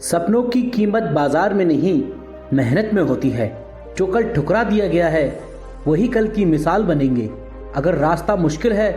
सपनों की कीमत बाजार में नहीं, मेहनत में होती है। जो कल ठुकरा दिया गया है वही कल की मिसाल बनेंगे। अगर रास्ता मुश्किल है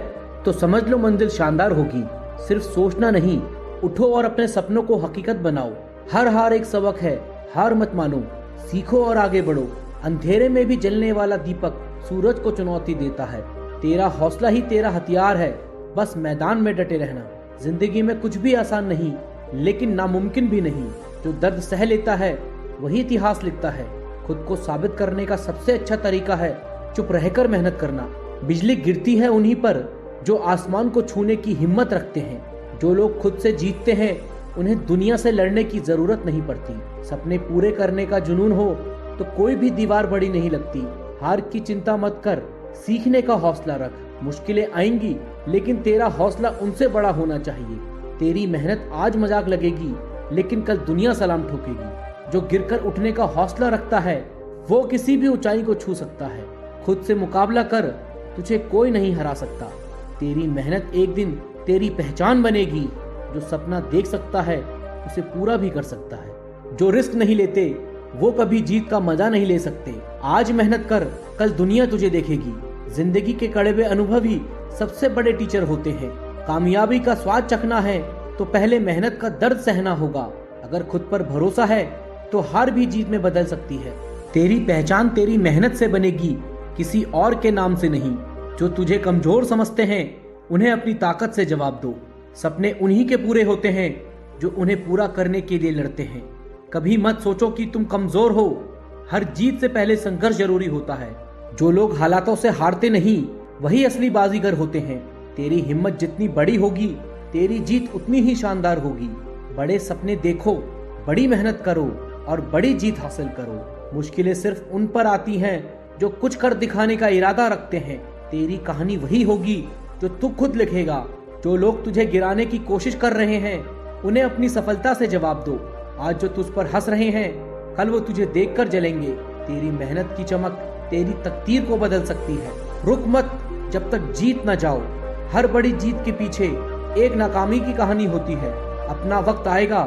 तो समझ लो मंजिल शानदार होगी। सिर्फ सोचना नहीं, उठो और अपने सपनों को हकीकत बनाओ। हर हार एक सबक है, हार मत मानो, सीखो और आगे बढ़ो। अंधेरे में भी जलने वाला दीपक सूरज को चुनौती देता है। तेरा हौसला ही तेरा हथियार है, बस मैदान में डटे रहना। जिंदगी में कुछ भी आसान नहीं, लेकिन नामुमकिन भी नहीं। जो दर्द सह लेता है वही इतिहास लिखता है। खुद को साबित करने का सबसे अच्छा तरीका है चुप रहकर मेहनत करना। बिजली गिरती है उन्हीं पर जो आसमान को छूने की हिम्मत रखते हैं। जो लोग खुद से जीतते हैं उन्हें दुनिया से लड़ने की जरूरत नहीं पड़ती। सपने पूरे करने का जुनून हो तो कोई भी दीवार बड़ी नहीं लगती। हार की चिंता मत कर, सीखने का हौसला रख। मुश्किलें आएंगी लेकिन तेरा हौसला उनसे बड़ा होना चाहिए। तेरी मेहनत आज मजाक लगेगी लेकिन कल दुनिया सलाम ठोकेगी। जो गिरकर उठने का हौसला रखता है वो किसी भी ऊंचाई को छू सकता है। खुद से मुकाबला कर, तुझे कोई नहीं हरा सकता। तेरी मेहनत एक दिन तेरी पहचान बनेगी। जो सपना देख सकता है उसे पूरा भी कर सकता है। जो रिस्क नहीं लेते वो कभी जीत का मजा नहीं ले सकते। आज मेहनत कर, कल दुनिया तुझे देखेगी। जिंदगी के कड़वे अनुभव ही सबसे बड़े टीचर होते हैं। कामयाबी का स्वाद चखना है तो पहले मेहनत का दर्द सहना होगा। अगर खुद पर भरोसा है तो हार भी जीत में बदल सकती है। तेरी पहचान तेरी मेहनत से बनेगी, किसी और के नाम से नहीं। जो तुझे कमजोर समझते हैं उन्हें अपनी ताकत से जवाब दो। सपने उन्हीं के पूरे होते हैं जो उन्हें पूरा करने के लिए लड़ते हैं। कभी मत सोचो कि तुम कमजोर हो, हर जीत से पहले संघर्ष जरूरी होता है। जो लोग हालातों से हारते नहीं वही असली बाजीगर होते हैं। तेरी हिम्मत जितनी बड़ी होगी तेरी जीत उतनी ही शानदार होगी। बड़े सपने देखो, बड़ी मेहनत करो और बड़ी जीत हासिल करो। मुश्किलें सिर्फ उन पर आती हैं जो कुछ कर दिखाने का इरादा रखते हैं। तेरी कहानी वही होगी जो तू खुद लिखेगा। जो लोग तुझे गिराने की कोशिश कर रहे हैं उन्हें अपनी सफलता से जवाब दो। आज जो तुझ पर हंस रहे हैं कल वो तुझे देखकर जलेंगे। तेरी मेहनत की चमक तेरी तकदीर को बदल सकती है। रुक मत जब तक जीत न जाओ। हर बड़ी जीत के पीछे एक नाकामी की कहानी होती है। अपना वक्त आएगा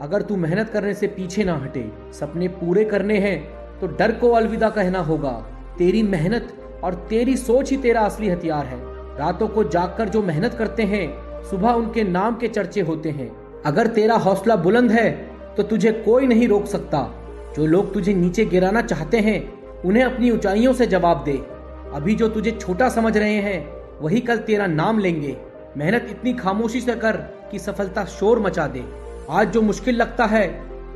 अगर तू मेहनत करने से पीछे ना हटे। सपने पूरे करने हैं तो डर को अलविदा कहना होगा। तेरी मेहनत और तेरी सोच ही तेरा असली हथियार है। रातों को जागकर जो मेहनत करते हैं सुबह उनके नाम के चर्चे होते हैं। अगर तेरा हौसला बुलंद है तो तुझे कोई नहीं रोक सकता। जो लोग तुझे नीचे गिराना चाहते हैं उन्हें अपनी ऊंचाइयों से जवाब दे। अभी जो तुझे छोटा समझ रहे हैं वही कल तेरा नाम लेंगे। मेहनत इतनी खामोशी से कर कि सफलता शोर मचा दे। आज जो मुश्किल लगता है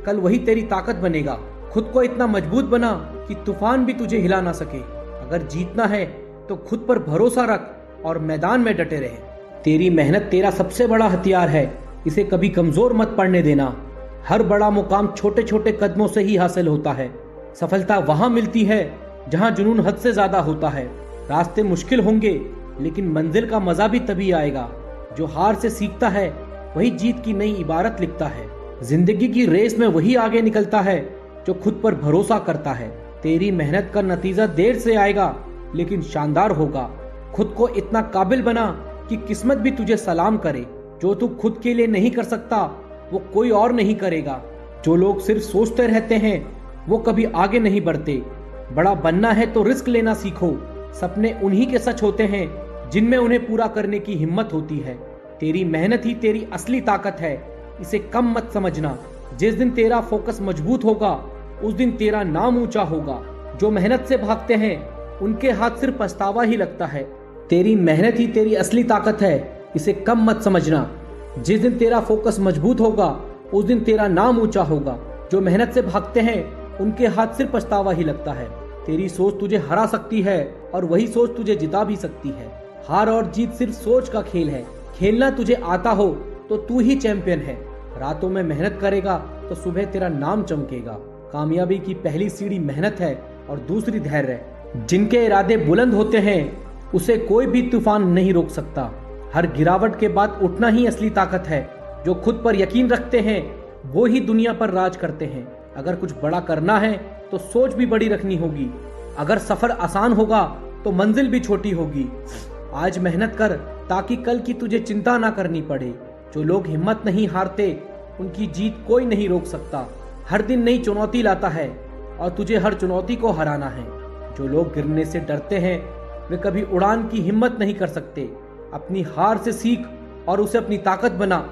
कल वही तेरी ताकत बनेगा। खुद को इतना मजबूत बना कि तूफान भी तुझे हिला ना सके। अगर जीतना है तो खुद पर भरोसा रख और मैदान में डटे रहे। तेरी मेहनत तेरा सबसे बड़ा हथियार है, इसे कभी कमजोर मत पड़ने देना। हर बड़ा मुकाम छोटे छोटे कदमों से ही हासिल होता है। सफलता वहां मिलती है जहां जुनून हद से ज्यादा होता है। रास्ते मुश्किल होंगे लेकिन मंजिल का मजा भी तभी आएगा। जो हार से सीखता है वही जीत की नई इबारत लिखता है। जिंदगी की रेस में वही आगे निकलता है जो खुद पर भरोसा करता है। तेरी मेहनत का नतीजा देर से आएगा लेकिन शानदार होगा। खुद को इतना काबिल बना कि किस्मत भी तुझे सलाम करे। जो तू खुद के लिए नहीं कर सकता वो कोई और नहीं करेगा। जो लोग सिर्फ सोचते रहते हैं वो कभी आगे नहीं बढ़ते। बड़ा बनना है तो रिस्क लेना सीखो। सपने उन्हीं के सच होते हैं जिनमें उन्हें पूरा करने की हिम्मत होती है। तेरी मेहनत ही तेरी असली ताकत है, इसे कम मत समझना। जिस दिन तेरा फोकस मजबूत होगा उस दिन तेरा नाम ऊंचा होगा। जो मेहनत से भागते हैं उनके हाथ सिर्फ पछतावा ही लगता है। तेरी मेहनत ही तेरी असली ताकत है, इसे कम मत समझना। जिस दिन तेरा फोकस मजबूत होगा उस दिन तेरा नाम ऊंचा होगा। जो मेहनत से भागते हैं उनके हाथ सिर्फ पछतावा ही लगता है। तेरी सोच तुझे हरा सकती है और वही सोच तुझे जिता भी सकती है। हार और जीत सिर्फ सोच का खेल है। खेलना तुझे आता हो तो तू ही चैंपियन है। रातों में मेहनत करेगा तो सुबह तेरा नाम चमकेगा। कामयाबी की पहली सीढ़ी मेहनत है और दूसरी धैर्य है। जिनके इरादे बुलंद होते हैं उसे कोई भी तूफान नहीं रोक सकता। हर गिरावट के बाद उठना ही असली ताकत है। जो खुद पर यकीन रखते हैं वो ही दुनिया पर राज करते हैं। अगर कुछ बड़ा करना है तो सोच भी बड़ी रखनी होगी। अगर सफर आसान होगा तो मंजिल भी छोटी होगी। आज मेहनत कर ताकि कल की तुझे चिंता ना करनी पड़े। जो लोग हिम्मत नहीं हारते उनकी जीत कोई नहीं रोक सकता। हर दिन नई चुनौती लाता है और तुझे हर चुनौती को हराना है। जो लोग गिरने से डरते हैं वे कभी उड़ान की हिम्मत नहीं कर सकते। अपनी हार से सीख और उसे अपनी ताकत बना।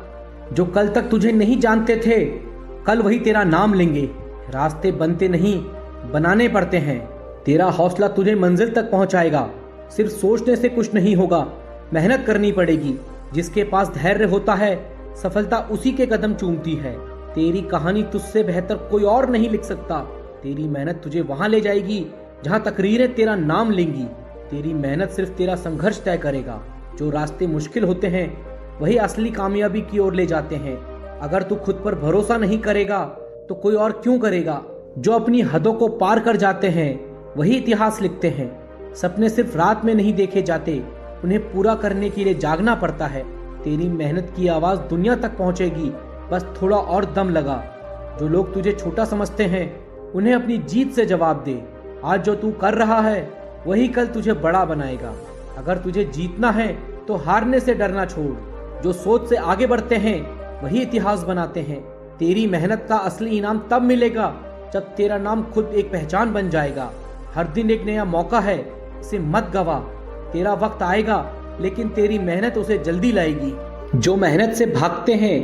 जो कल तक तुझे नहीं जानते थे कल वही तेरा नाम लेंगे। रास्ते बनते नहीं बनाने पड़ते हैं। तेरा हौसला तुझे मंजिल तक पहुंचाएगा। सिर्फ सोचने से कुछ नहीं होगा, मेहनत करनी पड़ेगी। जिसके पास धैर्य होता है सफलता उसी के कदम चूमती है। तेरी कहानी तुझसे बेहतर कोई और नहीं लिख सकता। तेरी मेहनत तुझे वहां ले जाएगी जहां तकरीरें तेरा नाम लेंगी। तेरी मेहनत सिर्फ तेरा संघर्ष तय करेगा। जो रास्ते मुश्किल होते हैं वही असली कामयाबी की ओर ले जाते हैं। अगर तू खुद पर भरोसा नहीं करेगा तो कोई और क्यों करेगा। जो अपनी हदों को पार कर जाते हैं वही इतिहास लिखते हैं। सपने सिर्फ रात में नहीं देखे जाते, उन्हें पूरा करने के लिए जागना पड़ता है। तेरी मेहनत की आवाज दुनिया तक पहुंचेगी, बस थोड़ा और दम लगा। जो लोग तुझे छोटा समझते हैं उन्हें अपनी जीत से जवाब दे। आज जो तू कर रहा है वही कल तुझे बड़ा बनाएगा। अगर तुझे जीतना है तो हारने से डरना छोड़। जो सोच से आगे बढ़ते हैं वही इतिहास बनाते हैं। तेरी मेहनत का असली इनाम तब मिलेगा जब तेरा नाम खुद एक पहचान बन जाएगा। हर दिन एक नया मौका है, इसे मत गवा। तेरा वक्त आएगा लेकिन तेरी मेहनत उसे जल्दी लाएगी। जो मेहनत से भागते हैं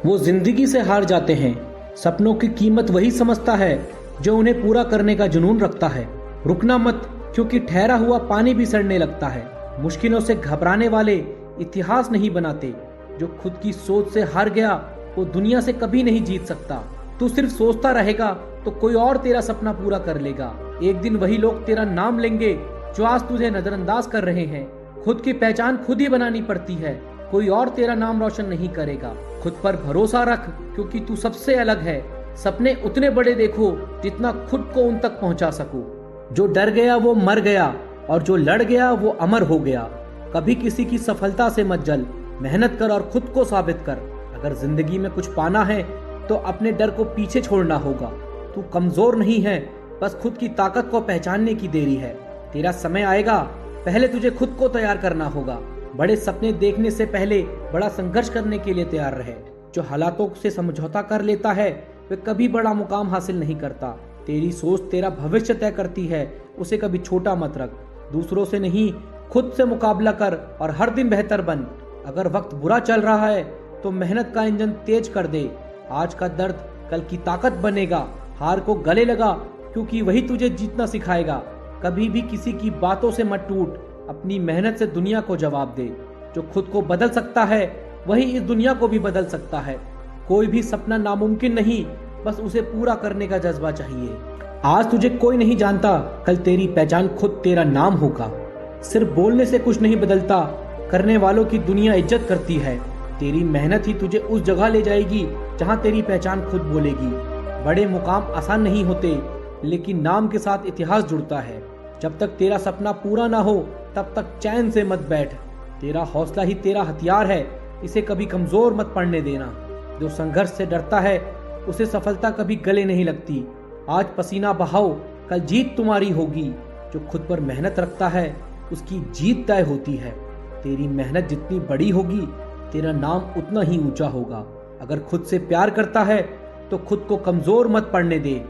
वो जिंदगी से हार जाते हैं। सपनों की कीमत वही समझता है जो उन्हें पूरा करने का जुनून रखता है। रुकना मत, क्योंकि ठहरा हुआ पानी भी सड़ने लगता है। मुश्किलों से घबराने वाले इतिहास नहीं बनाते। जो खुद की सोच से हार गया वो दुनिया से कभी नहीं जीत सकता। तू सिर्फ सोचता रहेगा तो कोई और तेरा सपना पूरा कर लेगा। एक दिन वही लोग तेरा नाम लेंगे जो आज तुझे नजरअंदाज कर रहे हैं। खुद की पहचान खुद ही बनानी पड़ती है, कोई और तेरा नाम रोशन नहीं करेगा। खुद पर भरोसा रख, क्योंकि तू सबसे अलग है। सपने उतने बड़े देखो जितना खुद को उन तक पहुंचा सको। जो डर गया वो मर गया और जो लड़ गया वो अमर हो गया। कभी किसी की सफलता से मत जल, मेहनत कर और खुद को साबित कर। अगर जिंदगी में कुछ पाना है तो अपने डर को पीछे छोड़ना होगा। तू कमजोर नहीं है, बस खुद की ताकत को पहचानने की देरी है। तेरा समय आएगा, पहले तुझे खुद को तैयार करना होगा। बड़े सपने देखने से पहले बड़ा संघर्ष करने के लिए तैयार रहे। जो हालातों से समझौता कर लेता है वे कभी बड़ा मुकाम हासिल नहीं करता। तेरी सोच तेरा भविष्य तय करती है, उसे कभी छोटा मत रख। दूसरों से नहीं, खुद से मुकाबला कर और हर दिन बेहतर बन। अगर वक्त बुरा चल रहा है तो मेहनत का इंजन तेज कर दे। आज का दर्द कल की ताकत बनेगा। हार को गले लगा, क्योंकि वही तुझे जीतना सिखाएगा। कभी भी किसी की बातों से मत टूट, अपनी मेहनत से दुनिया को जवाब दे। जो खुद को बदल सकता है वही इस दुनिया को भी बदल सकता है। कोई भी सपना नामुमकिन नहीं, बस उसे पूरा करने का जज्बा चाहिए। आज तुझे कोई नहीं जानता, कल तेरी पहचान खुद तेरा नाम होगा। सिर्फ बोलने से कुछ नहीं बदलता, करने वालों की दुनिया इज्जत करती है। तेरी मेहनत ही तुझे उस जगह ले जाएगी जहां तेरी पहचान खुद बोलेगी। बड़े मुकाम आसान नहीं होते, लेकिन नाम के साथ इतिहास जुड़ता है। जब तक तेरा सपना पूरा ना हो तब तक चैन से मत बैठ। तेरा हौसला ही तेरा हथियार है, इसे कभी कमजोर मत पड़ने देना। जो संघर्ष से डरता है उसे सफलता कभी गले नहीं लगती। आज पसीना बहाओ, कल जीत तुम्हारी होगी। जो खुद पर मेहनत रखता है उसकी जीत तय होती है। तेरी मेहनत जितनी बड़ी होगी तेरा नाम उतना ही ऊंचा होगा। अगर खुद से प्यार करता है तो खुद को कमजोर मत पड़ने दे।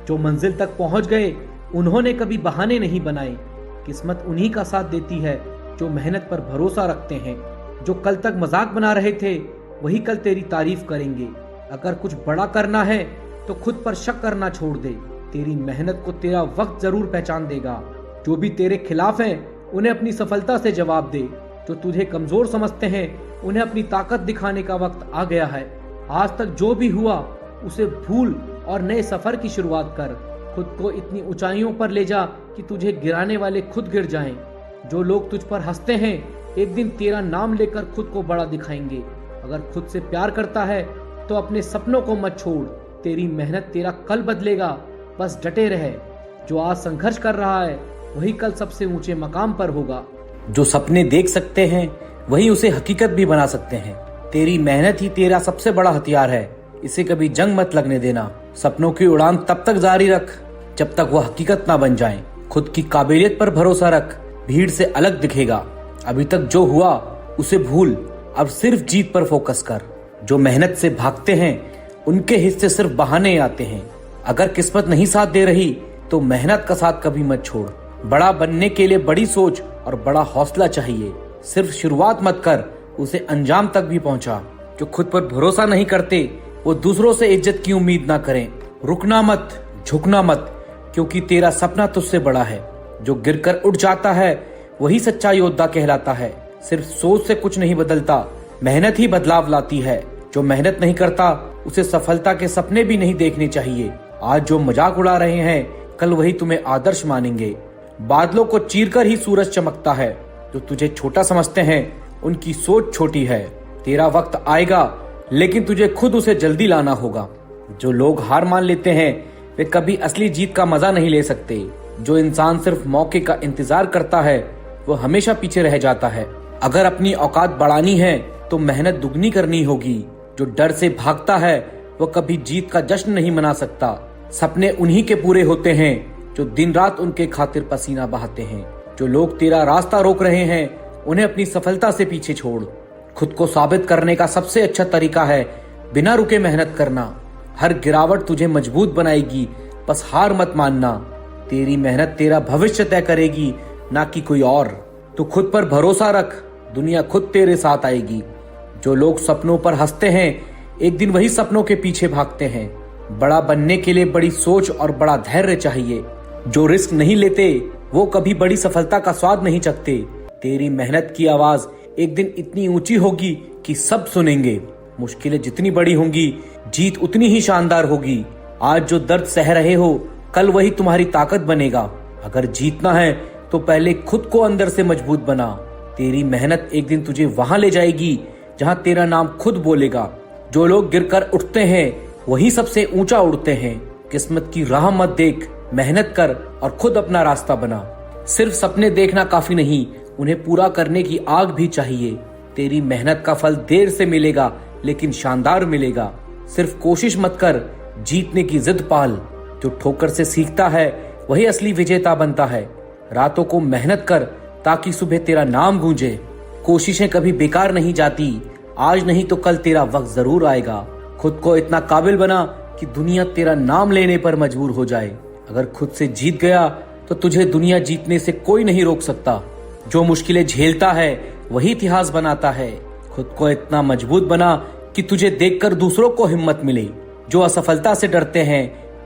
जो मंजिल तक पहुंच गए उन्होंने कभी बहाने नहीं बनाए। किस्मत उन्हीं का साथ देती है जो मेहनत पर भरोसा रखते हैं। जो कल तक मजाक बना रहे थे वही कल तेरी तारीफ करेंगे। अगर कुछ बड़ा करना है तो खुद पर शक करना छोड़ दे। तेरी मेहनत को तेरा वक्त जरूर पहचान देगा। जो भी तेरे खिलाफ हैं उन्हें अपनी सफलता से जवाब दे। जो तुझे कमजोर समझते हैं उन्हें अपनी ताकत दिखाने का वक्त आ गया है। आज तक जो भी हुआ उसे भूल और नए सफर की शुरुआत कर। खुद को इतनी ऊंचाइयों पर ले जा कि तुझे गिराने वाले खुद गिर जाएं। जो लोग तुझ पर हंसते हैं एक दिन तेरा नाम लेकर खुद को बड़ा दिखाएंगे। अगर खुद से प्यार करता है तो अपने सपनों को मत छोड़। तेरी मेहनत तेरा कल बदलेगा, बस डटे रहे। जो आज संघर्ष कर रहा है वही कल सबसे ऊंचे मकाम पर होगा। जो सपने देख सकते हैं वही उसे हकीकत भी बना सकते हैं। तेरी मेहनत ही तेरा सबसे बड़ा हथियार है, इसे कभी जंग मत लगने देना। सपनों की उड़ान तब तक जारी रख जब तक वह हकीकत ना बन जाए। खुद की काबिलियत पर भरोसा रख, भीड़ से अलग दिखेगा। अभी तक जो हुआ उसे भूल, अब सिर्फ जीत पर फोकस कर। जो मेहनत से भागते हैं उनके हिस्से सिर्फ बहाने आते हैं। अगर किस्मत नहीं साथ दे रही तो मेहनत का साथ कभी मत छोड़। बड़ा बनने के लिए बड़ी सोच और बड़ा हौसला चाहिए। सिर्फ शुरुआत मत कर, उसे अंजाम तक भी पहुंचा। जो खुद पर भरोसा नहीं करते वो दूसरों से इज्जत की उम्मीद ना करें। रुकना मत, झुकना मत, क्योंकि तेरा सपना तुझसे बड़ा है। जो गिरकर उठ जाता है वही सच्चा योद्धा कहलाता है। सिर्फ सोच से कुछ नहीं बदलता, मेहनत ही बदलाव लाती है। जो मेहनत नहीं करता उसे सफलता के सपने भी नहीं देखने चाहिए। आज जो मजाक उड़ा रहे हैं कल वही तुम्हें आदर्श मानेंगे। बादलों को चीरकर ही सूरज चमकता है। जो तुझे छोटा समझते हैं उनकी सोच छोटी है। तेरा वक्त आएगा लेकिन तुझे खुद उसे जल्दी लाना होगा। जो लोग हार मान लेते हैं वे कभी असली जीत का मजा नहीं ले सकते। जो इंसान सिर्फ मौके का इंतजार करता है वो हमेशा पीछे रह जाता है। अगर अपनी औकात बढ़ानी है तो मेहनत दुगनी करनी होगी। जो डर से भागता है वो कभी जीत का जश्न नहीं मना सकता। सपने उन्हीं के पूरे होते हैं जो दिन रात उनके खातिर पसीना बहाते हैं। जो लोग तेरा रास्ता रोक रहे हैं उन्हें अपनी सफलता से पीछे छोड़। खुद को साबित करने का सबसे अच्छा तरीका है बिना रुके मेहनत करना। हर गिरावट तुझे मजबूत बनाएगी, बस हार मत मानना। तेरी मेहनत तेरा भविष्य तय करेगी, ना कि कोई और। तू खुद पर भरोसा रख, दुनिया खुद तेरे साथ आएगी। जो लोग सपनों पर हंसते हैं एक दिन वही सपनों के पीछे भागते हैं। बड़ा बनने के लिए बड़ी सोच और बड़ा धैर्य चाहिए। जो रिस्क नहीं लेते वो कभी बड़ी सफलता का स्वाद नहीं चखते। तेरी मेहनत की आवाज एक दिन इतनी ऊंची होगी कि सब सुनेंगे। मुश्किलें जितनी बड़ी होंगी जीत उतनी ही शानदार होगी। आज जो दर्द सह रहे हो कल वही तुम्हारी ताकत बनेगा। अगर जीतना है तो पहले खुद को अंदर से मजबूत बना। तेरी मेहनत एक दिन तुझे वहां ले जाएगी जहां तेरा नाम खुद बोलेगा। जो लोग गिरकर उठते हैं वही सबसे ऊंचा उड़ते हैं। किस्मत की राह मत देख, मेहनत कर और खुद अपना रास्ता बना। सिर्फ सपने देखना काफी नहीं, उन्हें पूरा करने की आग भी चाहिए। तेरी मेहनत का फल देर से मिलेगा लेकिन शानदार मिलेगा। सिर्फ कोशिश मत कर, जीतने की जिद पाल। जो ठोकर से सीखता है वही असली विजेता बनता है। रातों को मेहनत कर ताकि सुबह तेरा नाम गूंजे। कोशिशें कभी बेकार नहीं जाती, आज नहीं तो कल तेरा वक्त जरूर आएगा। खुद को इतना काबिल बना कि दुनिया तेरा नाम लेने पर मजबूर हो जाए। अगर खुद से जीत गया तो तुझे दुनिया जीतने से कोई नहीं रोक सकता। जो मुश्किलें झेलता है वही इतिहास बनाता है। खुद को इतना मजबूत बना कि तुझे देखकर दूसरों को हिम्मत मिले। जो असफलता से डरते हैं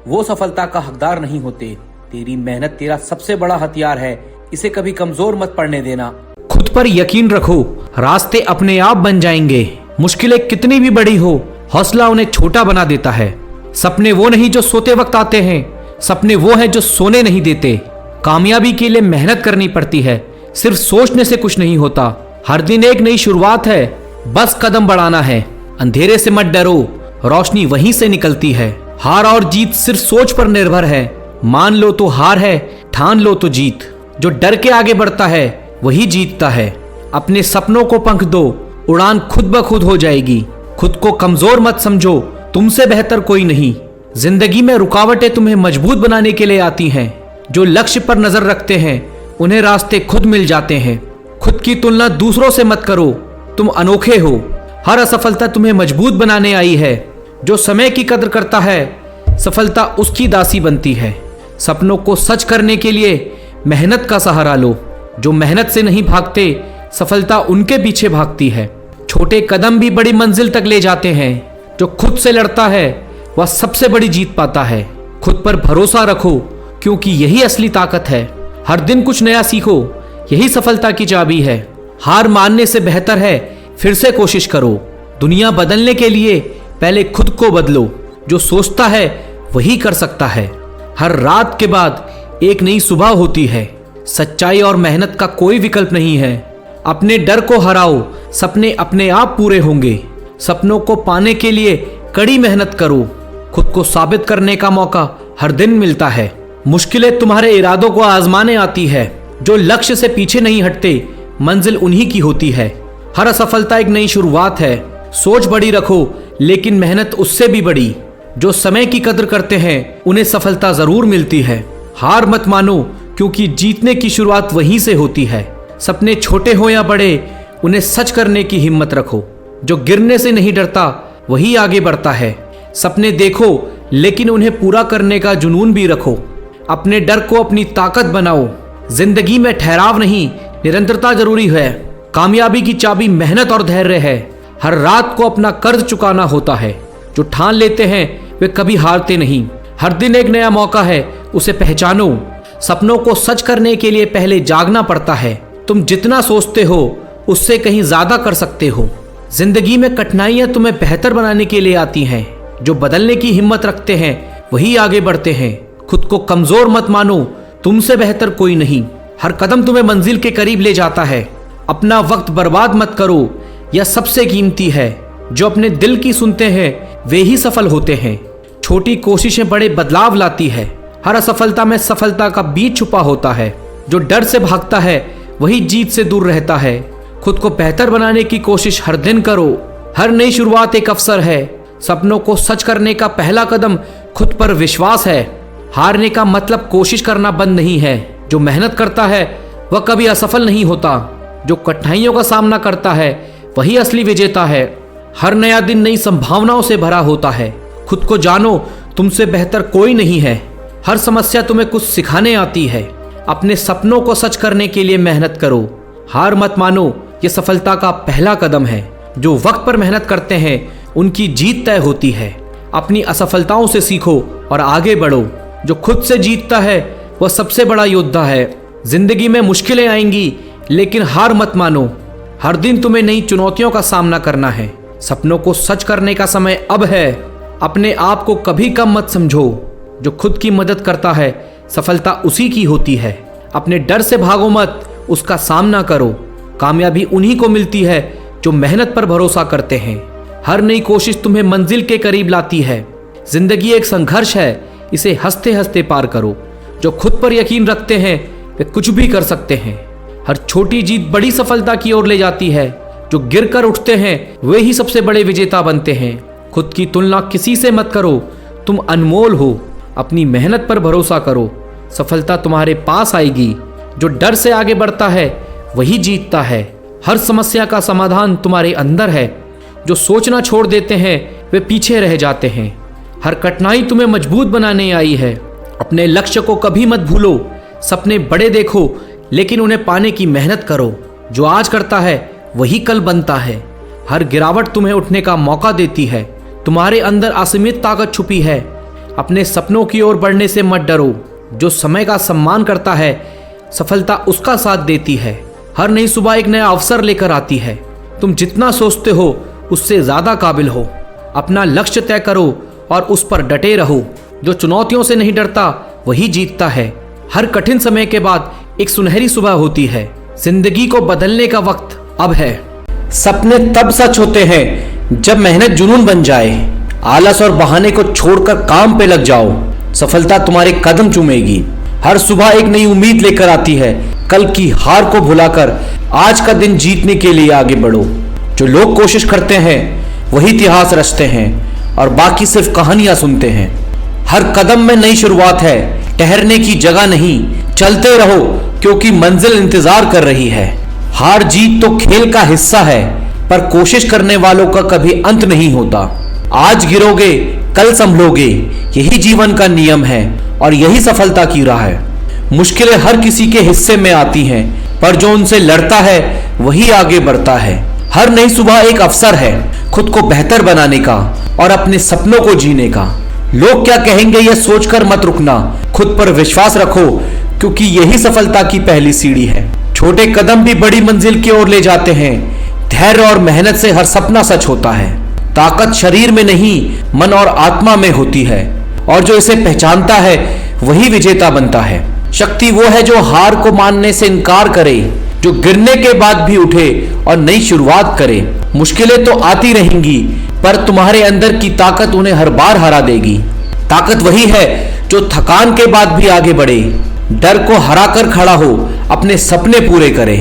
वो सफलता का हकदार नहीं होते। तेरी मेहनत तेरा सबसे बड़ा हथियार है, इसे कभी कमजोर मत पड़ने देना। खुद पर यकीन रखो, रास्ते अपने आप बन जाएंगे। मुश्किलें कितनी भी बड़ी हो, हौसला उन्हें छोटा बना देता है। सपने वो नहीं जो सोते वक्त आते हैं, सपने वो हैं जो सोने नहीं देते। कामयाबी के लिए मेहनत करनी पड़ती है, सिर्फ सोचने से कुछ नहीं होता। हर दिन एक नई शुरुआत है, बस कदम बढ़ाना है। अंधेरे से मत डरो, रोशनी वहीं से निकलती है। हार और जीत सिर्फ सोच पर निर्भर है। मान लो तो हार है, ठान लो तो जीत। जो डर के आगे बढ़ता है वही जीतता है। अपने सपनों को पंख दो, उड़ान खुद ब खुद हो जाएगी। खुद को कमजोर मत समझो, तुमसे बेहतर कोई नहीं। जिंदगी में रुकावटें तुम्हें मजबूत बनाने के लिए आती हैं। जो लक्ष्य पर नजर रखते हैं उन्हें रास्ते खुद मिल जाते हैं। खुद की तुलना दूसरों से मत करो, तुम अनोखे हो। हर असफलता तुम्हें मजबूत बनाने आई है। जो समय की कदर करता है सफलता उसकी दासी बनती है। सपनों को सच करने के लिए मेहनत का सहारा लो। जो मेहनत से नहीं भागते सफलता उनके पीछे भागती है। छोटे कदम भी बड़ी मंजिल तक ले जाते हैं। जो खुद से लड़ता है वह सबसे बड़ी जीत पाता है। खुद पर भरोसा रखो, क्योंकि यही असली ताकत है। हर दिन कुछ नया सीखो, यही सफलता की चाबी है। हार मानने से बेहतर है फिर से कोशिश करो। दुनिया बदलने के लिए पहले खुद को बदलो। जो सोचता है वही कर सकता है। हर रात के बाद एक नई सुबह होती है। सच्चाई और मेहनत का कोई विकल्प नहीं है। अपने डर को हराओ, सपने अपने आप पूरे होंगे। सपनों को पाने के लिए कड़ी मेहनत करो। खुद को साबित करने का मौका हर दिन मिलता है। मुश्किलें तुम्हारे इरादों को आजमाने आती है। जो लक्ष्य से पीछे नहीं हटते मंजिल उन्हीं की होती है। हर असफलता एक नई शुरुआत है। सोच बड़ी रखो लेकिन मेहनत उससे भी बड़ी। जो समय की कदर करते हैं उन्हें सफलता जरूर मिलती है। हार मत मानो, क्योंकि जीतने की शुरुआत वहीं से होती है। सपने छोटे हो या बड़े, उन्हें सच करने की हिम्मत रखो। जो गिरने से नहीं डरता वही आगे बढ़ता है। सपने देखो लेकिन उन्हें पूरा करने का जुनून भी रखो। अपने डर को अपनी ताकत बनाओ। जिंदगी में ठहराव नहीं, निरंतरता जरूरी है। कामयाबी की चाबी मेहनत और धैर्य है। हर रात को अपना कर्ज चुकाना होता है। जो ठान लेते हैं वे कभी हारते नहीं। हर दिन एक नया मौका है, उसे पहचानो। सपनों को सच करने के लिए पहले जागना पड़ता है। तुम जितना सोचते हो उससे कहीं ज्यादा कर सकते हो। जिंदगी में कठिनाइयां तुम्हें बेहतर बनाने के लिए आती हैं। जो बदलने की हिम्मत रखते हैं वही आगे बढ़ते हैं। खुद को कमजोर मत मानो, तुमसे बेहतर कोई नहीं। हर कदम तुम्हें मंजिल के करीब ले जाता है। अपना वक्त बर्बाद मत करो, यह सबसे कीमती है। जो अपने दिल की सुनते हैं वे ही सफल होते हैं। छोटी कोशिशें बड़े बदलाव लाती है। हर असफलता में सफलता का बीज छुपा होता है। जो डर से भागता है वही जीत से दूर रहता है। खुद को बेहतर बनाने की कोशिश हर दिन करो। हर नई शुरुआत एक अवसर है। सपनों को सच करने का पहला कदम खुद पर विश्वास है। हारने का मतलब कोशिश करना बंद नहीं है। जो मेहनत करता है वह कभी असफल नहीं होता। जो कठिनाइयों का सामना करता है वही असली विजेता है। हर नया दिन नई संभावनाओं से भरा होता है। खुद को जानो, तुमसे बेहतर कोई नहीं है। हर समस्या तुम्हें कुछ सिखाने आती है। अपने सपनों को सच करने के लिए मेहनत करो। हार मत मानो, ये सफलता का पहला कदम है। जो वक्त पर मेहनत करते हैं उनकी जीत तय होती है। अपनी असफलताओं से सीखो और आगे बढ़ो। जो खुद से जीतता है वह सबसे बड़ा योद्धा है। जिंदगी में मुश्किलें आएंगी लेकिन हार मत मानो। हर दिन तुम्हें नई चुनौतियों का सामना करना है। सपनों को सच करने का समय अब है। अपने आप को कभी कम मत समझो। जो खुद की मदद करता है सफलता उसी की होती है। अपने डर से भागो मत, उसका सामना करो। कामयाबी उन्हीं को मिलती है जो मेहनत पर भरोसा करते हैं। हर नई कोशिश तुम्हें मंजिल के करीब लाती है। जिंदगी एक संघर्ष है, इसे हंसते हंसते पार करो। जो खुद पर यकीन रखते हैं वे कुछ भी कर सकते हैं। हर छोटी जीत बड़ी सफलता की ओर ले जाती है। जो गिर कर उठते हैं वे ही सबसे बड़े विजेता बनते हैं। खुद की तुलना किसी से मत करो, तुम अनमोल हो। अपनी मेहनत पर भरोसा करो, सफलता तुम्हारे पास आएगी। जो डर से आगे बढ़ता है वही जीतता है। हर समस्या का समाधान तुम्हारे अंदर है। जो सोचना छोड़ देते हैं वे पीछे रह जाते हैं। हर कठिनाई तुम्हें मजबूत बनाने आई है। अपने लक्ष्य को कभी मत भूलो। सपने बड़े देखो लेकिन उन्हें पाने की मेहनत करो। जो आज करता है वही कल बनता है। हर गिरावट तुम्हें उठने का मौका देती है। तुम्हारे अंदर असीमित ताकत छुपी है। अपने सपनों की ओर बढ़ने से मत डरो। जो समय का सम्मान करता है सफलता उसका साथ देती है। हर नई सुबह एक नया अवसर लेकर आती है। तुम जितना सोचते हो उससे ज्यादा काबिल हो। अपना लक्ष्य तय करो और उस पर डटे रहो। जो चुनौतियों से नहीं डरता वही जीतता है। हर कठिन समय के बाद एक सुनहरी सुबह होती है। जिंदगी को बदलने का वक्त अब है। सपने तब सच होते हैं जब मेहनत जुनून बन जाए। आलस और बहाने को छोड़कर काम पे लग जाओ। सफलता तुम्हारे कदम चूमेगी। हर सुबह एक नई उम्मीद लेकर आती है। कल की हार को भुलाकर आज का दिन जीतने के लिए आगे बढ़ो। जो लोग कोशिश करते हैं वही इतिहास रचते हैं और बाकी सिर्फ कहानियां सुनते हैं। हर कदम में नई शुरुआत है, ठहरने की जगह नहीं। चलते रहो क्योंकि मंजिल इंतजार कर रही है। हार जीत तो खेल का हिस्सा है पर कोशिश करने वालों का कभी अंत नहीं होता। आज गिरोगे कल संभलोगे, यही जीवन का नियम है और यही सफलता की राह है। मुश्किलें हर किसी के हिस्से में आती हैं पर जो उनसे लड़ता है वही आगे बढ़ता है। हर नई सुबह एक अवसर है खुद को बेहतर बनाने का और अपने सपनों को जीने का। लोग क्या कहेंगे यह सोचकर मत रुकना। खुद पर विश्वास रखो क्योंकि यही सफलता की पहली सीढ़ी है। छोटे कदम भी बड़ी मंजिल की ओर ले जाते हैं। धैर्य और मेहनत से हर सपना सच होता है। ताकत शरीर में नहीं मन और आत्मा में होती है और जो इसे पहचानता है वही विजेता बनता है। शक्ति वो है जो हार को मानने से इनकार करे, जो गिरने के बाद भी उठे और नई शुरुआत करे। मुश्किलें तो आती रहेंगी पर तुम्हारे अंदर की ताकत उन्हें हर बार हरा देगी। ताकत वही है जो थकान के बाद भी आगे बढ़े, डर को हराकर खड़ा हो, अपने सपने पूरे करे।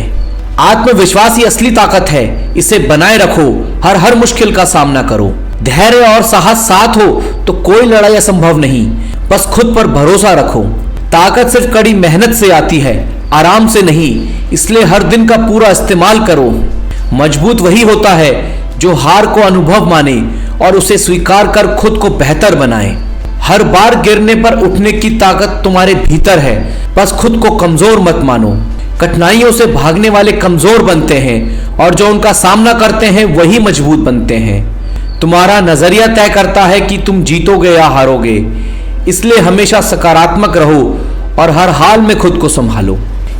आत्मविश्वास ही असली ताकत है, इसे बनाए रखो। हर मुश्किल का सामना करो। धैर्य और साहस साथ हो तो कोई लड़ाई असंभव नहीं। बस खुद पर भरोसा रखो। ताकत सिर्फ कड़ी मेहनत से आती है, आराम से नहीं। इसलिए हर दिन का पूरा इस्तेमाल करो। मजबूत वही होता है जो हार को अनुभव माने और उसे स्वीकार कर खुद को बेहतर बनाएं। हर बार गिरने पर उठने की ताकत तुम्हारे भीतर है, बस खुद को कमजोर मत मानो। कठिनाइयों से भागने वाले कमजोर बनते हैं और जो उनका सामना करते हैं वही मजबूत बनते हैं। तुम्हारा नजरिया तय करता है कि तुम जीतोगे या हारोगे, इसलिए हमेशा सकारात्मक रहो और हर हाल में खुद को संभालो।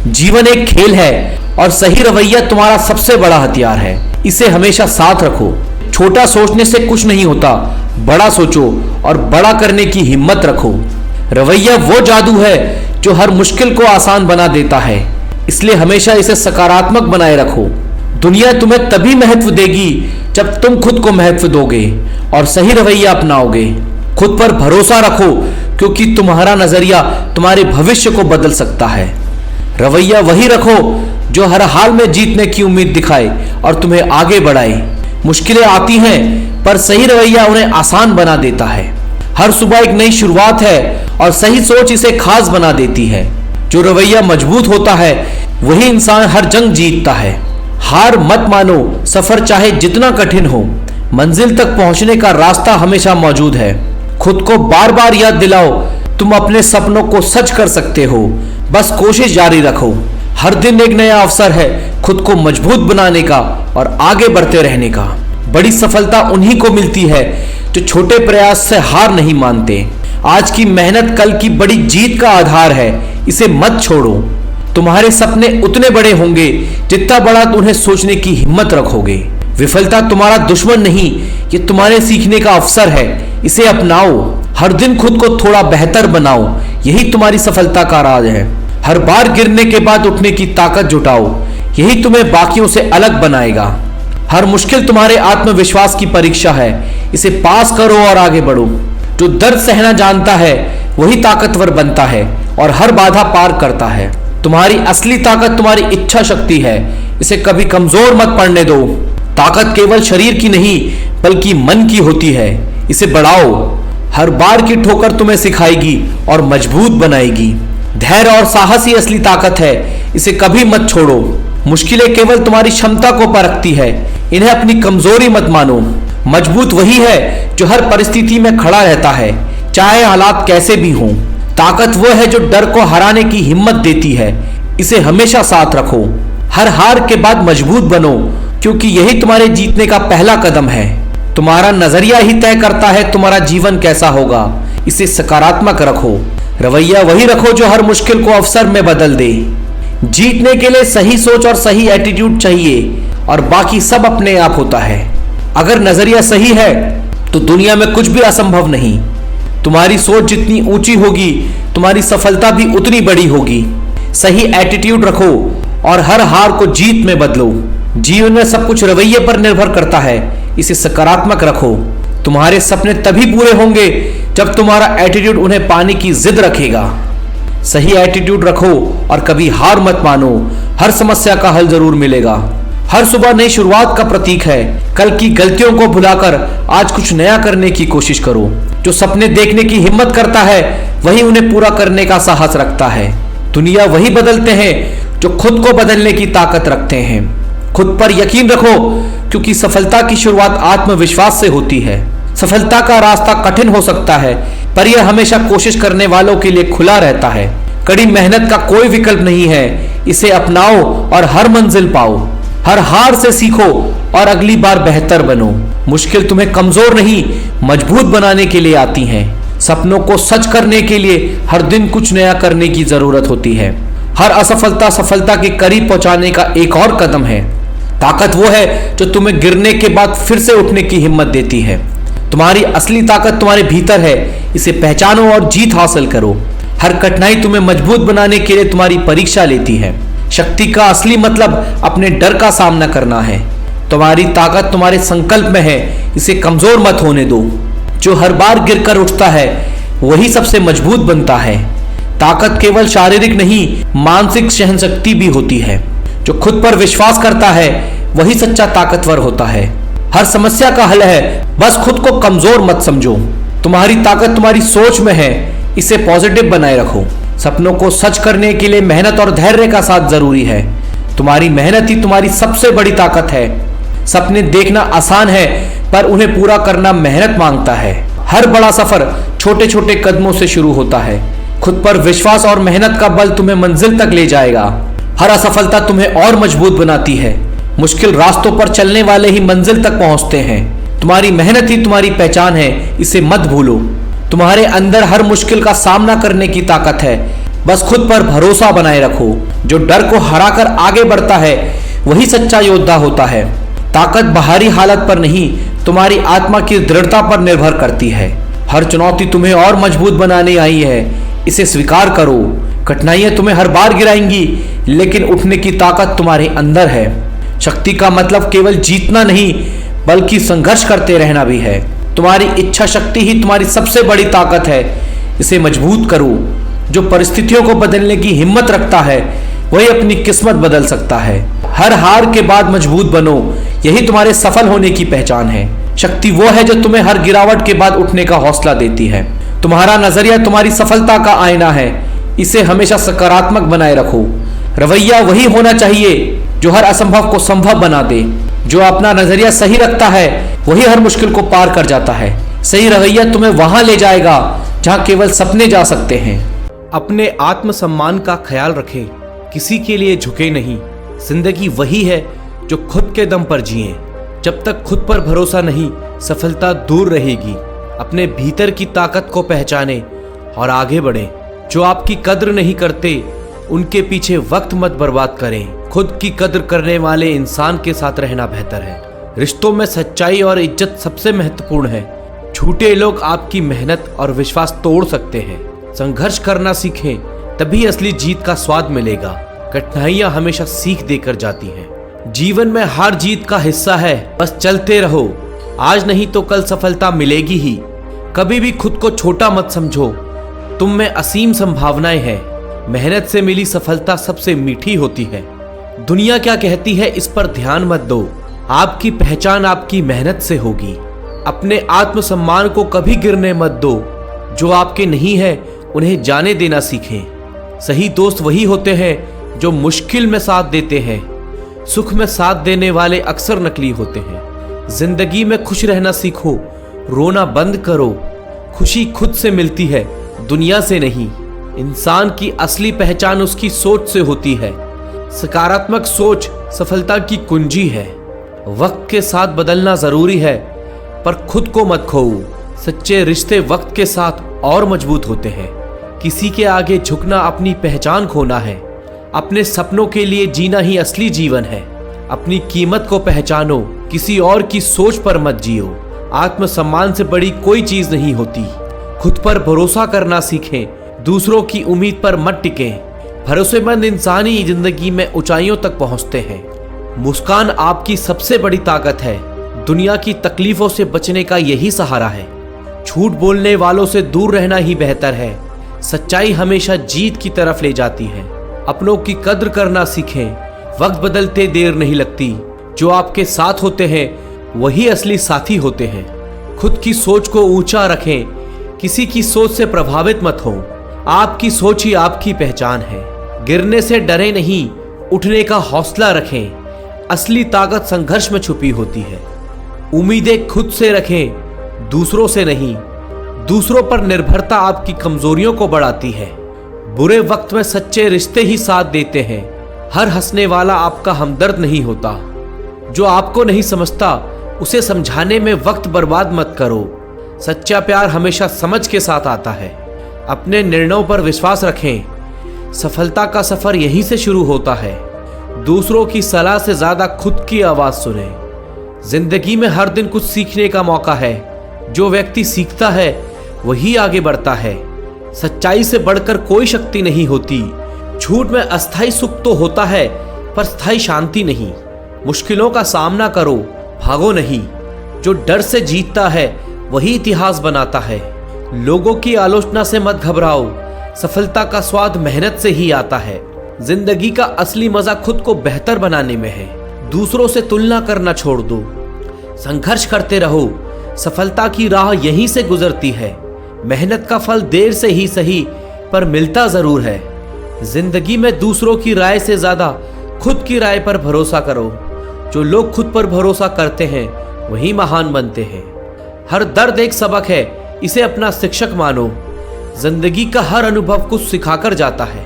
जीवन एक खेल है और सही रवैया तुम्हारा सबसे बड़ा हथियार है। इसे हमेशा साथ रखो। छोटा सोचने से कुछ नहीं होता, बड़ा सोचो और बड़ा करने की हिम्मत रखो। रवैया वो जादू है जो हर मुश्किल को आसान बना देता है, इसलिए हमेशा इसे सकारात्मक बनाए रखो। दुनिया तुम्हें तभी महत्व देगी जब तुम खुद को महत्व दोगे और सही रवैया अपनाओगे। खुद पर भरोसा रखो क्योंकि तुम्हारा नजरिया तुम्हारे भविष्य को बदल सकता है। रवैया वही रखो जो हर हाल में जीतने की उम्मीद दिखाए और तुम्हें आगे बढ़ाए। मुश्किलें आती हैं पर सही रवैया उन्हें आसान बना देता है। हर सुबह एक नई शुरुआत है और सही सोच इसे खास बना देती है। जो रवैया मजबूत होता है वही इंसान हर जंग जीतता है। हार मत मानो, सफर चाहे जितना कठिन हो, मंजिल तक पहुंचने का रास्ता हमेशा मौजूद है। खुद को बार बार याद दिलाओ तुम अपने सपनों को सच कर सकते हो, बस कोशिश जारी रखो। हर दिन एक नया अवसर है खुद को मजबूत बनाने का और आगे बढ़ते रहने का। बड़ी सफलता उन्हीं को मिलती है जो छोटे प्रयास से हार नहीं मानते। आज की मेहनत कल की बड़ी जीत का आधार है, इसे मत छोड़ो। तुम्हारे सपने उतने बड़े होंगे जितना बड़ा उन्हें सोचने की हिम्मत रखोगे। विफलता तुम्हारा दुश्मन नहीं, ये तुम्हारे सीखने का अवसर है, इसे अपनाओ। हर दिन खुद को थोड़ा बेहतर बनाओ, यही तुम्हारी सफलता का राज है। हर बार गिरने के बाद उठने की ताकत जुटाओ, यही तुम्हें बाकियों से अलग बनाएगा। हर मुश्किल तुम्हारे आत्मविश्वास की परीक्षा है, इसे पास करो और आगे बढ़ो। जो दर्द सहना जानता है वही ताकतवर बनता है और हर बाधा पार करता है। तुम्हारी असली ताकत तुम्हारी इच्छा शक्ति है, इसे कभी कमजोर मत पड़ने दो। ताकत केवल शरीर की नहीं बल्कि मन की होती है, इसे बढ़ाओ। हर बार की ठोकर तुम्हें सिखाएगी और मजबूत बनाएगी। धैर्य और साहस ही असली ताकत है, इसे कभी मत छोड़ो। मुश्किलें केवल तुम्हारी क्षमता को परखती है, इन्हें अपनी कमजोरी मत मानो। मजबूत वही है जो हर परिस्थिति में खड़ा रहता है, चाहे हालात कैसे भी हों। ताकत वो है जो डर को हराने की हिम्मत देती है, इसे हमेशा साथ रखो। हर हार के बाद मजबूत बनो क्योंकि यही तुम्हारे जीतने का पहला कदम है। तुम्हारा नजरिया ही तय करता है तुम्हारा जीवन कैसा होगा, इसे सकारात्मक रखो। रवैया वही रखो जो हर मुश्किल को अवसर में बदल दे। जीतने के लिए सही सोच और सही एटीट्यूड चाहिए और बाकी सब अपने आप होता है। अगर नजरिया सही है तो दुनिया में कुछ भी असंभव नहीं। तुम्हारी सोच जितनी ऊंची होगी तुम्हारी सफलता भी उतनी बड़ी होगी। सही एटीट्यूड रखो और हर हार को जीत में बदलो। जीवन में सब कुछ रवैये पर निर्भर करता है, इसे सकारात्मक रखो। तुम्हारे सपने तभी पूरे होंगे जब तुम्हारा एटीट्यूड उन्हें पाने की जिद रखेगा। सही एटीट्यूड रखो और कभी हार मत मानो, हर समस्या का हल जरूर मिलेगा। हर सुबह नई शुरुआत का प्रतीक है। कल की गलतियों को भुलाकर आज कुछ नया करने की कोशिश करो। जो सपने देखने की हिम्मत करता है वही उन्हें पूरा करने का साहस रखता है। दुनिया वही बदलते हैं जो खुद को बदलने की ताकत रखते हैं। खुद पर यकीन रखो क्योंकि सफलता की शुरुआत आत्मविश्वास से होती है। सफलता का रास्ता कठिन हो सकता है पर यह हमेशा कोशिश करने वालों के लिए खुला रहता है। कड़ी मेहनत का कोई विकल्प नहीं है, इसे अपनाओ और हर मंजिल पाओ। हर हार से सीखो और अगली बार बेहतर बनो। मुश्किल तुम्हें कमजोर नहीं मजबूत बनाने के लिए आती हैं। सपनों को सच करने के लिए हर दिन कुछ नया करने की जरूरत होती है। हर असफलता सफलता के करीब पहुंचाने का एक और कदम है। ताकत वो है जो तुम्हें गिरने के बाद फिर से उठने की हिम्मत देती है। तुम्हारी असली ताकत तुम्हारे भीतर है, इसे पहचानो और जीत हासिल करो। हर कठिनाई तुम्हें मजबूत बनाने के लिए तुम्हारी परीक्षा लेती है। शक्ति का असली मतलब अपने डर का सामना करना है। तुम्हारी ताकत तुम्हारे संकल्प में है, इसे कमजोर मत होने दो। जो हर बार गिरकर उठता है वही सबसे मजबूत बनता है। ताकत केवल शारीरिक नहीं मानसिक सहनशक्ति भी होती है। जो खुद पर विश्वास करता है वही सच्चा ताकतवर होता है। हर समस्या का हल है, बस खुद को कमजोर मत समझो। तुम्हारी ताकत तुम्हारी सोच में है, इसे पॉजिटिव बनाए रखो। सपनों को सच करने के लिए मेहनत और धैर्य का साथ जरूरी है। तुम्हारी मेहनत ही तुम्हारी सबसे बड़ी ताकत है। सपने देखना आसान है पर उन्हें पूरा करना मेहनत मांगता है। हर बड़ा सफर छोटे छोटे कदमों से शुरू होता है। खुद पर विश्वास और मेहनत का बल तुम्हें मंजिल तक ले जाएगा। हर असफलता तुम्हें और मजबूत बनाती है। मुश्किल रास्तों पर चलने वाले ही मंजिल तक पहुंचते हैं। तुम्हारी मेहनत ही तुम्हारी पहचान है, इसे मत भूलो। तुम्हारे अंदर हर मुश्किल का सामना करने की ताकत है। बस खुद पर भरोसा बनाए रखो। जो डर को हराकर आगे बढ़ता है वही सच्चा योद्धा होता है। ताकत बाहरी हालत पर नहीं, तुम्हारी आत्मा की दृढ़ता पर निर्भर करती है। हर चुनौती तुम्हें और मजबूत बनाने आई है, इसे स्वीकार करो। कठिनाइयां तुम्हें हर बार गिराएंगी, लेकिन उठने की ताकत तुम्हारे अंदर है। शक्ति का मतलब केवल जीतना नहीं, बल्कि संघर्ष करते रहना भी है। तुम्हारी इच्छा शक्ति ही तुम्हारी सबसे बड़ी ताकत है, इसे मजबूत करो। जो परिस्थितियों को बदलने की हिम्मत रखता है वही अपनी किस्मत बदल सकता है। हर हार के बाद मजबूत बनो, यही तुम्हारे सफल होने की पहचान है। शक्ति वो है जो तुम्हें हर गिरावट के बाद उठने का हौसला देती है। तुम्हारा नजरिया तुम्हारी सफलता का आईना है, इसे हमेशा सकारात्मक बनाए रखो। रवैया वही होना चाहिए जो हर असंभव को संभव बना दे। जो अपना नजरिया सही रखता है वही हर मुश्किल को पार कर जाता है। सही रवैया तुम्हें वहां ले जाएगा जहां केवल सपने जा सकते हैं। अपने आत्मसम्मान का ख्याल रखें, किसी के लिए झुके नहीं। जिंदगी वही है जो खुद के दम पर जिए। जब तक खुद पर भरोसा नहीं, सफलता दूर रहेगी। अपने भीतर की ताकत को पहचाने और आगे बढ़ें। जो आपकी कद्र नहीं करते उनके पीछे वक्त मत बर्बाद करें। खुद की कद्र करने वाले इंसान के साथ रहना बेहतर है। रिश्तों में सच्चाई और इज्जत सबसे महत्वपूर्ण है। झूठे लोग आपकी मेहनत और विश्वास तोड़ सकते हैं। संघर्ष करना सीखें, तभी असली जीत का स्वाद मिलेगा। कठिनाइयां हमेशा सीख देकर जाती हैं। जीवन में हार जीत का हिस्सा है, बस चलते रहो। आज नहीं तो कल सफलता मिलेगी ही। कभी भी खुद को छोटा मत समझो, तुम में असीम संभावनाएं हैं। मेहनत से मिली सफलता सबसे मीठी होती है। दुनिया क्या कहती है इस पर ध्यान मत दो। आपकी पहचान आपकी मेहनत से होगी। अपने आत्मसम्मान को कभी गिरने मत दो। जो आपके नहीं है उन्हें जाने देना सीखें। सही दोस्त वही होते हैं जो मुश्किल में साथ देते हैं। सुख में साथ देने वाले अक्सर नकली होते हैं। जिंदगी में खुश रहना सीखो, रोना बंद करो। खुशी खुद से मिलती है, दुनिया से नहीं। इंसान की असली पहचान उसकी सोच से होती है। सकारात्मक सोच सफलता की कुंजी है। वक्त के साथ बदलना जरूरी है, पर खुद को मत खोओ। सच्चे रिश्ते वक्त के साथ और मजबूत होते हैं। किसी के आगे झुकना अपनी पहचान खोना है। अपने सपनों के लिए जीना ही असली जीवन है। अपनी कीमत को पहचानो, किसी और की सोच पर मत जियो। आत्मसम्मान से बड़ी कोई चीज नहीं होती। खुद पर भरोसा करना सीखें, दूसरों की उम्मीद पर मत टिकें। भरोसेमंद इंसान ही जिंदगी में ऊंचाइयों तक पहुंचते हैं। मुस्कान आपकी सबसे बड़ी ताकत है। दुनिया की तकलीफों से बचने का यही सहारा है। झूठ बोलने वालों से दूर रहना ही बेहतर है। सच्चाई हमेशा जीत की तरफ ले जाती है। अपनों की कद्र करना सीखें, वक्त बदलते देर नहीं लगती। जो आपके साथ होते हैं वही असली साथी होते हैं। खुद की सोच को ऊंचा रखें, किसी की सोच से प्रभावित मत हो। आपकी सोच ही आपकी पहचान है। गिरने से डरे नहीं, उठने का हौसला रखें। असली ताकत संघर्ष में छुपी होती है। उम्मीदें खुद से रखें, दूसरों से नहीं। दूसरों पर निर्भरता आपकी कमजोरियों को बढ़ाती है। बुरे वक्त में सच्चे रिश्ते ही साथ देते हैं। हर हंसने वाला आपका हमदर्द नहीं होता। जो आपको नहीं समझता उसे समझाने में वक्त बर्बाद मत करो। सच्चा प्यार हमेशा समझ के साथ आता है। अपने निर्णयों पर विश्वास रखें। सफलता का सफर यहीं से शुरू होता है। दूसरों की सलाह से ज्यादा खुद की आवाज सुने। जिंदगी में हर दिन कुछ सीखने का मौका है। जो व्यक्ति सीखता है वही आगे बढ़ता है। सच्चाई से बढ़कर कोई शक्ति नहीं होती। झूठ में अस्थायी सुख तो होता है, पर स्थायी शांति नहीं। मुश्किलों का सामना करो, भागो नहीं। जो डर से जीतता है वही इतिहास बनाता है। लोगों की आलोचना से मत घबराओ। सफलता का स्वाद मेहनत से ही आता है। जिंदगी का असली मजा खुद को बेहतर बनाने में है। दूसरों से तुलना करना छोड़ दो। संघर्ष करते रहो। सफलता की राह यहीं से गुजरती है। मेहनत का फल देर से ही सही, पर मिलता जरूर है। जिंदगी में दूसरों की राय से ज्यादा खुद की राय पर भरोसा करो। जो लोग खुद पर भरोसा करते हैं वही महान बनते हैं। हर दर्द एक सबक है, इसे अपना शिक्षक मानो। जिंदगी का हर अनुभव कुछ सिखाकर जाता है।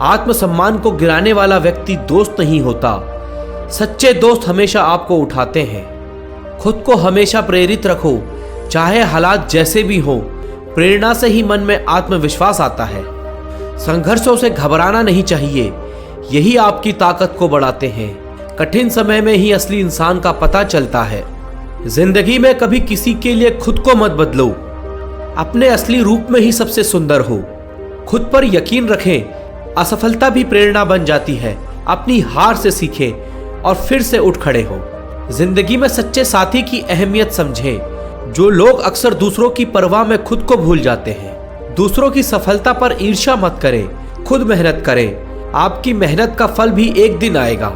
आत्मसम्मान को गिराने वाला व्यक्ति दोस्त नहीं होता। सच्चे दोस्त हमेशा आपको उठाते हैं। खुद को हमेशा प्रेरित रखो, चाहे हालात जैसे भी हो। प्रेरणा से ही मन में आत्मविश्वास आता है। संघर्षों से घबराना नहीं चाहिए, यही आपकी ताकत को बढ़ाते हैं। कठिन समय में ही असली इंसान का पता चलता है। जिंदगी में कभी किसी के लिए खुद को मत बदलो, अपने असली रूप में ही सबसे सुंदर हो। खुद पर यकीन रखें, असफलता भी प्रेरणा बन जाती है। अपनी हार से सीखें और फिर से उठ खड़े हो। जिंदगी में सच्चे साथी की अहमियत समझें। जो लोग अक्सर दूसरों की परवाह में खुद को भूल जाते हैं। दूसरों की सफलता पर ईर्ष्या मत करें, खुद मेहनत करें। आपकी मेहनत का फल भी एक दिन आएगा।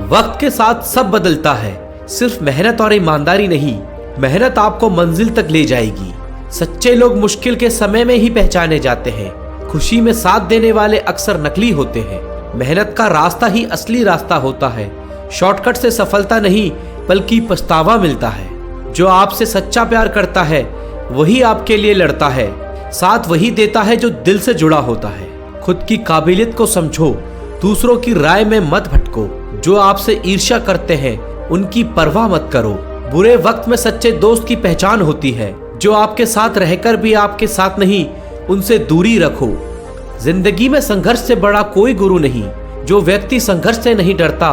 वक्त के साथ सब बदलता है, सिर्फ मेहनत और ईमानदारी नहीं। मेहनत आपको मंजिल तक ले जाएगी। सच्चे लोग मुश्किल के समय में ही पहचाने जाते हैं। खुशी में साथ देने वाले अक्सर नकली होते हैं। मेहनत का रास्ता ही असली रास्ता होता है। शॉर्टकट से सफलता नहीं, बल्कि पछतावा मिलता है। जो आपसे सच्चा प्यार करता है वही आपके लिए लड़ता है, साथ वही देता है जो दिल से जुड़ा होता है। खुद की काबिलियत को समझो, दूसरों की राय में मत भटको। जो आपसे ईर्ष्या करते हैं उनकी परवाह मत करो। बुरे वक्त में सच्चे दोस्त की पहचान होती है। जो आपके साथ रहकर भी आपके साथ नहीं, उनसे दूरी रखो। जिंदगी में संघर्ष से बड़ा कोई गुरु नहीं। जो व्यक्ति संघर्ष से नहीं डरता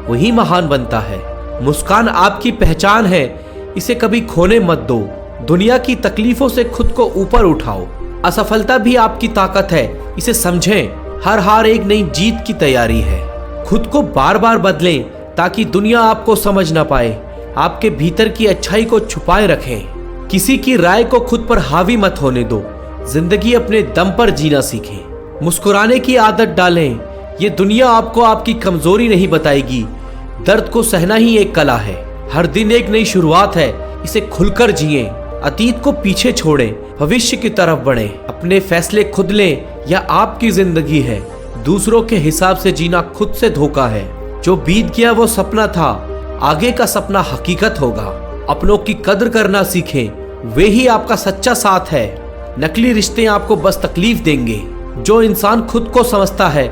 वही महान बनता है। मुस्कान आपकी पहचान है, इसे कभी खोने मत दो। दुनिया की तकलीफों से खुद को ऊपर उठाओ। असफलता भी आपकी ताकत है, इसे समझें। हर हार एक नई जीत की तैयारी है। खुद को बार बार बदलें ताकि दुनिया आपको समझ ना पाए। आपके भीतर की अच्छाई को छुपाए रखें। किसी की राय को खुद पर हावी मत होने दो। जिंदगी अपने दम पर जीना सीखें। मुस्कुराने की आदत डालें। ये दुनिया आपको आपकी कमजोरी नहीं बताएगी। दर्द को सहना ही एक कला है। हर दिन एक नई शुरुआत है, इसे खुलकर जिएं। अतीत को पीछे छोड़ें, भविष्य की तरफ बढ़ें। अपने फैसले खुद लें, यह आपकी जिंदगी है। दूसरों के हिसाब से जीना खुद से धोखा है। जो बीत गया वो सपना था, आगे का सपना हकीकत होगा। अपनों की कद्र करना सीखें, वे ही आपका सच्चा साथ है। नकली रिश्ते आपको बस तकलीफ देंगे। जो इंसान खुद को समझता है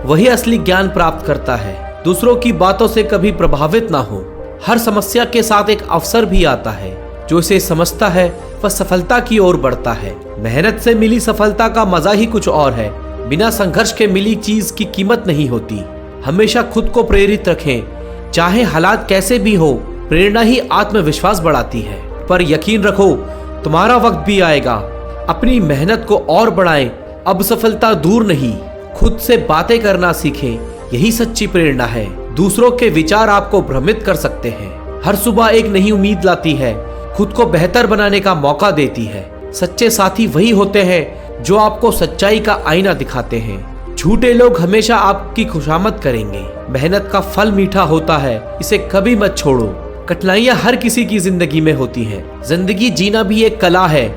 वही असली ज्ञान प्राप्त करता है। दूसरों की बातों से कभी प्रभावित ना हो। हर समस्या के साथ एक अवसर भी आता है। जो इसे समझता है वह सफलता की ओर बढ़ता है। मेहनत से मिली सफलता का मजा ही कुछ और है। बिना संघर्ष के मिली चीज की कीमत नहीं होती। हमेशा खुद को प्रेरित रखें, चाहे हालात कैसे भी हो। प्रेरणा ही आत्मविश्वास बढ़ाती है। पर यकीन रखो, तुम्हारा वक्त भी आएगा। अपनी मेहनत को और बढ़ाएं। अब सफलता दूर नहीं। खुद से बातें करना सीखें, यही सच्ची प्रेरणा है। दूसरों के विचार आपको भ्रमित कर सकते हैं। हर सुबह एक नई उम्मीद लाती है, खुद को बेहतर बनाने का मौका देती है। सच्चे साथी वही होते हैं जो आपको सच्चाई का आईना दिखाते हैं। झूठे लोग हमेशा आपकी खुशामद करेंगे। मेहनत का फल मीठा होता है, इसे कभी मत छोड़ो। कठिनाइयां हर किसी की जिंदगी में होती हैं। जिंदगी जीना भी एक कला है,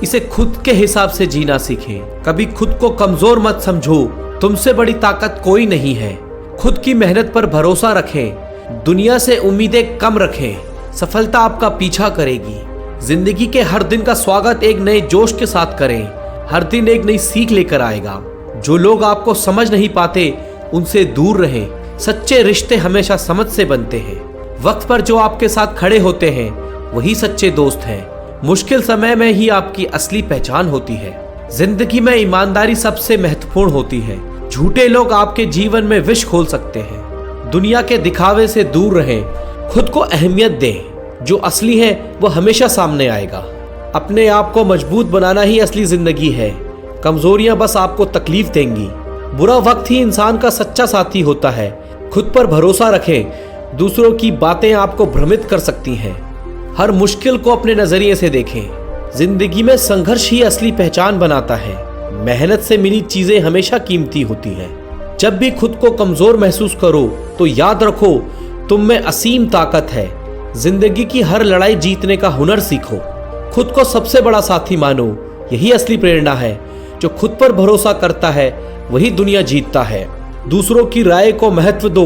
इसे खुद के हिसाब से जीना सीखें। कभी खुद को कमजोर मत समझो, तुमसे बड़ी ताकत कोई नहीं है। खुद की मेहनत पर भरोसा रखें, दुनिया से उम्मीदें कम रखें। सफलता आपका पीछा करेगी। जिंदगी के हर दिन का स्वागत एक नए जोश के साथ करें। हर दिन एक नई सीख लेकर आएगा। जो लोग आपको समझ नहीं पाते उनसे दूर रहें। सच्चे रिश्ते हमेशा समझ से बनते हैं। वक्त पर जो आपके साथ खड़े होते हैं वही सच्चे दोस्त हैं। मुश्किल समय में ही आपकी असली पहचान होती है। जिंदगी में ईमानदारी सबसे महत्वपूर्ण होती है। झूठे लोग आपके जीवन में विष खोल सकते हैं। दुनिया के दिखावे से दूर रहें, खुद को अहमियत दें। जो असली है वो हमेशा सामने आएगा। अपने आप को मजबूत बनाना ही असली जिंदगी है। कमजोरियां बस आपको तकलीफ देंगी। बुरा वक्त ही इंसान का सच्चा साथी होता है। खुद पर भरोसा रखें, दूसरों की बातें आपको भ्रमित कर सकती हैं। हर मुश्किल को अपने नजरिए से देखें। जिंदगी में संघर्ष ही असली पहचान बनाता है। मेहनत से मिली चीजें हमेशा कीमती होती हैं। जब भी खुद को कमजोर महसूस करो तो याद रखो, तुम में असीम ताकत है। जिंदगी की हर लड़ाई जीतने का हुनर सीखो। खुद को सबसे बड़ा साथी मानो, यही असली प्रेरणा है। जो खुद पर भरोसा करता है वही दुनिया जीतता है। दूसरों की राय को महत्व दो,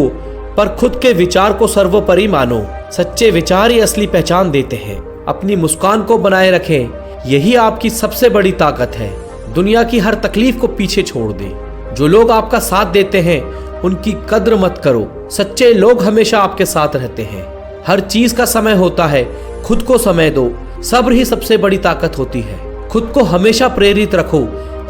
पर खुद के विचार को सर्वोपरि मानो। सच्चे विचार ही असली पहचान देते हैं। अपनी मुस्कान को बनाए रखें, यही आपकी सबसे बड़ी ताकत है। दुनिया की हर तकलीफ को पीछे छोड़ दें। जो लोग आपका साथ देते हैं उनकी कद्र मत करो। सच्चे लोग हमेशा आपके साथ रहते हैं। हर चीज का समय होता है, खुद को समय दो। सब्र ही सबसे बड़ी ताकत होती है। खुद को हमेशा प्रेरित रखो,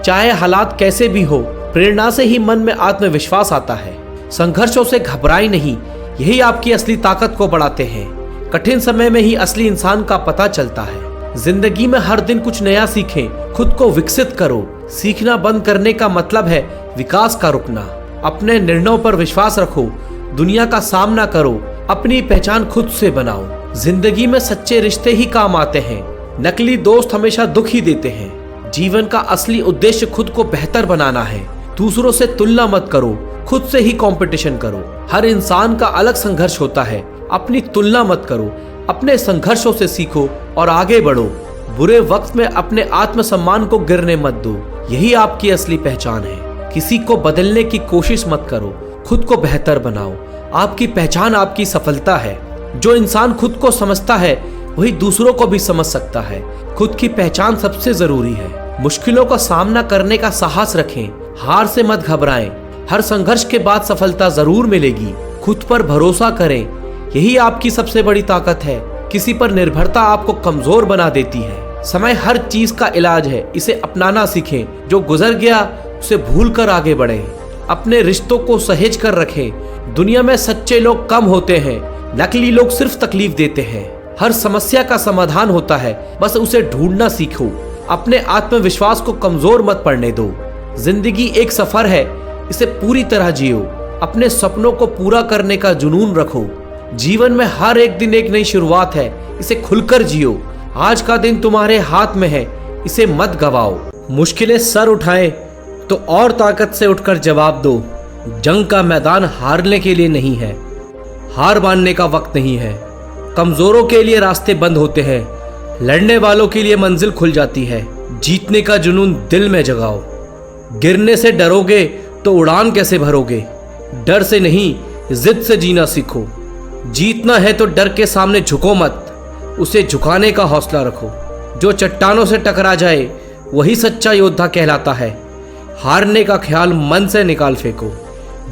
चाहे हालात कैसे भी हो। प्रेरणा से ही मन में आत्मविश्वास आता है। संघर्षों से घबराए नहीं, यही आपकी असली ताकत को बढ़ाते हैं। कठिन समय में ही असली इंसान का पता चलता है। जिंदगी में हर दिन कुछ नया सीखें, खुद को विकसित करो। सीखना बंद करने का मतलब है विकास का रुकना। अपने निर्णयों पर विश्वास रखो, दुनिया का सामना करो, अपनी पहचान खुद से बनाओ। जिंदगी में सच्चे रिश्ते ही काम आते हैं, नकली दोस्त हमेशा दुख ही देते हैं। जीवन का असली उद्देश्य खुद को बेहतर बनाना है। दूसरों से तुलना मत करो, खुद से ही कंपटीशन करो। हर इंसान का अलग संघर्ष होता है, अपनी तुलना मत करो। अपने संघर्षों से सीखो और आगे बढ़ो। बुरे वक्त में अपने आत्मसम्मान को गिरने मत दो, यही आपकी असली पहचान है। किसी को बदलने की कोशिश मत करो, खुद को बेहतर बनाओ। आपकी पहचान आपकी सफलता है। जो इंसान खुद को समझता है वही दूसरों को भी समझ सकता है। खुद की पहचान सबसे जरूरी है। मुश्किलों का सामना करने का साहस रखें, हार से मत घबराएं। हर संघर्ष के बाद सफलता जरूर मिलेगी। खुद पर भरोसा करें, यही आपकी सबसे बड़ी ताकत है। किसी पर निर्भरता आपको कमजोर बना देती है। समय हर चीज का इलाज है, इसे अपनाना सीखें। जो गुजर गया उसे भूल कर आगे बढ़ें। अपने रिश्तों को सहेज कर रखें। दुनिया में सच्चे लोग कम होते हैं, नकली लोग सिर्फ तकलीफ देते हैं। हर समस्या का समाधान होता है, बस उसे ढूंढना सीखो। अपने आत्मविश्वास को कमजोर मत पड़ने दो। जिंदगी एक सफर है, इसे पूरी तरह जियो। अपने सपनों को पूरा करने का जुनून रखो। जीवन में हर एक दिन एक नई शुरुआत है, इसे खुलकर जियो। आज का दिन तुम्हारे हाथ में है, इसे मत गवाओ। मुश्किलें सर उठाएं तो और ताकत से उठकर जवाब दो। जंग का मैदान हारने के लिए नहीं है, हार मानने का वक्त नहीं है। कमजोरों के लिए रास्ते बंद होते हैं, लड़ने वालों के लिए मंजिल खुल जाती है। जीतने का जुनून दिल में जगाओ। गिरने से डरोगे तो उड़ान कैसे भरोगे। डर से नहीं, जिद से जीना सीखो। जीतना है तो डर के सामने झुको मत, उसे झुकाने का हौसला रखो। जो चट्टानों से टकरा जाए वही सच्चा योद्धा कहलाता है। हारने का ख्याल मन से निकाल फेंको।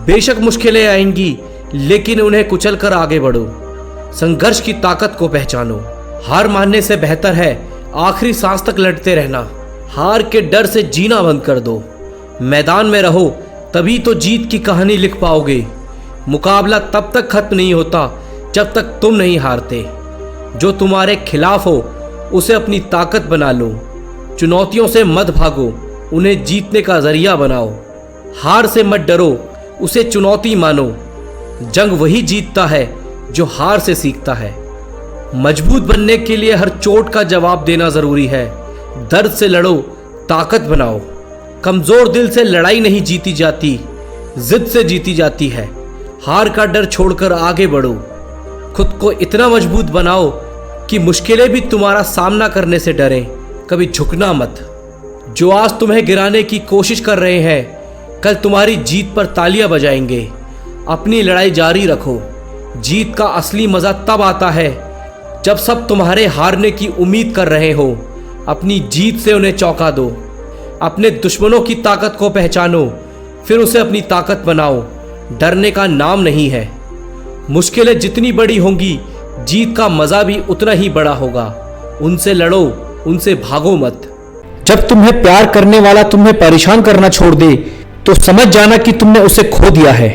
बेशक मुश्किलें आएंगी, लेकिन उन्हें कुचल कर आगे बढ़ो। संघर्ष की ताकत को पहचानो। हार मानने से बेहतर है आखिरी सांस तक लड़ते रहना। हार के डर से जीना बंद कर दो। मैदान में रहो, तभी तो जीत की कहानी लिख पाओगे। मुकाबला तब तक खत्म नहीं होता जब तक तुम नहीं हारते। जो तुम्हारे खिलाफ हो उसे अपनी ताकत बना लो। चुनौतियों से मत भागो, उन्हें जीतने का जरिया बनाओ। हार से मत डरो, उसे चुनौती मानो। जंग वही जीतता है जो हार से सीखता है। मजबूत बनने के लिए हर चोट का जवाब देना जरूरी है। दर्द से लड़ो, ताकत बनाओ। कमजोर दिल से लड़ाई नहीं जीती जाती, जिद से जीती जाती है। हार का डर छोड़कर आगे बढ़ो। खुद को इतना मजबूत बनाओ कि मुश्किलें भी तुम्हारा सामना करने से डरें। कभी झुकना मत। जो आज तुम्हें गिराने की कोशिश कर रहे हैं, कल तुम्हारी जीत पर तालियां बजाएंगे। अपनी लड़ाई जारी रखो। जीत का असली मजा तब आता है जब सब तुम्हारे हारने की उम्मीद कर रहे हो। अपनी जीत से उन्हें चौंका दो। अपने दुश्मनों की ताकत को पहचानो, फिर उसे अपनी ताकत बनाओ। डरने का नाम नहीं है। मुश्किलें जितनी बड़ी होंगी, जीत का मजा भी उतना ही बड़ा होगा। उनसे लड़ो, उनसे भागो मत। जब तुम्हें प्यार करने वाला तुम्हें परेशान करना छोड़ दे तो समझ जाना कि तुमने उसे खो दिया है।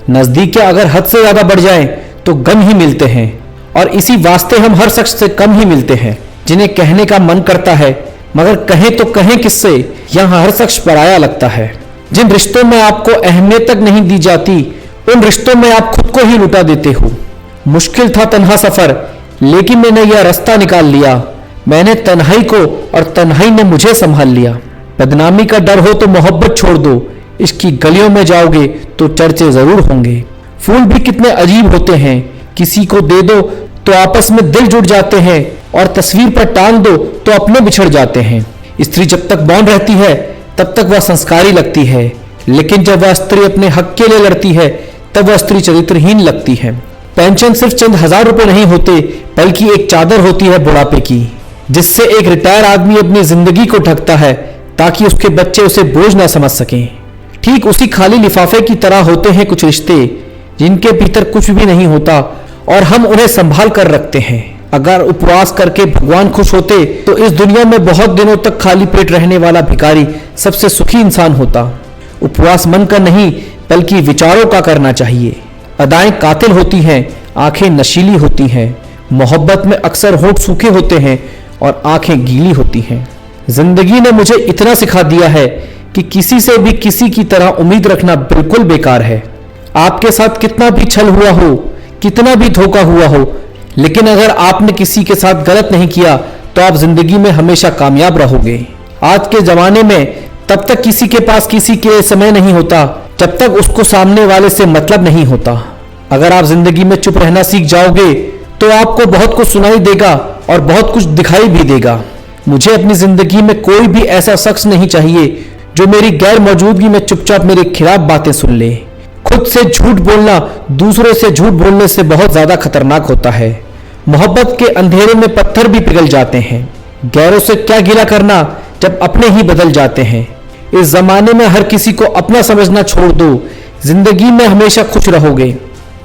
नजदीकियां अगर हद से ज्यादा बढ़ जाएं तो गम ही मिलते हैं, और इसी वास्ते हम हर शख्स से कम ही मिलते हैं जिन्हें कहने का मन करता है, मगर कहें तो कहें किससे, यहाँ हर शख्स पराया लगता है। जिन रिश्तों में आपको अहमियत तक नहीं दी जाती, उन रिश्तों में आप खुद को ही लुटा देते हो। मुश्किल था तन्हा सफर, लेकिन मैंने यह रास्ता निकाल लिया। मैंने तन्हाई को और तन्हाई ने मुझे संभाल लिया। बदनामी का डर हो तो मोहब्बत छोड़ दो। इसकी गलियों में जाओगे तो चर्चे जरूर होंगे। फूल भी कितने अजीब होते हैं, किसी को दे दो तो आपस में दिल जुड़ जाते हैं, और तस्वीर पर टांग दो तो अपने बिछड़ जाते हैं। स्त्री जब तक मौन रहती है तब तक वह संस्कारी लगती है, लेकिन जब वह स्त्री अपने हक के लिए लड़ती है तब वह स्त्री चरित्रहीन लगती है। पेंशन सिर्फ चंद हजार रुपए नहीं होते, बल्कि एक चादर होती है बुढ़ापे की, जिससे एक रिटायर आदमी अपनी जिंदगी को ढकता है ताकि उसके बच्चे उसे बोझ ना समझ सकें। ठीक उसी खाली लिफाफे की तरह होते हैं कुछ रिश्ते, जिनके भीतर कुछ भी नहीं होता और हम उन्हें संभाल कर रखते हैं। अगर उपवास करके भगवान खुश होते तो इस दुनिया में बहुत दिनों तक खाली पेट रहने वाला भिखारी सबसे सुखी इंसान होता। उपवास मन का नहीं, बल्कि विचारों का करना चाहिए। अदाएं कातिल होती हैं, आंखें नशीली होती हैं। मोहब्बत में अक्सर होंठ सूखे होते हैं और आंखें गीली होती हैं। जिंदगी ने मुझे इतना सिखा दिया है कि किसी से भी किसी की तरह उम्मीद रखना बिल्कुल बेकार है। आपके साथ कितना भी छल हुआ हो, कितना भी धोखा हुआ हो, लेकिन अगर आपने किसी के साथ गलत नहीं किया तो आप जिंदगी में हमेशा कामयाब रहोगे। आज के जमाने में तब तक किसी के पास किसी के लिए समय नहीं होता जब तक उसको सामने वाले से मतलब नहीं होता। अगर आप जिंदगी में चुप रहना सीख जाओगे तो आपको बहुत कुछ सुनाई देगा और बहुत कुछ दिखाई भी देगा। मुझे अपनी जिंदगी में कोई भी ऐसा शख्स नहीं चाहिए जो मेरी गैर मौजूदगी में चुपचाप मेरे खिलाफ बातें सुन ले। खुद से झूठ बोलना दूसरों से झूठ बोलने से बहुत ज्यादा खतरनाक होता है। मोहब्बत के अंधेरे में पत्थर भी पिघल जाते हैं। गैरों से क्या गिला करना जब अपने ही बदल जाते हैं। इस जमाने में हर किसी को अपना समझना छोड़ दो, जिंदगी में हमेशा खुश रहोगे।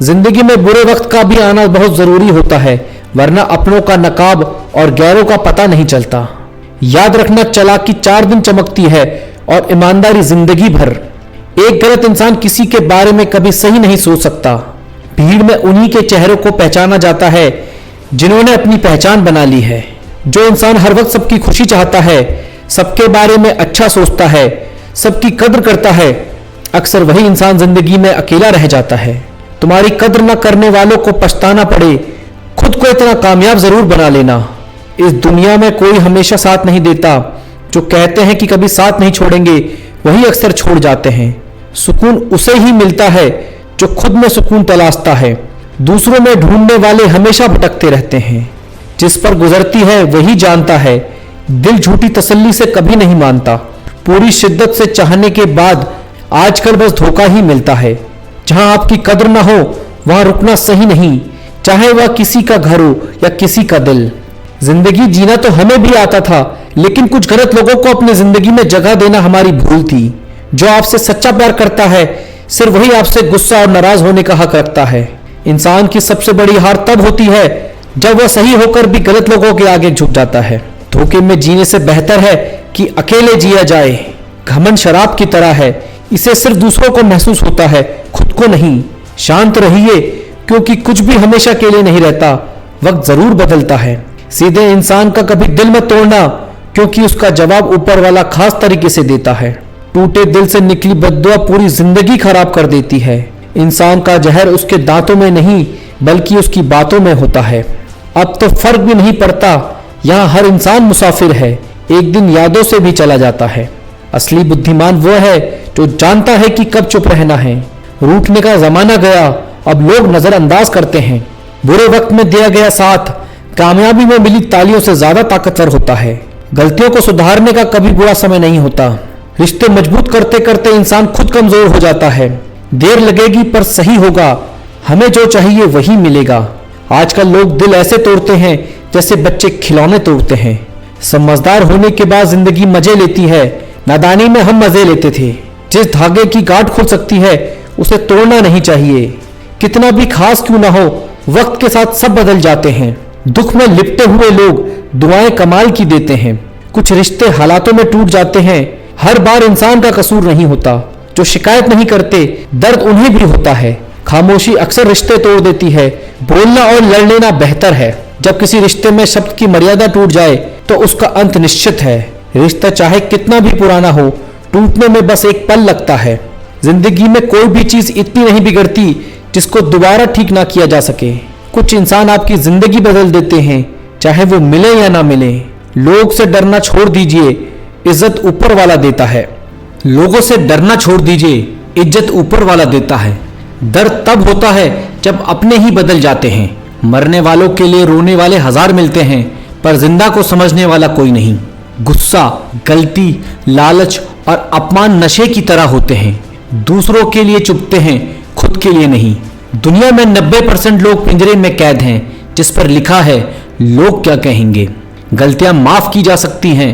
जिंदगी में बुरे वक्त का भी आना बहुत जरूरी होता है, वरना अपनों का नकाब और गैरों का पता नहीं चलता। याद रखना, चालाकी 4 दिन चमकती है और ईमानदारी जिंदगी भर। एक गलत इंसान किसी के बारे में कभी सही नहीं सोच सकता। भीड़ में उन्हीं के चेहरों को पहचाना जाता है जिन्होंने अपनी पहचान बना ली है। जो इंसान हर वक्त सबकी खुशी चाहता है, सबके बारे में अच्छा सोचता है, सबकी कद्र करता है, अक्सर वही इंसान जिंदगी में अकेला रह जाता है। तुम्हारी कद्र न करने वालों को पछताना पड़े, खुद को इतना कामयाब जरूर बना लेना। इस दुनिया में कोई हमेशा साथ नहीं देता। जो कहते हैं कि कभी साथ नहीं छोड़ेंगे, वही अक्सर छोड़ जाते हैं। सुकून उसे ही मिलता है जो खुद में सुकून तलाशता है। दूसरों में ढूंढने वाले हमेशा भटकते रहते हैं। जिस पर गुजरती है वही जानता है। दिल झूठी तसल्ली से कभी नहीं मानता। पूरी शिद्दत से चाहने के बाद आजकल बस धोखा ही मिलता है। जहां आपकी कद्र ना हो वहां रुकना सही नहीं, चाहे वह किसी का घर हो या किसी का दिल। जिंदगी जीना तो हमें भी आता था, लेकिन कुछ गलत लोगों को अपनी जिंदगी में जगह देना हमारी भूल थी। जो आपसे सच्चा प्यार करता है, सिर्फ वही आपसे गुस्सा और नाराज होने का हक रखता है। इंसान की सबसे बड़ी हार तब होती है जब वह सही होकर भी गलत लोगों के आगे झुक जाता है। धोखे में जीने से बेहतर है कि अकेले जिया जाए। घमंड शराब की तरह है, इसे सिर्फ दूसरों को महसूस होता है, खुद को नहीं। शांत रहिए, क्योंकि कुछ भी हमेशा के लिए नहीं रहता, वक्त जरूर बदलता है। सीधे इंसान का कभी दिल मत तोड़ना, क्योंकि उसका जवाब ऊपर वाला खास तरीके से देता है। टूटे दिल से निकली बद्दुआ पूरी जिंदगी खराब कर देती है। इंसान का जहर उसके दांतों में नहीं, बल्कि उसकी बातों में होता है। अब तो फर्क भी नहीं पड़ता, यहाँ हर इंसान मुसाफिर है, एक दिन यादों से भी चला जाता है। असली बुद्धिमान वो है जो जानता है कि कब चुप रहना है। रूठने का जमाना गया, अब लोग नजरअंदाज करते हैं। बुरे वक्त में दिया गया साथ कामयाबी में मिली तालियों से ज्यादा ताकतवर होता है। गलतियों को सुधारने का कभी बुरा समय नहीं होता। रिश्ते मजबूत करते करते इंसान खुद कमजोर हो जाता है। देर लगेगी पर सही होगा, हमें जो चाहिए वही मिलेगा। आजकल लोग दिल ऐसे तोड़ते हैं जैसे बच्चे खिलौने तोड़ते हैं। समझदार होने के बाद जिंदगी मजे लेती है, नादानी में हम मजे लेते थे। जिस धागे की गांठ खुल सकती है उसे तोड़ना नहीं चाहिए। कितना भी खास क्यों ना हो, वक्त के साथ सब बदल जाते हैं। दुख में लिपटे हुए लोग दुआएं कमाल की देते हैं। कुछ रिश्ते हालातों में टूट जाते हैं। हर बार इंसान का कसूर नहीं होता। जो शिकायत नहीं करते, दर्द उन्हें भी होता है। खामोशी अक्सर रिश्ते तोड़ देती है। बोलना और लड़ लेना बेहतर है। जब किसी रिश्ते में शब्द की मर्यादा टूट जाए तो उसका अंत निश्चित है। रिश्ता चाहे कितना भी पुराना हो, टूटने में बस एक पल लगता है। जिंदगी में कोई भी चीज इतनी नहीं बिगड़ती जिसको दोबारा ठीक ना किया जा सके। कुछ इंसान आपकी जिंदगी बदल देते हैं, चाहे वो मिले या ना मिले। लोग से डरना छोड़ दीजिए, इज्जत ऊपर वाला देता है। लोगों से डरना छोड़ दीजिए, इज्जत ऊपर वाला देता है। दर्द तब होता है जब अपने ही बदल जाते हैं। मरने वालों के लिए रोने वाले 1000 मिलते हैं, पर जिंदा को समझने वाला कोई नहीं। गुस्सा, गलती, लालच और अपमान नशे की तरह होते हैं। दूसरों के लिए चुपते हैं, खुद के लिए नहीं। दुनिया में 90% लोग पिंजरे में कैद हैं जिस पर लिखा है लोग क्या कहेंगे। गलतियां माफ की जा सकती हैं,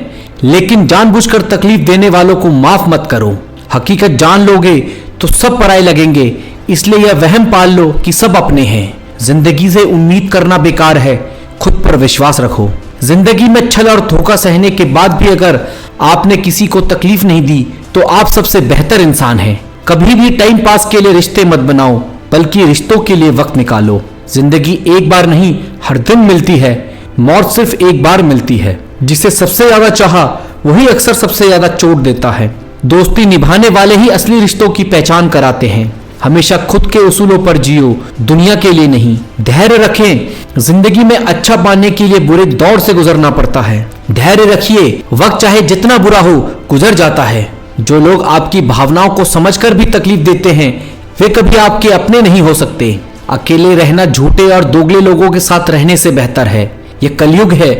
लेकिन जानबूझकर तकलीफ देने वालों को माफ मत करो। हकीकत जान लोगे तो सब पराये लगेंगे, इसलिए यह वहम पाल लो कि सब अपने हैं। जिंदगी से उम्मीद करना बेकार है, खुद पर विश्वास रखो। जिंदगी में छल और धोखा सहने के बाद भी अगर आपने किसी को तकलीफ नहीं दी तो आप सबसे बेहतर इंसान हैं। कभी भी टाइम पास के लिए रिश्ते मत बनाओ, बल्कि रिश्तों के लिए वक्त निकालो। जिंदगी एक बार नहीं हर दिन मिलती है, मौत सिर्फ एक बार मिलती है। जिसे सबसे ज्यादा चाहा वही अक्सर सबसे ज्यादा चोट देता है। दोस्ती निभाने वाले ही असली रिश्तों की पहचान कराते हैं। हमेशा खुद के उसूलों पर जियो, दुनिया के लिए नहीं। धैर्य रखें, जिंदगी में अच्छा पाने के लिए बुरे दौर से गुजरना पड़ता है। धैर्य रखिए, वक्त चाहे जितना बुरा हो गुजर जाता है। जो लोग आपकी भावनाओं को समझकर भी तकलीफ देते हैं वे कभी आपके अपने नहीं हो सकते। अकेले रहना झूठे और दोगले लोगों के साथ रहने से बेहतर है। यह कलयुग है,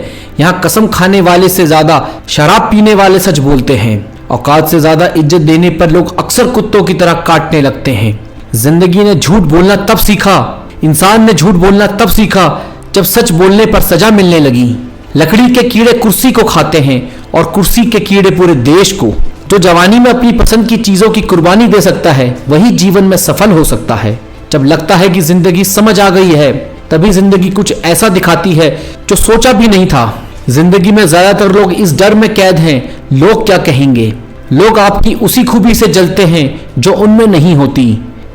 यहाँ कसम खाने वाले से ज्यादा शराब पीने वाले सच बोलते हैं। औकात से ज्यादा इज्जत देने पर लोग अक्सर कुत्तों की तरह काटने लगते हैं। जिंदगी ने झूठ बोलना तब सीखा, इंसान ने झूठ बोलना तब सीखा जब सच बोलने पर सजा मिलने लगी। लकड़ी के कीड़े कुर्सी को खाते हैं और कुर्सी के कीड़े पूरे देश को। जो जवानी में अपनी पसंद की चीजों की कुर्बानी दे सकता है वही जीवन में सफल हो सकता है। जब लगता है कि जिंदगी समझ आ गई है तभी जिंदगी कुछ ऐसा दिखाती है जो सोचा भी नहीं था। जिंदगी में ज्यादातर लोग इस डर में कैद हैं लोग क्या कहेंगे। लोग आपकी उसी खूबी से जलते हैं जो उनमें नहीं होती।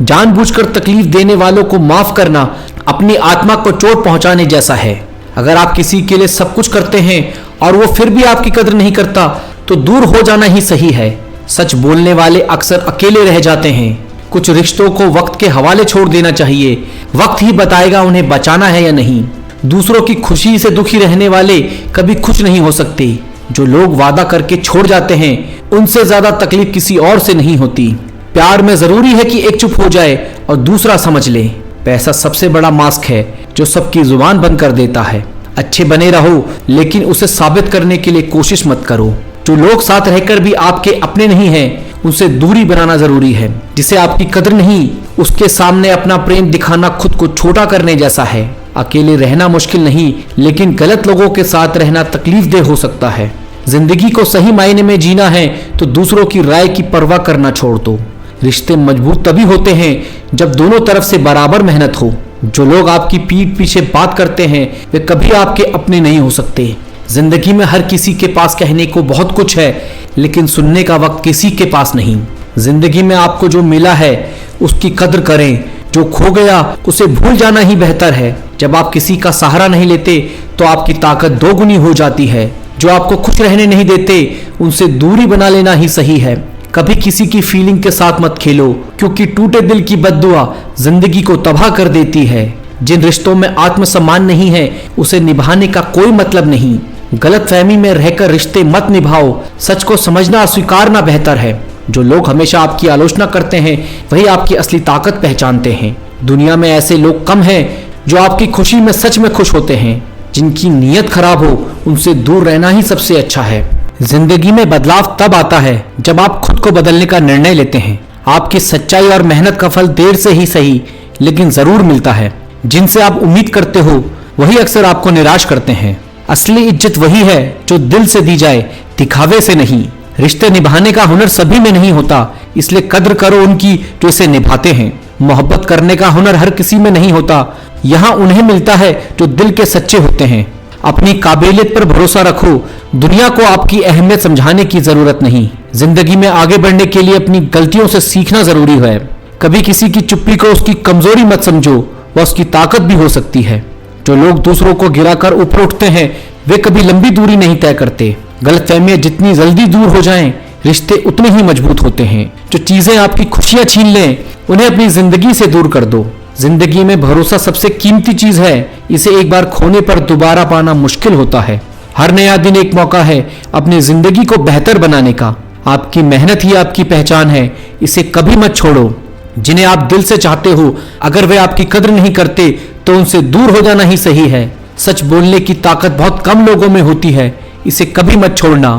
जानबूझकर तकलीफ देने वालों को माफ करना अपनी आत्मा को चोट पहुंचाने जैसा है। अगर आप किसी के लिए सब कुछ करते हैं और वो फिर भी आपकी कदर नहीं करता तो दूर हो जाना ही सही है। सच बोलने वाले अक्सर अकेले रह जाते हैं। कुछ रिश्तों को वक्त के हवाले छोड़ देना चाहिए, वक्त ही बताएगा उन्हें बचाना है या नहीं। दूसरों की खुशी से दुखी रहने वाले कभी खुश नहीं हो सकते। जो लोग वादा करके छोड़ जाते हैं उनसे ज्यादा तकलीफ किसी और से नहीं होती। प्यार में जरूरी है कि एक चुप हो जाए और दूसरा समझ ले। पैसा सबसे बड़ा मास्क है जो सबकी जुबान बंद कर देता है। अच्छे बने रहो, लेकिन उसे साबित करने के लिए कोशिश मत करो। जो लोग साथ रहकर भी आपके अपने नहीं हैं उनसे दूरी बनाना जरूरी है। जिसे आपकी कदर नहीं उसके सामने अपना प्रेम दिखाना खुद को छोटा करने जैसा है। अकेले रहना मुश्किल नहीं, लेकिन गलत लोगों के साथ रहना तकलीफदेह हो सकता है। जिंदगी को सही मायने में जीना है तो दूसरों की राय की परवाह करना छोड़ दो। रिश्ते मजबूत तभी होते हैं जब दोनों तरफ से बराबर मेहनत हो। जो लोग आपकी पीठ पीछे बात करते हैं वे कभी आपके अपने नहीं हो सकते। जिंदगी में हर किसी के पास कहने को बहुत कुछ है, लेकिन सुनने का वक्त किसी के पास नहीं। जिंदगी में आपको जो मिला है उसकी कदर करें, जो खो गया उसे भूल जाना ही बेहतर है। जब आप किसी का सहारा नहीं लेते तो आपकी ताकत दोगुनी हो जाती है। जो आपको खुश रहने नहीं देते उनसे दूरी बना लेना ही सही है। कभी किसी की फीलिंग के साथ मत खेलो, क्योंकि टूटे दिल की बद्दुआ जिंदगी को तबाह कर देती है। जिन रिश्तों में आत्मसम्मान नहीं है उसे निभाने का कोई मतलब नहीं। गलतफहमी में रहकर रिश्ते मत निभाओ, सच को समझना और स्वीकारना बेहतर है। जो लोग हमेशा आपकी आलोचना करते हैं वही आपकी असली ताकत पहचानते हैं। दुनिया में ऐसे लोग कम हैं जो आपकी खुशी में सच में खुश होते हैं। जिनकी नीयत खराब हो उनसे दूर रहना ही सबसे अच्छा है। जिंदगी में बदलाव तब आता है जब आप खुद को बदलने का निर्णय लेते हैं। आपकी सच्चाई और मेहनत का फल देर से ही सही लेकिन जरूर मिलता है। जिनसे आप उम्मीद करते हो वही अक्सर आपको निराश करते हैं। असली इज्जत वही है जो दिल से दी जाए, दिखावे से नहीं। रिश्ते निभाने का हुनर सभी में नहीं होता, इसलिए कद्र करो उनकी जो इसे निभाते हैं। मोहब्बत करने का हुनर हर किसी में नहीं होता, यहाँ उन्हें मिलता है जो दिल के सच्चे होते हैं। अपनी काबिलियत पर भरोसा रखो, दुनिया को आपकी अहमियत समझाने की जरूरत नहीं। जिंदगी में आगे बढ़ने के लिए अपनी गलतियों से सीखना जरूरी है। कभी किसी की चुप्पी को उसकी कमजोरी मत समझो, वह उसकी ताकत भी हो सकती है। जो लोग दूसरों को गिराकर ऊपर उठते हैं वे कभी लंबी दूरी नहीं तय करते। गलतफहमियां जितनी जल्दी दूर हो जाएं, रिश्ते उतने ही मजबूत होते हैं। जो चीजें आपकी खुशियां छीन लें उन्हें अपनी जिंदगी से दूर कर दो। जिंदगी में भरोसा सबसे कीमती चीज है, इसे एक बार खोने पर दोबारा पाना मुश्किल होता है। हर नया दिन एक मौका है अपनी जिंदगी को बेहतर बनाने का। आपकी मेहनत ही आपकी पहचान है, इसे कभी मत छोड़ो। जिन्हें आप दिल से चाहते हो अगर वे आपकी कद्र नहीं करते तो उनसे दूर हो जाना ही सही है। सच बोलने की ताकत बहुत कम लोगों में होती है, इसे कभी मत छोड़ना।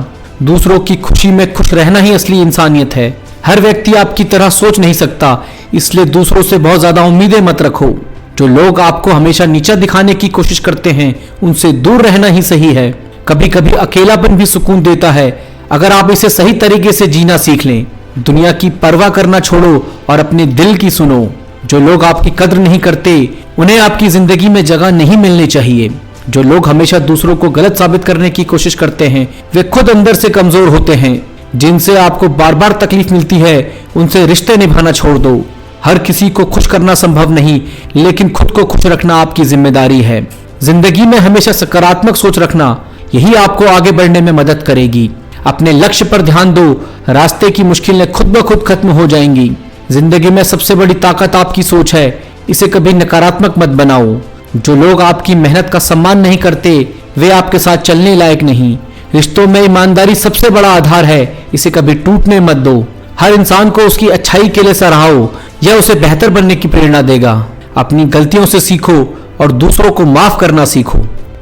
दूसरों की खुशी में खुश रहना ही असली इंसानियत है। हर व्यक्ति आपकी तरह सोच नहीं सकता, इसलिए दूसरों से बहुत ज्यादा उम्मीदें मत रखो। जो लोग आपको हमेशा नीचा दिखाने की कोशिश करते हैं उनसे दूर रहना ही सही है। कभी कभी अकेलापन भी सुकून देता है अगर आप इसे सही तरीके से जीना सीख लें। दुनिया की परवाह करना छोड़ो और अपने दिल की सुनो। जो लोग आपकी कद्र नहीं करते उन्हें आपकी जिंदगी में जगह नहीं मिलनी चाहिए। जो लोग हमेशा दूसरों को गलत साबित करने की कोशिश करते हैं वे खुद अंदर से कमजोर होते हैं। जिनसे आपको बार बार तकलीफ मिलती है उनसे रिश्ते निभाना छोड़ दो। हर किसी को खुश करना संभव नहीं, लेकिन खुद को खुश रखना आपकी जिम्मेदारी है। जिंदगी में हमेशा सकारात्मक सोच रखना, यही आपको आगे बढ़ने में मदद करेगी। अपने लक्ष्य पर ध्यान दो, रास्ते की मुश्किलें खुद ब खुद खत्म हो जाएंगी। जिंदगी में सबसे बड़ी ताकत आपकी सोच है, इसे कभी नकारात्मक मत बनाओ। जो लोग आपकी मेहनत का सम्मान नहीं करते वे आपके साथ चलने लायक नहीं। रिश्तों में ईमानदारी सबसे बड़ा आधार है, इसे कभी टूटने मत दो। हर इंसान को उसकी अच्छाई के लिए सराहो, यह उसे बेहतर बनने की प्रेरणा देगा। अपनी गलतियों से सीखो और दूसरों को माफ करना सीखो।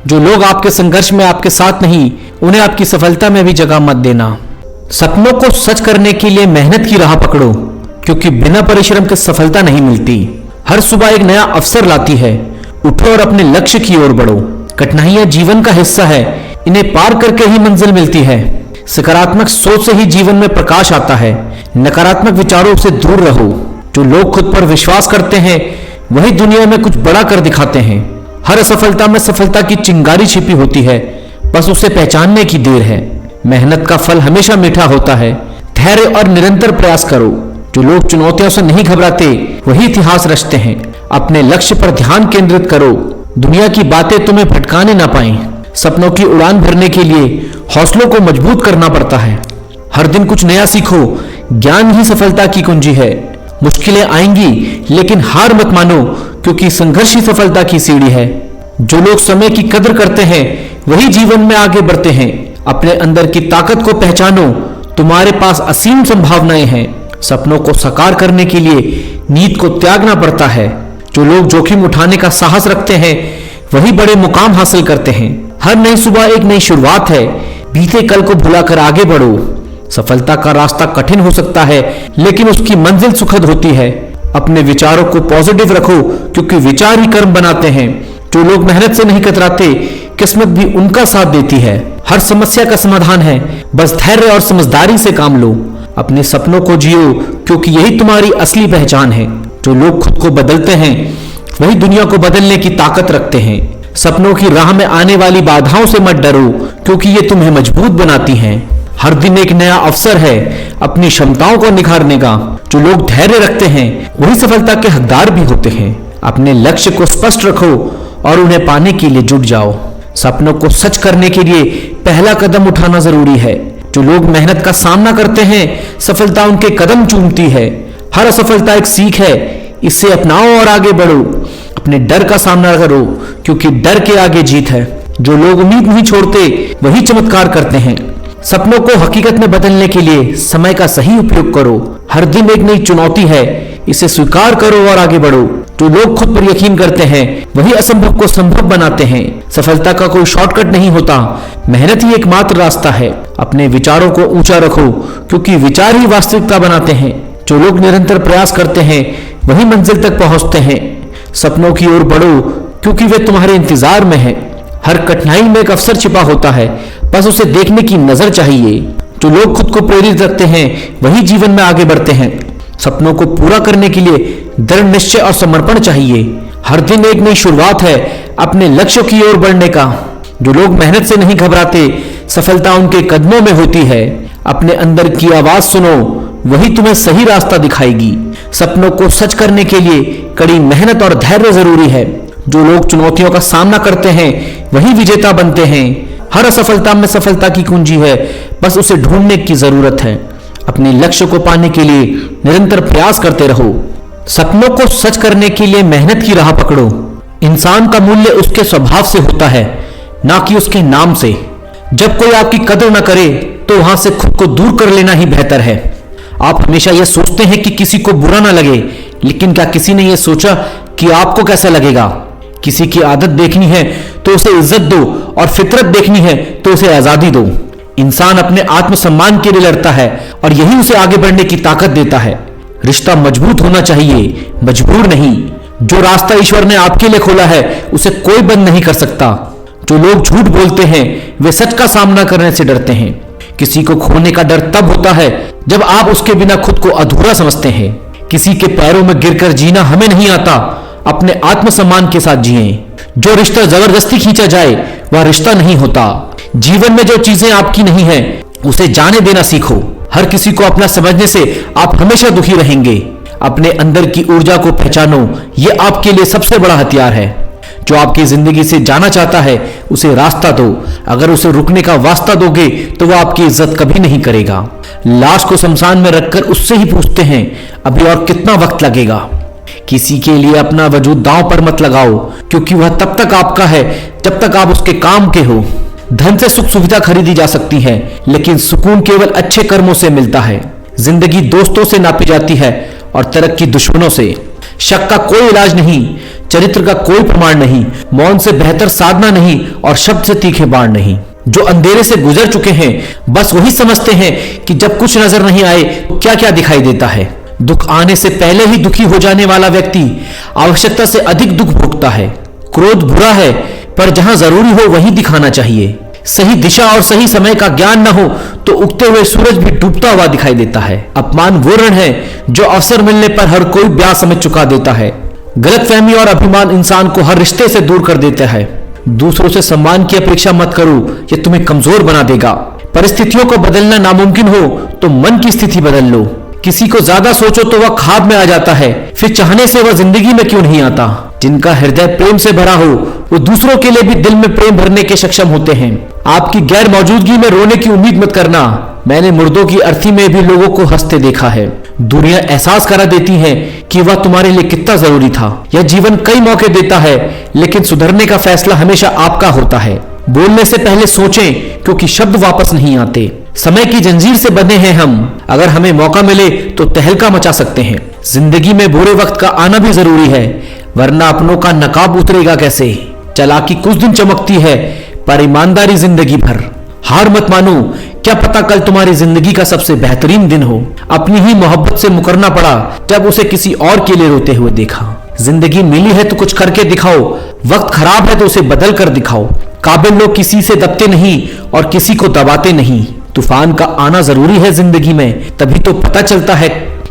जो लोग आपके संघर्ष में आपके साथ नहीं उन्हें आपकी सफलता में भी जगह मत देना। सपनों को सच करने के लिए मेहनत की राह पकड़ो, क्योंकि बिना परिश्रम के सफलता नहीं मिलती। हर सुबह एक नया अवसर लाती है। उठो और अपने लक्ष्य की ओर बढ़ो। कठिनाइयां जीवन का हिस्सा है, इन्हें पार करके ही मंजिल मिलती है। सकारात्मक सोच से ही जीवन में प्रकाश आता है। नकारात्मक विचारों से दूर रहो। जो लोग खुद पर विश्वास करते हैं वही दुनिया में कुछ बड़ा कर दिखाते हैं। हर असफलता में सफलता की चिंगारी छिपी होती है, बस उसे पहचानने की देर है। मेहनत का फल हमेशा मीठा होता है। धैर्य और निरंतर प्रयास करो। जो लोग चुनौतियों से नहीं घबराते वही इतिहास रचते हैं। अपने लक्ष्य पर ध्यान केंद्रित करो। दुनिया की बातें तुम्हें भटकाने ना पाएं। सपनों की उड़ान भरने के लिए हौसलों को मजबूत करना पड़ता है। हर दिन कुछ नया सीखो। ज्ञान ही सफलता की कुंजी है। मुश्किलें आएंगी लेकिन हार मत मानो, क्योंकि संघर्ष ही सफलता की सीढ़ी है। जो लोग समय की कदर करते हैं वही जीवन में आगे बढ़ते हैं। अपने अंदर की ताकत को पहचानो। तुम्हारे पास असीम संभावनाएं हैं। सपनों को साकार करने के लिए नींद को त्यागना पड़ता है। जो लोग जोखिम उठाने का साहस रखते हैं वही बड़े मुकाम हासिल करते हैं। हर नई सुबह एक नई शुरुआत है। बीते कल को भुलाकर आगे बढ़ो। सफलता का रास्ता कठिन हो सकता है, लेकिन उसकी मंजिल सुखद होती है। अपने विचारों को पॉजिटिव रखो, क्योंकि विचार ही कर्म बनाते हैं। जो लोग मेहनत से नहीं कतराते किस्मत भी उनका साथ देती है। हर समस्या का समाधान है, बस धैर्य और समझदारी से काम लो। अपने सपनों को जियो, क्योंकि यही तुम्हारी असली पहचान है। जो लोग खुद को बदलते हैं वही दुनिया को बदलने की ताकत रखते हैं। सपनों की राह में आने वाली बाधाओं से मत डरो, क्योंकि ये तुम्हें मजबूत बनाती हैं। हर दिन एक नया अवसर है अपनी क्षमताओं को निखारने का। जो लोग धैर्य रखते हैं वही सफलता के हकदार भी होते हैं। अपने लक्ष्य को स्पष्ट रखो और उन्हें पाने के लिए जुट जाओ। सपनों को सच करने के लिए पहला कदम उठाना जरूरी है। जो लोग मेहनत का सामना करते हैं सफलता उनके कदम चूमती है। हर असफलता एक सीख है, इसे अपनाओ और आगे बढ़ो। अपने डर का सामना करो, क्योंकि डर के आगे जीत है। जो लोग उम्मीद नहीं छोड़ते वही चमत्कार करते हैं। सपनों को हकीकत में बदलने के लिए समय का सही उपयोग करो। हर दिन एक नई चुनौती है, इसे स्वीकार करो और आगे बढ़ो। जो लोग खुद पर यकीन करते हैं वही असंभव को संभव बनाते हैं। सफलता का कोई शॉर्टकट नहीं होता, मेहनत ही एकमात्र रास्ता है। अपने विचारों को ऊंचा रखो, क्योंकि विचार ही वास्तविकता बनाते हैं। जो लोग निरंतर प्रयास करते हैं वही मंजिल तक पहुंचते हैं। सपनों की ओर बढ़ो, क्योंकि वे तुम्हारे इंतजार में हैं। हर कठिनाई में एक अवसर छिपा होता है, बस उसे देखने की नजर चाहिए। जो लोग खुद को प्रेरित रखते हैं वही जीवन में आगे बढ़ते हैं। सपनों को पूरा करने के लिए दृढ़ निश्चय और समर्पण चाहिए। हर दिन एक नई शुरुआत है अपने लक्ष्यों की ओर बढ़ने का। जो लोग मेहनत से नहीं घबराते सफलता उनके कदमों में होती है। अपने अंदर की आवाज सुनो, वही तुम्हें सही रास्ता दिखाएगी। सपनों को सच करने के लिए कड़ी मेहनत और धैर्य जरूरी है। जो लोग चुनौतियों का सामना करते हैं वही विजेता बनते हैं। हर असफलता में सफलता की कुंजी है, बस उसे ढूंढने की जरूरत है। अपने लक्ष्य को पाने के लिए निरंतर प्रयास करते रहो। सपनों को सच करने के लिए मेहनत की राह पकड़ो। इंसान का मूल्य उसके स्वभाव से होता है, ना कि उसके नाम से। जब कोई आपकी कदर न करे तो वहां से खुद को दूर कर लेना ही बेहतर है। आप हमेशा यह सोचते हैं कि किसी को बुरा ना लगे, लेकिन क्या किसी ने यह सोचा कि आपको कैसा लगेगा? किसी की आदत देखनी है तो उसे इज्जत दो, और फितरत देखनी है तो उसे आजादी दो। इंसान अपने आत्मसम्मान के लिए लड़ता है और यही उसे आगे बढ़ने की ताकत देता है। रिश्ता मजबूत होना चाहिए, मजबूर नहीं। जो रास्ता ईश्वर ने आपके लिए खोला है उसे कोई बंद नहीं कर सकता। जो लोग झूठ बोलते हैं वे सच का सामना करने से डरते हैं। किसी को खोने का डर तब होता है जब आप उसके बिना खुद को अधूरा समझते हैं। किसी के पैरों में गिरकर जीना हमें नहीं आता, अपने आत्मसम्मान के साथ जिएं। जो रिश्ता जबरदस्ती खींचा जाए वह रिश्ता नहीं होता। जीवन में जो चीजें आपकी नहीं है उसे जाने देना सीखो। हर किसी को अपना समझने से आप हमेशा दुखी रहेंगे। अपने अंदर की ऊर्जा को पहचानो, ये आपके लिए सबसे बड़ा हथियार है। जो आपकी जिंदगी से जाना चाहता है उसे रास्ता दो। अगर उसे रुकने का वास्ता दोगे तो वह आपकी इज्जत कभी नहीं करेगा। लाश को शमशान में रखकर उससे ही पूछते हैं अभी और कितना वक्त लगेगा। किसी के लिए अपना वजूद दांव पर मत लगाओ, क्योंकि वह तब तक आपका है जब तक आप उसके काम के हो। धन से सुख सुविधा खरीदी जा सकती है, लेकिन सुकून केवल अच्छे कर्मों से मिलता है। जिंदगी दोस्तों से नापी जाती है और तरक्की दुश्मनों से। शक का कोई इलाज नहीं, चरित्र का कोई प्रमाण नहीं, मौन से बेहतर साधना नहीं और शब्द से तीखे बाण नहीं। जो अंधेरे से गुजर चुके हैं बस वही समझते हैं कि जब कुछ नजर नहीं आए तो क्या क्या दिखाई देता है। दुख आने से पहले ही दुखी हो जाने वाला व्यक्ति आवश्यकता से अधिक दुख भोगता है। क्रोध बुरा है, पर जहां जरूरी हो वहीं दिखाना चाहिए। सही दिशा और सही समय का ज्ञान न हो तो उगते हुए सूरज भी डूबता हुआ दिखाई देता है। अपमान वो ऋण है जो अवसर मिलने पर हर कोई ब्याज समेत चुका देता है। गलतफहमी और अभिमान इंसान को हर रिश्ते से दूर कर देता है। दूसरों से सम्मान की अपेक्षा मत करो, यह तुम्हें कमजोर बना देगा। परिस्थितियों को बदलना नामुमकिन हो तो मन की स्थिति बदल लो। किसी को ज्यादा सोचो तो वह ख्वाब में आ जाता है, फिर चाहने से वह जिंदगी में क्यों नहीं आता। जिनका हृदय प्रेम से भरा हो वो दूसरों के लिए भी दिल में प्रेम भरने के सक्षम होते हैं। आपकी गैर मौजूदगी में रोने की उम्मीद मत करना। मैंने मुर्दों की अर्थी में भी लोगों को हंसते देखा है। दुनिया एहसास करा देती है कि वह तुम्हारे लिए कितना जरूरी था। यह जीवन कई मौके देता है, लेकिन सुधरने का फैसला हमेशा आपका होता है। बोलने से पहले सोचें, क्योंकि शब्द वापस नहीं आते। समय की जंजीर से बंधे हैं हम, अगर हमें मौका मिले तो तहलका मचा सकते हैं। जिंदगी में बुरे वक्त का आना भी जरूरी है, वरना अपनों का नकाब उतरेगा कैसे। चालाकी कुछ दिन चमकती है, पर ईमानदारी जिंदगी भर। हार मत मानो, क्या पता कल तुम्हारी जिंदगी का सबसे बेहतरीन दिन हो। अपनी ही मोहब्बत से मुकरना पड़ा जब उसे किसी और के लिए रोते हुए देखा। जिंदगी मिली है तो कुछ करके दिखाओ, वक्त खराब है तो उसे बदल कर दिखाओ। काबिल लोग किसी से दबते नहीं और किसी को दबाते नहीं। तूफान का आना जरूरी है जिंदगी में, तभी तो पता चलता है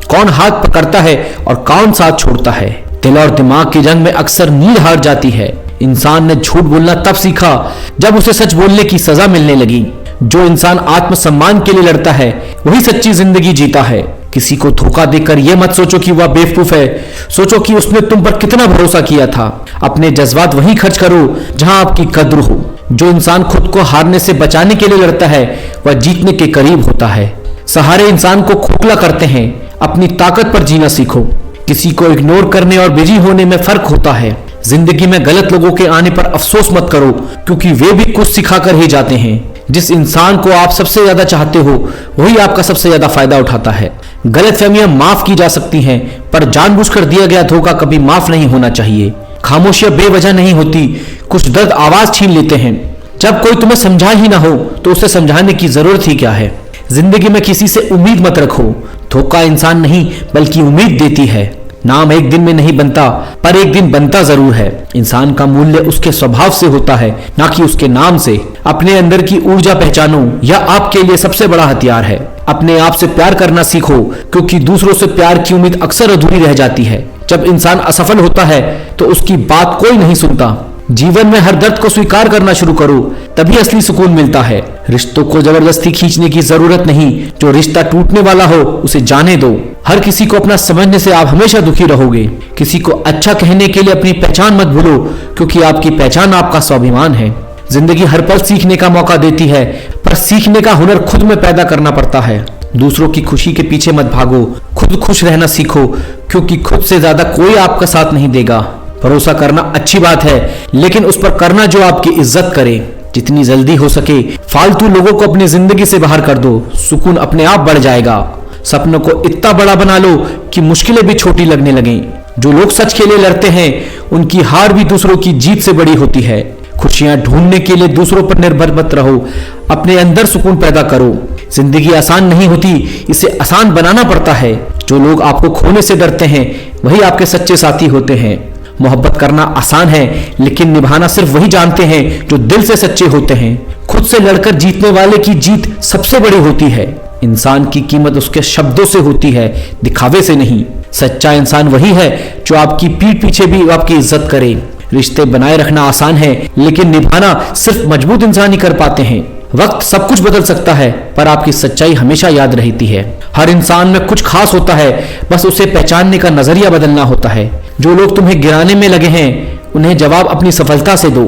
कौन हाथ पकड़ता है और कौन साथ छोड़ता है। दिल और दिमाग की जंग में अक्सर नींद हार जाती है। इंसान ने झूठ बोलना तब सीखा जब उसे सच बोलने की सजा मिलने लगी। जो इंसान आत्मसम्मान के लिए लड़ता है वही सच्ची जिंदगी जीता है। किसी को धोखा देकर यह मत सोचो कि वह बेवकूफ है, सोचो कि उसने तुम पर कितना भरोसा किया था। अपने जज्बात वहीं खर्च करो जहां आपकी कद्र हो। जो इंसान खुद को हारने से बचाने के लिए लड़ता है वह जीतने के करीब होता है। सहारे इंसान को खोखला करते हैं। अपनी ताकत पर जीना सीखो। किसी को इग्नोर करने और बिजी होने में फर्क होता है। जिंदगी में गलत लोगों के आने पर अफसोस मत करो, क्योंकि वे भी कुछ सिखा कर ही जाते हैं। जिस इंसान को आप सबसे ज्यादा चाहते हो वही आपका सबसे ज्यादा फायदा उठाता है। गलतफहमियां माफ की जा सकती हैं, पर जानबूझकर दिया गया धोखा कभी माफ नहीं होना चाहिए। खामोशियां बेवजह नहीं होती, कुछ दर्द आवाज छीन लेते हैं। जब कोई तुम्हें समझा ही ना हो तो उसे समझाने की जरूरत ही क्या है। जिंदगी में किसी से उम्मीद मत रखो। धोखा इंसान नहीं बल्कि उम्मीद देती है। नाम एक दिन में नहीं बनता, पर एक दिन बनता जरूर है। इंसान का मूल्य उसके स्वभाव से होता है, ना कि उसके नाम से। अपने अंदर की ऊर्जा पहचानो, यह आपके लिए सबसे बड़ा हथियार है। अपने आप से प्यार करना सीखो, क्योंकि दूसरों से प्यार की उम्मीद अक्सर अधूरी रह जाती है। जब इंसान असफल होता है तो उसकी बात कोई नहीं सुनता। जीवन में हर दर्द को स्वीकार करना शुरू करो, तभी असली सुकून मिलता है। रिश्तों को जबरदस्ती खींचने की जरूरत नहीं। जो रिश्ता टूटने वाला हो उसे जाने दो। हर किसी को अपना समझने से आप हमेशा दुखी रहोगे। किसी को अच्छा कहने के लिए अपनी पहचान मत भूलो, क्योंकि आपकी पहचान आपका स्वाभिमान है। जिंदगी हर पल सीखने का मौका देती है, पर सीखने का हुनर खुद में पैदा करना पड़ता है। दूसरों की खुशी के पीछे मत भागो, खुद खुश रहना सीखो, क्योंकि खुद से ज्यादा कोई आपका साथ नहीं देगा। भरोसा करना अच्छी बात है, लेकिन उस पर करना जो आपकी इज्जत करे। जितनी जल्दी हो सके फालतू लोगों को अपनी जिंदगी से बाहर कर दो, सुकून अपने आप बढ़ जाएगा। सपनों को इतना बड़ा बना लो कि मुश्किलें भी छोटी लगने लगें। जो लोग सच के लिए लड़ते हैं उनकी हार भी दूसरों की जीत से बड़ी होती है। खुशियां ढूंढने के लिए दूसरों पर निर्भर मत रहो, अपने अंदर सुकून पैदा करो। जिंदगी आसान नहीं होती, इसे आसान बनाना पड़ता है। जो लोग आपको खोने से डरते हैं वही आपके सच्चे साथी होते हैं। मोहब्बत करना आसान है, लेकिन निभाना सिर्फ वही जानते हैं जो दिल से सच्चे होते हैं। खुद से लड़कर जीतने वाले की जीत सबसे बड़ी होती है। इंसान की कीमत उसके शब्दों से होती है, दिखावे से नहीं। सच्चा इंसान वही है जो आपकी पीठ पीछे भी आपकी इज्जत करे। रिश्ते बनाए रखना आसान है, लेकिन निभाना सिर्फ मजबूत इंसान ही कर पाते हैं। वक्त सब कुछ बदल सकता है, पर आपकी सच्चाई हमेशा याद रहती है। हर इंसान में कुछ खास होता है, बस उसे पहचानने का नजरिया बदलना होता है। जो लोग तुम्हें गिराने में लगे हैं उन्हें जवाब अपनी सफलता से दो।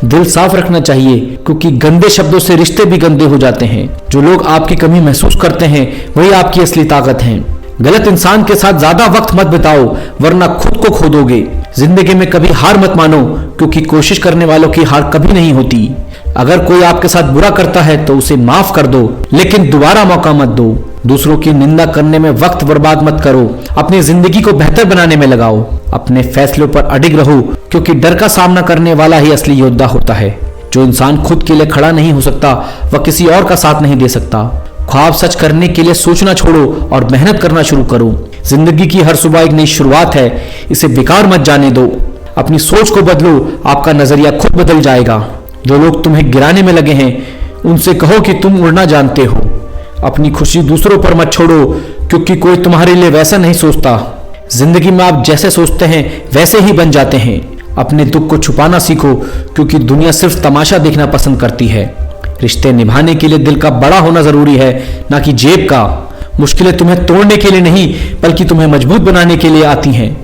दिल साफ रखना चाहिए, क्योंकि गंदे शब्दों से रिश्ते भी गंदे हो जाते हैं। जो लोग आपकी कमी महसूस करते हैं वही आपकी असली ताकत है। गलत इंसान के साथ ज्यादा वक्त मत बिताओ, वरना खुद को खो दोगे। जिंदगी में कभी हार मत मानो, क्योंकि कोशिश करने वालों की हार कभी नहीं होती। अगर कोई आपके साथ बुरा करता है तो उसे माफ कर दो, लेकिन दोबारा मौका मत दो। दूसरों की निंदा करने में वक्त बर्बाद मत करो, अपनी जिंदगी को बेहतर बनाने में लगाओ। अपने फैसलों पर अडिग रहो, क्योंकि डर का सामना करने वाला ही असली योद्धा होता है। जो इंसान खुद के लिए खड़ा नहीं हो सकता वह किसी और का साथ नहीं दे सकता। ख्वाब सच करने के लिए सोचना छोड़ो और मेहनत करना शुरू करो। जिंदगी की हर सुबह एक नई शुरुआत है, इसे बेकार मत जाने दो। अपनी सोच को बदलो, आपका नजरिया खुद बदल जाएगा। जो लोग तुम्हें गिराने में लगे हैं उनसे कहो कि तुम उड़ना जानते हो। अपनी खुशी दूसरों पर मत छोड़ो, क्योंकि कोई तुम्हारे लिए वैसा नहीं सोचता। जिंदगी में आप जैसे सोचते हैं वैसे ही बन जाते हैं। अपने दुख को छुपाना सीखो, क्योंकि दुनिया सिर्फ तमाशा देखना पसंद करती है। रिश्ते निभाने के लिए दिल का बड़ा होना जरूरी है, ना कि जेब का। मुश्किलें तुम्हें तोड़ने के लिए नहीं, बल्कि तुम्हें मजबूत बनाने के लिए आती हैं।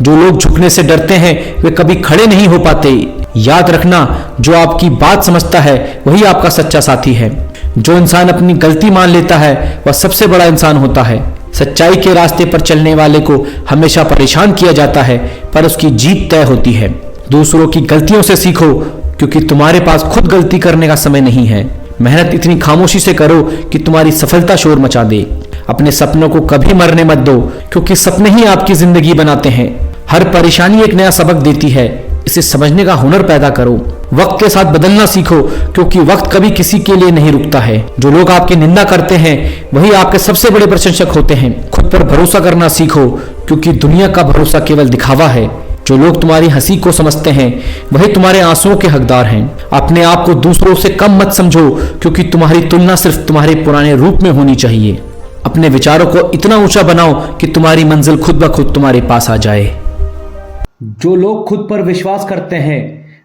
जो लोग झुकने से डरते हैं वे कभी खड़े नहीं हो पाते। याद रखना, जो आपकी बात समझता है वही आपका सच्चा साथी है। जो इंसान अपनी गलती मान लेता है वह सबसे बड़ा इंसान होता है। सच्चाई के रास्ते पर चलने वाले को हमेशा परेशान किया जाता है, पर उसकी जीत तय होती है। दूसरों की गलतियों से सीखो, क्योंकि तुम्हारे पास खुद गलती करने का समय नहीं है। मेहनत इतनी खामोशी से करो कि तुम्हारी सफलता शोर मचा दे। अपने सपनों को कभी मरने मत दो, क्योंकि सपने ही आपकी जिंदगी बनाते हैं। हर परेशानी एक नया सबक देती है, इसे समझने का हुनर पैदा करो। वक्त के साथ बदलना सीखो, क्योंकि वक्त कभी किसी के लिए नहीं रुकता है। जो लोग आपकी निंदा करते हैं वही आपके सबसे बड़े प्रशंसक होते हैं। खुद पर भरोसा करना सीखो, क्योंकि दुनिया का भरोसा केवल दिखावा है। जो लोग तुम्हारी हंसी को समझते हैं वही तुम्हारे आंसुओं के हकदार हैं। अपने आप को दूसरों से कम मत समझो, क्योंकि तुम्हारी तुलना सिर्फ तुम्हारे पुराने रूप में होनी चाहिए। अपने विचारों को इतना ऊंचा बनाओ कि तुम्हारी मंजिल खुद ब खुद तुम्हारे पास आ जाए। जो लोग खुद पर विश्वास करते हैं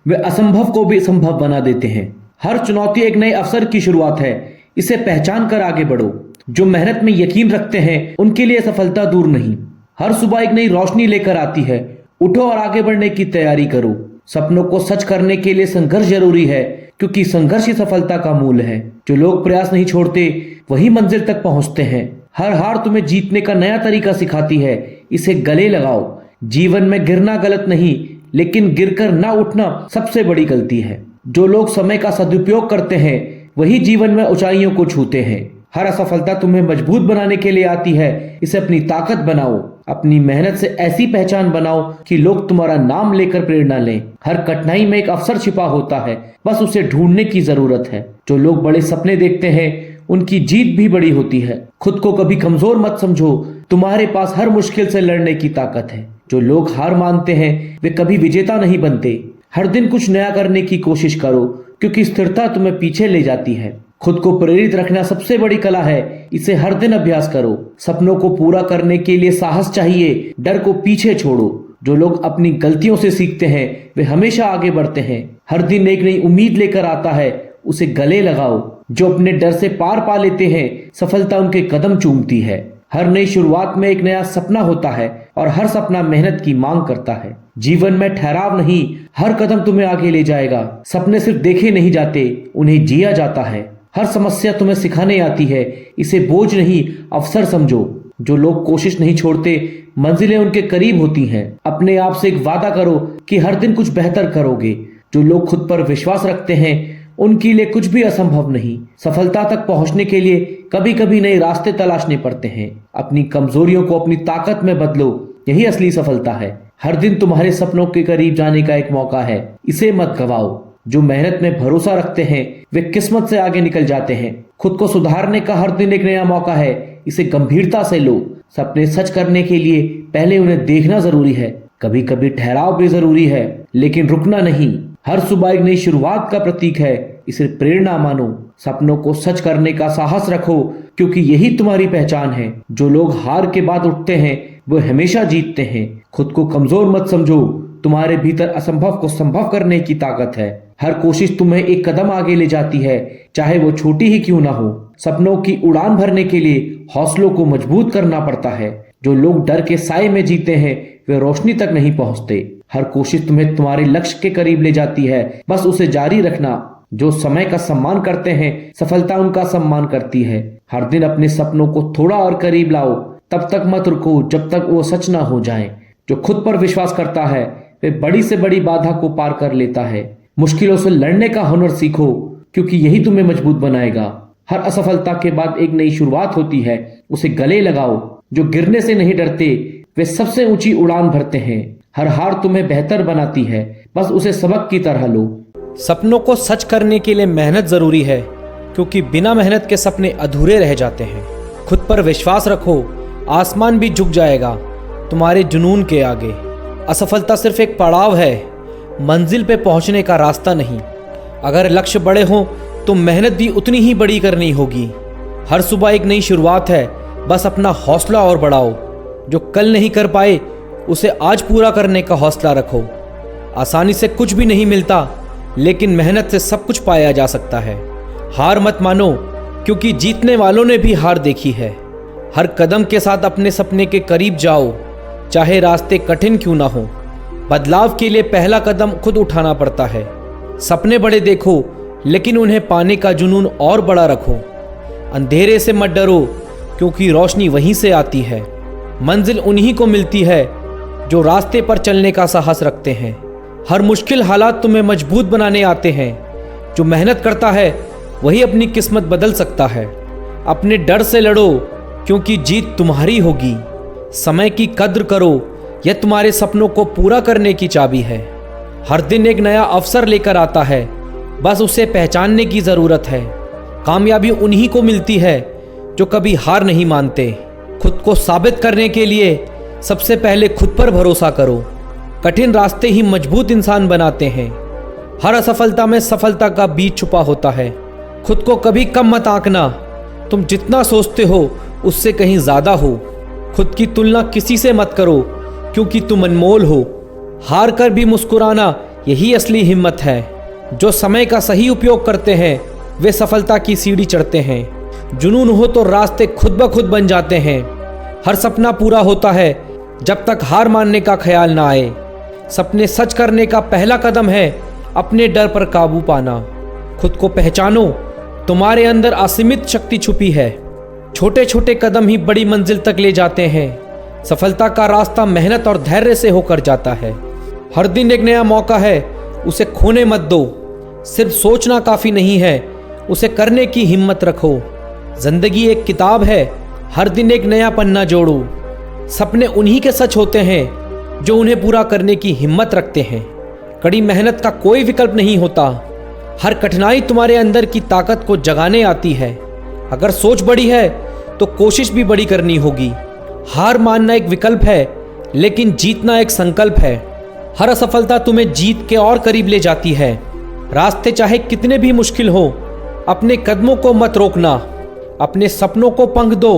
वे असंभव को भी संभव बना देते हैं। हर चुनौती एक नए अवसर की शुरुआत है, इसे पहचान कर आगे बढ़ो। जो मेहनत में यकीन रखते हैं उनके लिए सफलता दूर नहीं। हर सुबह एक नई रोशनी लेकर आती है। उठो और आगे बढ़ने की तैयारी करो। सपनों को सच करने के लिए संघर्ष जरूरी है, क्योंकि संघर्ष ही सफलता का मूल है। जो लोग प्रयास नहीं छोड़ते वही मंजिल तक पहुंचते हैं। हर हार तुम्हें जीतने का नया तरीका सिखाती है, इसे गले लगाओ। जीवन में गिरना गलत नहीं, लेकिन गिरकर ना उठना सबसे बड़ी गलती है। जो लोग समय का सदुपयोग करते हैं वही जीवन में ऊंचाइयों को छूते हैं। हर असफलता तुम्हें मजबूत बनाने के लिए आती है, इसे अपनी ताकत बनाओ। अपनी मेहनत से ऐसी पहचान बनाओ कि लोग तुम्हारा नाम लेकर प्रेरणा लें। हर कठिनाई में एक अवसर छिपा होता है, बस उसे ढूंढने की जरूरत है। जो लोग बड़े सपने देखते हैं उनकी जीत भी बड़ी होती है। खुद को कभी कमजोर मत समझो, तुम्हारे पास हर मुश्किल से लड़ने की ताकत है। जो लोग हार मानते हैं वे कभी विजेता नहीं बनते। हर दिन कुछ नया करने की कोशिश करो, क्योंकि स्थिरता तुम्हें पीछे ले जाती है। खुद को प्रेरित रखना सबसे बड़ी कला है, इसे हर दिन अभ्यास करो। सपनों को पूरा करने के लिए साहस चाहिए, डर को पीछे छोड़ो। जो लोग अपनी गलतियों से सीखते हैं वे हमेशा आगे बढ़ते हैं। हर दिन एक नई उम्मीद लेकर आता है, उसे गले लगाओ। जो अपने डर से पार पा लेते हैं सफलता उनके कदम चूमती है। हर नई शुरुआत में एक नया सपना होता है और हर सपना मेहनत की मांग करता है। जीवन में ठहराव नहीं, हर कदम तुम्हें आगे ले जाएगा। सपने सिर्फ देखे नहीं जाते, उन्हें जिया जाता है। हर समस्या तुम्हें सिखाने आती है, इसे बोझ नहीं अवसर समझो। जो लोग कोशिश नहीं छोड़ते मंजिलें उनके करीब होती हैं। अपने आप से एक वादा करो कि हर दिन कुछ बेहतर करोगे। जो लोग खुद पर विश्वास रखते हैं उनके लिए कुछ भी असंभव नहीं। सफलता तक पहुंचने के लिए कभी कभी नए रास्ते तलाशने पड़ते हैं। अपनी कमजोरियों को अपनी ताकत में बदलो, यही असली सफलता है। हर दिन तुम्हारे सपनों के करीब जाने का एक मौका है, इसे मत गवाओ। जो मेहनत में भरोसा रखते हैं वे किस्मत से आगे निकल जाते हैं। खुद को सुधारने का हर दिन एक नया मौका है, इसे गंभीरता से लो। सपने सच करने के लिए पहले उन्हें देखना जरूरी है। कभी कभी ठहराव भी जरूरी है, लेकिन रुकना नहीं। हर सुबह एक नई शुरुआत का प्रतीक है, इसे प्रेरणा मानो। सपनों को सच करने का साहस रखो, क्योंकि यही तुम्हारी पहचान है। जो लोग हार के बाद उठते हैं वो हमेशा जीतते हैं। खुद को कमजोर मत समझो, तुम्हारे भीतर असंभव को संभव करने की ताकत है। हर कोशिश तुम्हें एक कदम आगे ले जाती है, चाहे वो छोटी ही क्यों ना हो। सपनों की उड़ान भरने के लिए हौसलों को मजबूत करना पड़ता है। जो लोग डर के साए में जीते हैं वे रोशनी तक नहीं पहुंचते। हर कोशिश तुम्हें तुम्हारे लक्ष्य के करीब ले जाती है, बस उसे जारी रखना। जो समय का सम्मान करते हैं सफलता उनका सम्मान करती है। हर दिन अपने सपनों को थोड़ा और करीब लाओ, तब तक मत रुको जब तक वो सच ना हो जाएं। जो खुद पर विश्वास करता है वे बड़ी से बड़ी बाधा को पार कर लेता है। मुश्किलों से लड़ने का हुनर सीखो, क्योंकि यही तुम्हें मजबूत बनाएगा। हर असफलता के बाद एक नई शुरुआत होती है, उसे गले लगाओ। जो गिरने से नहीं डरते वे सबसे ऊंची उड़ान भरते हैं। हर हार तुम्हें बेहतर बनाती है, बस उसे सबक की तरह लो। सपनों को सच करने के लिए मेहनत जरूरी है, क्योंकि बिना मेहनत के सपने अधूरे रह जाते हैं। खुद पर विश्वास रखो, आसमान भी झुक जाएगा तुम्हारे जुनून के आगे। असफलता सिर्फ एक पड़ाव है, मंजिल पे पहुंचने का रास्ता नहीं। अगर लक्ष्य बड़े हों तो मेहनत भी उतनी ही बड़ी करनी होगी। हर सुबह एक नई शुरुआत है, बस अपना हौसला और बढ़ाओ। जो कल नहीं कर पाए उसे आज पूरा करने का हौसला रखो। आसानी से कुछ भी नहीं मिलता, लेकिन मेहनत से सब कुछ पाया जा सकता है। हार मत मानो, क्योंकि जीतने वालों ने भी हार देखी है। हर कदम के साथ अपने सपने के करीब जाओ, चाहे रास्ते कठिन क्यों ना हो। बदलाव के लिए पहला कदम खुद उठाना पड़ता है। सपने बड़े देखो, लेकिन उन्हें पाने का जुनून और बड़ा रखो। अंधेरे से मत डरो, क्योंकि रोशनी वहीं से आती है। मंजिल उन्हीं को मिलती है जो रास्ते पर चलने का साहस रखते हैं। हर मुश्किल हालात तुम्हें मजबूत बनाने आते हैं। जो मेहनत करता है वही अपनी किस्मत बदल सकता है। अपने डर से लड़ो, क्योंकि जीत तुम्हारी होगी। समय की कद्र करो, यह तुम्हारे सपनों को पूरा करने की चाबी है। हर दिन एक नया अवसर लेकर आता है, बस उसे पहचानने की जरूरत है। कामयाबी उन्हीं को मिलती है जो कभी हार नहीं मानते। खुद को साबित करने के लिए सबसे पहले खुद पर भरोसा करो। कठिन रास्ते ही मजबूत इंसान बनाते हैं। हर असफलता में सफलता का बीज छुपा होता है। खुद को कभी कम मत आंकना, तुम जितना सोचते हो उससे कहीं ज्यादा हो। खुद की तुलना किसी से मत करो, क्योंकि तुम अनमोल हो। हार कर भी मुस्कुराना यही असली हिम्मत है। जो समय का सही उपयोग करते हैं वे सफलता की सीढ़ी चढ़ते हैं। जुनून हो तो रास्ते खुद ब खुद बन जाते हैं। हर सपना पूरा होता है जब तक हार मानने का ख्याल ना आए। सपने सच करने का पहला कदम है अपने डर पर काबू पाना। खुद को पहचानो, तुम्हारे अंदर असीमित शक्ति छुपी है। छोटे छोटे कदम ही बड़ी मंजिल तक ले जाते हैं। सफलता का रास्ता मेहनत और धैर्य से होकर जाता है। हर दिन एक नया मौका है, उसे खोने मत दो। सिर्फ सोचना काफी नहीं है, उसे करने की हिम्मत रखो। जिंदगी एक किताब है, हर दिन एक नया पन्ना जोड़ो। सपने उन्हीं के सच होते हैं जो उन्हें पूरा करने की हिम्मत रखते हैं। कड़ी मेहनत का कोई विकल्प नहीं होता। हर कठिनाई तुम्हारे अंदर की ताकत को जगाने आती है। अगर सोच बड़ी है तो कोशिश भी बड़ी करनी होगी। हार मानना एक विकल्प है, लेकिन जीतना एक संकल्प है। हर असफलता तुम्हें जीत के और करीब ले जाती है। रास्ते चाहे कितने भी मुश्किल हो, अपने कदमों को मत रोकना। अपने सपनों को पंख दो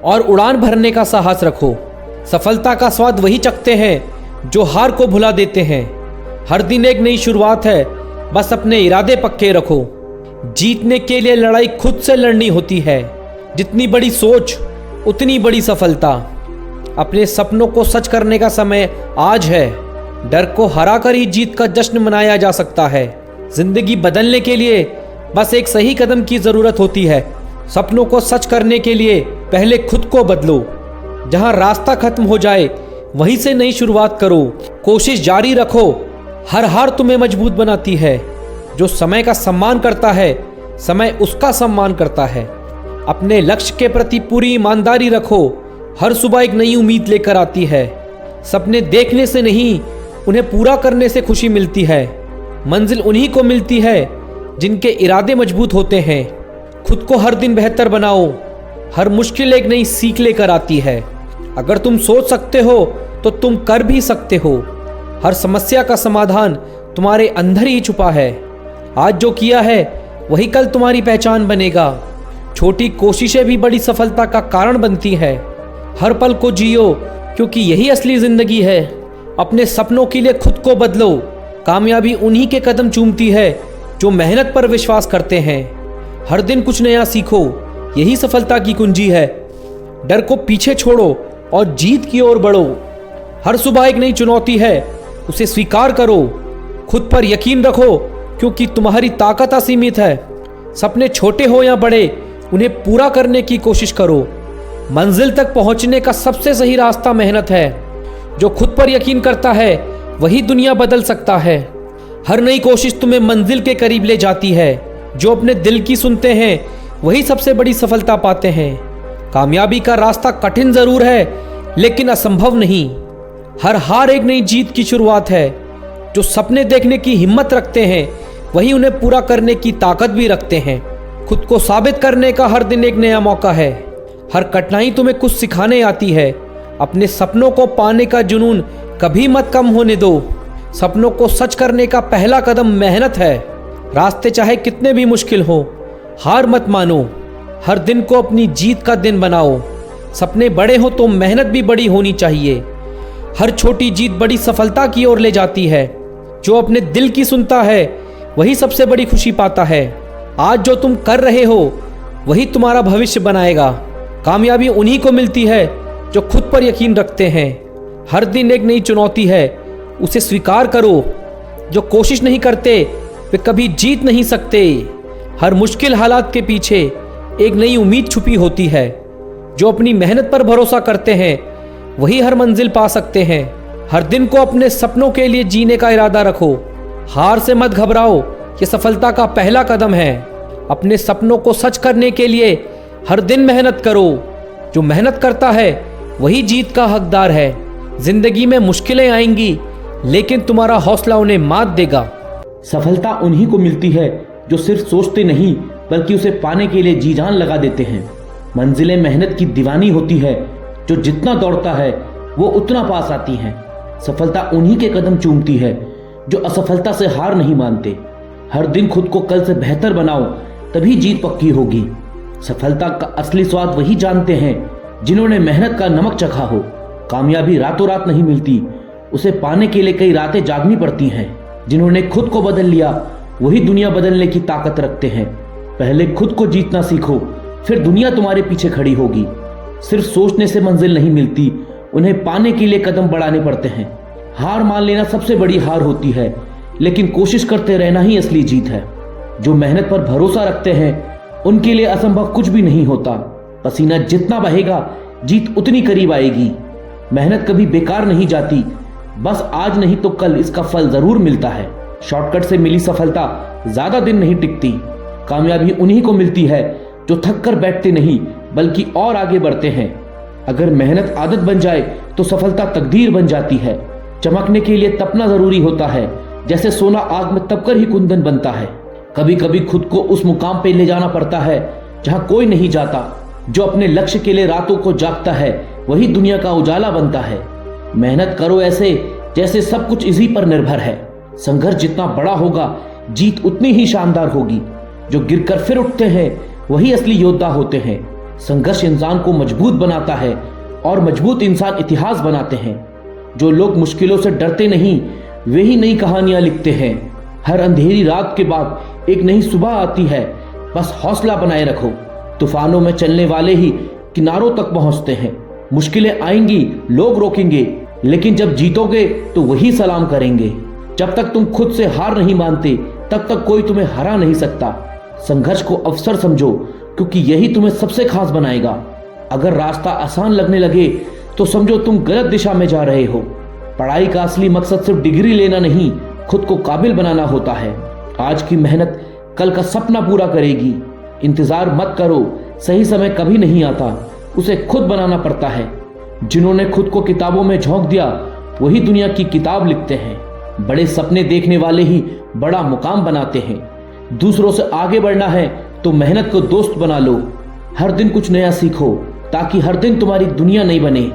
और उड़ान भरने का साहस रखो। सफलता का स्वाद वही चखते हैं जो हार को भुला देते हैं। हर दिन एक नई शुरुआत है, बस अपने इरादे पक्के रखो। जीतने के लिए लड़ाई खुद से लड़नी होती है। जितनी बड़ी सोच उतनी बड़ी सफलता। अपने सपनों को सच करने का समय आज है। डर को हराकर ही जीत का जश्न मनाया जा सकता है। जिंदगी बदलने के लिए बस एक सही कदम की जरूरत होती है। सपनों को सच करने के लिए पहले खुद को बदलो। जहां रास्ता खत्म हो जाए वहीं से नई शुरुआत करो। कोशिश जारी रखो। हर हार तुम्हें मजबूत बनाती है। जो समय का सम्मान करता है, समय उसका सम्मान करता है। अपने लक्ष्य के प्रति पूरी ईमानदारी रखो। हर सुबह एक नई उम्मीद लेकर आती है। सपने देखने से नहीं, उन्हें पूरा करने से खुशी मिलती है। मंजिल उन्हीं को मिलती है जिनके इरादे मजबूत होते हैं। खुद को हर दिन बेहतर बनाओ। हर मुश्किल एक नई सीख लेकर आती है। अगर तुम सोच सकते हो तो तुम कर भी सकते हो। हर समस्या का समाधान तुम्हारे अंदर ही छुपा है। आज जो किया है वही कल तुम्हारी पहचान बनेगा। छोटी कोशिशें भी बड़ी सफलता का कारण बनती है। हर पल को जियो, क्योंकि यही असली जिंदगी है। अपने सपनों के लिए खुद को बदलो। कामयाबी उन्हीं के कदम चूमती है जो मेहनत पर विश्वास करते हैं। हर दिन कुछ नया सीखो, यही सफलता की कुंजी है। डर को पीछे छोड़ो और जीत की ओर बढ़ो। हर सुबह एक नई चुनौती है, उसे स्वीकार करो। खुद पर यकीन रखो, क्योंकि तुम्हारी ताकत असीमित है। सपने छोटे हो या बड़े, उन्हें पूरा करने की कोशिश करो। मंजिल तक पहुंचने का सबसे सही रास्ता मेहनत है। जो खुद पर यकीन करता है वही दुनिया बदल सकता है। हर नई कोशिश तुम्हें मंजिल के करीब ले जाती है। जो अपने दिल की सुनते हैं वही सबसे बड़ी सफलता पाते हैं। कामयाबी का रास्ता कठिन जरूर है, लेकिन असंभव नहीं। हर हार एक नई जीत की शुरुआत है। जो सपने देखने की हिम्मत रखते हैं वही उन्हें पूरा करने की ताकत भी रखते हैं। खुद को साबित करने का हर दिन एक नया मौका है। हर कठिनाई तुम्हें कुछ सिखाने आती है। अपने सपनों को पाने का जुनून कभी मत कम होने दो। सपनों को सच करने का पहला कदम मेहनत है। रास्ते चाहे कितने भी मुश्किल हो, हार मत मानो। हर दिन को अपनी जीत का दिन बनाओ। सपने बड़े हो तो मेहनत भी बड़ी होनी चाहिए। हर छोटी जीत बड़ी सफलता की ओर ले जाती है। जो अपने दिल की सुनता है वही सबसे बड़ी खुशी पाता है। आज जो तुम कर रहे हो वही तुम्हारा भविष्य बनाएगा। कामयाबी उन्हीं को मिलती है जो खुद पर यकीन रखते हैं। हर दिन एक नई चुनौती है, उसे स्वीकार करो। जो कोशिश नहीं करते वे कभी जीत नहीं सकते। हर मुश्किल हालात के पीछे एक नई उम्मीद छुपी होती है। जो अपनी मेहनत पर भरोसा करते हैं वही हर मंजिल पा सकते हैं। हर दिन को अपने सपनों के लिए जीने का इरादा रखो। हार से मत घबराओ, ये सफलता का पहला कदम है। अपने सपनों को सच करने के लिए हर दिन मेहनत करो। जो मेहनत करता है वही जीत का हकदार है। जिंदगी में मुश्किलें आएंगी, लेकिन तुम्हारा हौसला उन्हें मात देगा। सफलता उन्हीं को मिलती है जो सिर्फ सोचते नहीं बल्कि उसे पाने के लिए जी जान लगा देते हैं। मंजिलें मेहनत की दीवानी होती है। जो जितना दौड़ता है वो उतना पास आती है। सफलता उन्हीं के कदम चूमती है जो असफलता से हार नहीं मानते। हर दिन खुद को कल से बेहतर बनाओ, तभी जीत पक्की होगी। सफलता का असली स्वाद वही जानते हैं जिन्होंने मेहनत का नमक चखा हो। कामयाबी रातों रात नहीं मिलती, उसे पाने के लिए कई रातें जागनी पड़ती हैं। जिन्होंने खुद को बदल लिया वही दुनिया बदलने की ताकत रखते हैं। पहले खुद को जीतना सीखो, फिर दुनिया तुम्हारे पीछे खड़ी होगी। सिर्फ सोचने से मंजिल नहीं मिलती, उन्हें पाने के लिए कदम बढ़ाने पड़ते हैं। हार मान लेना सबसे बड़ी हार होती है, लेकिन कोशिश करते रहना ही असली जीत है। जो मेहनत पर भरोसा रखते हैं उनके लिए असंभव कुछ भी नहीं होता। पसीना जितना बहेगा जीत उतनी करीब आएगी। मेहनत कभी बेकार नहीं जाती, बस आज नहीं तो कल इसका फल जरूर मिलता है। शॉर्टकट से मिली सफलता ज्यादा दिन नहीं टिकती। कामयाबी उन्हीं को मिलती है जो थक कर बैठते नहीं बल्कि और आगे बढ़ते हैं। अगर मेहनत आदत बन जाए तो सफलता तकदीर बन जाती है। चमकने के लिए तपना जरूरी होता है, जैसे सोना आग में तपकर ही कुंदन बनता है। कभी कभी खुद को उस मुकाम पे ले जाना पड़ता है जहां कोई नहीं जाता। जो अपने लक्ष्य के लिए रातों को जागता है वही दुनिया का उजाला बनता है। मेहनत करो ऐसे जैसे सब कुछ इसी पर निर्भर है। संघर्ष जितना बड़ा होगा जीत उतनी ही शानदार होगी। जो गिरकर फिर उठते हैं वही असली योद्धा होते हैं। संघर्ष इंसान को मजबूत बनाता है और मजबूत इंसान इतिहास बनाते हैं। जो लोग मुश्किलों से डरते नहीं वे ही नई कहानियां लिखते हैं। हर अंधेरी रात के बाद एक नई सुबह आती है, बस हौसला बनाए रखो। तूफानों में चलने वाले ही किनारों तक पहुंचते हैं। मुश्किलें आएंगी, लोग रोकेंगे, लेकिन जब जीतोगे तो वही सलाम करेंगे। जब तक तुम खुद से हार नहीं मानते तब तक कोई तुम्हें हरा नहीं सकता। संघर्ष को अवसर समझो, क्योंकि यही तुम्हें सबसे खास बनाएगा। अगर रास्ता आसान लगने लगे तो समझो तुम गलत दिशा में जा रहे हो। पढ़ाई का असली मकसद सिर्फ डिग्री लेना नहीं, खुद को काबिल बनाना होता है। आज की मेहनत कल का सपना पूरा करेगी। इंतजार मत करो, सही समय कभी नहीं आता, उसे खुद बनाना पड़ता है। जिन्होंने खुद को किताबों में झोंक दिया वही दुनिया की किताब लिखते हैं। बड़े सपने देखने वाले ही बड़ा मुकाम बनाते हैं। दूसरों से आगे बढ़ना है तो मेहनत को दोस्त बना लो। हर दिन कुछ नया सीखो ताकि हर दिन तुम्हारी दुनिया नहीं बने।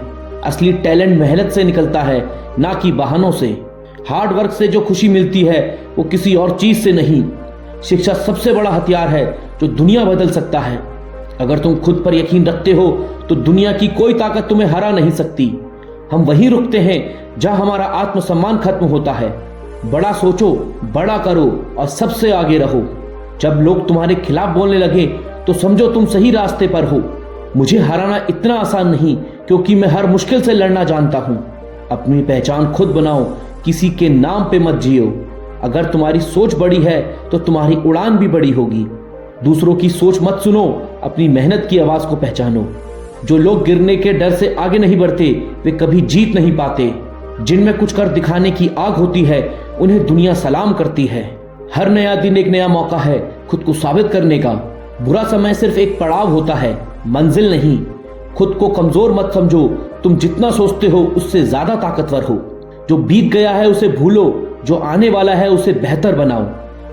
असली टैलेंट मेहनत से निकलता है, ना कि बहानों से। हार्ड वर्क से जो खुशी मिलती है वो किसी और चीज से नहीं। शिक्षा सबसे बड़ा हथियार है जो दुनिया बदल सकता है। अगर तुम खुद पर यकीन रखते हो तो दुनिया की कोई ताकत तुम्हें हरा नहीं सकती। हम वहीं रुकते हैं जहां हमारा आत्मसम्मान खत्म होता है। बड़ा सोचो, बड़ा करो और सबसे आगे रहो। जब लोग तुम्हारे खिलाफ बोलने लगे तो समझो तुम सही रास्ते पर हो। मुझे हराना इतना आसान नहीं, क्योंकि मैं हर मुश्किल से लड़ना जानता हूं। अपनी पहचान खुद बनाओ, किसी के नाम पे मत जियो। अगर तुम्हारी सोच बड़ी है तो तुम्हारी उड़ान भी बड़ी होगी। दूसरों की सोच मत सुनो, अपनी मेहनत की आवाज को पहचानो। जो लोग गिरने के डर से आगे नहीं बढ़ते वे कभी जीत नहीं पाते। जिनमें कुछ कर दिखाने की आग होती है उन्हें दुनिया सलाम करती है। हर नया दिन एक नया मौका है खुद को साबित करने का। बुरा समय सिर्फ एक पड़ाव होता है, मंजिल नहीं। खुद को कमजोर मत समझो, तुम जितना सोचते हो उससे ज्यादा ताकतवर हो। जो बीत गया है उसे भूलो, जो आने वाला है उसे बेहतर बनाओ।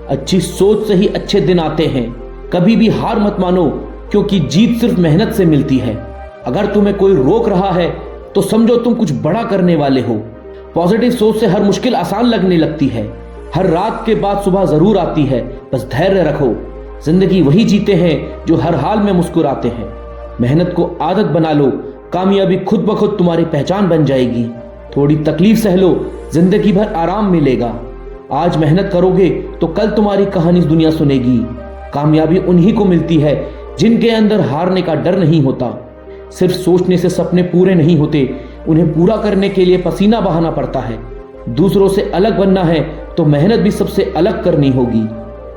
अच्छी सोच से ही अच्छे दिन आते हैं। कभी भी हार मत मानो, क्योंकि जीत सिर्फ मेहनत से मिलती है। अगर तुम्हें कोई रोक रहा है तो समझो तुम कुछ बड़ा करने वाले हो। पॉजिटिव सोच से हर मुश्किल आसान लगने लगती है। हर रात के बाद सुबह जरूर आती है, बस धैर्य रखो। जिंदगी वही जीते हैं जो हर हाल में मुस्कुराते हैं। मेहनत को आदत बना लो, कामयाबी खुद ब खुद तुम्हारी पहचान बन जाएगी। थोड़ी तकलीफ सह लो, जिंदगी भर आराम मिलेगा। आज मेहनत करोगे तो कल तुम्हारी कहानी दुनिया सुनेगी। कामयाबी उन्हीं को मिलती है जिनके अंदर हारने का डर नहीं होता। सिर्फ सोचने से सपने पूरे नहीं होते, उन्हें पूरा करने के लिए पसीना बहाना पड़ता है। दूसरों से अलग बनना है तो मेहनत भी सबसे अलग करनी होगी।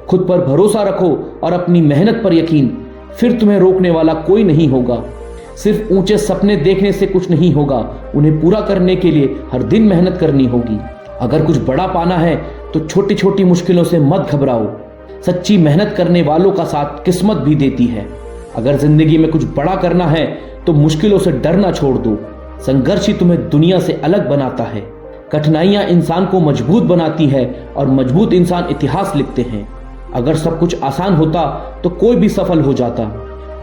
खुद पर भरोसा रखो और अपनी मेहनत पर यकीन, फिर तुम्हें रोकने वाला कोई नहीं होगा। सिर्फ ऊंचे सपने देखने से कुछ नहीं होगा, उन्हें पूरा करने के लिए हर दिन मेहनत करनी होगी। अगर कुछ बड़ा पाना है तो छोटी छोटी मुश्किलों से मत घबराओ। सच्ची मेहनत करने वालों का साथ किस्मत भी देती है। अगर जिंदगी में कुछ बड़ा करना है तो मुश्किलों से डरना छोड़ दो। संघर्ष ही तुम्हें दुनिया से अलग बनाता है। कठिनाइयां इंसान को मजबूत बनाती है और मजबूत इंसान इतिहास लिखते हैं। अगर सब कुछ आसान होता तो कोई भी सफल हो जाता।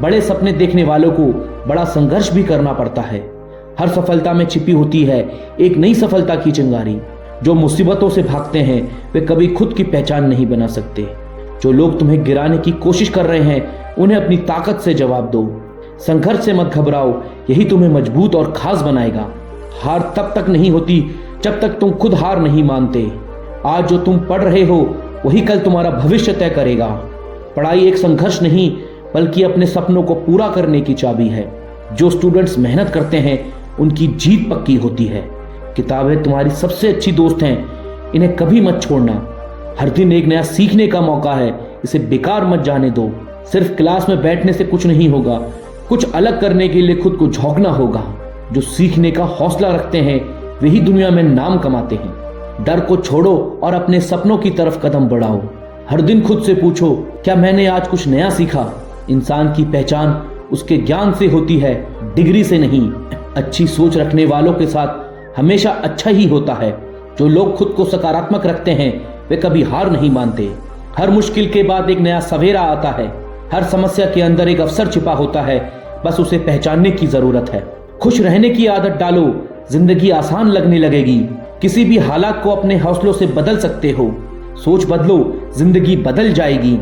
बड़े सपने देखने वालों को बड़ा संघर्ष भी करना पड़ता है। हर सफलता में छिपी होती है एक नई सफलता की चिंगारी। जो मुसीबतों से भागते हैं वे कभी खुद की पहचान नहीं बना सकते। जो लोग तुम्हें गिराने की कोशिश कर रहे हैं उन्हें अपनी ताकत से जवाब दो। संघर्ष से मत घबराओ, यही तुम्हें मजबूत और खास बनाएगा। हार तब तक नहीं होती जब तक तुम खुद हार नहीं मानते। आज जो तुम पढ़ रहे हो वही कल तुम्हारा भविष्य तय करेगा। पढ़ाई एक संघर्ष नहीं बल्कि अपने सपनों को पूरा करने की चाबी है। जो स्टूडेंट्स मेहनत करते हैं उनकी जीत पक्की होती है। किताबें तुम्हारी सबसे अच्छी दोस्त हैं, इन्हें कभी मत छोड़ना। हर दिन एक नया सीखने का मौका है, इसे बेकार मत जाने दो। सिर्फ क्लास में बैठने से कुछ नहीं होगा, कुछ अलग करने के लिए खुद को झोंकना होगा। जो सीखने का हौसला रखते हैं वही दुनिया में नाम कमाते हैं। डर को छोड़ो और अपने सपनों की तरफ कदम बढ़ाओ। हर दिन खुद से पूछो, क्या मैंने आज कुछ नया सीखा? इंसान की पहचान उसके ज्ञान से होती है, डिग्री से नहीं। अच्छी सोच रखने वालों के साथ हमेशा अच्छा ही होता है। जो लोग खुद को सकारात्मक रखते हैं वे कभी हार नहीं मानते। हर मुश्किल के बाद एक नया सवेरा आता है। हर समस्या के अंदर एक अवसर छिपा होता है, बस उसे पहचानने की जरूरत है। खुश रहने की आदत डालो, जिंदगी आसान लगने लगेगी। किसी भी हालात को अपने हौसलों से बदल सकते हो। सोच बदलो, जिंदगी बदल जाएगी।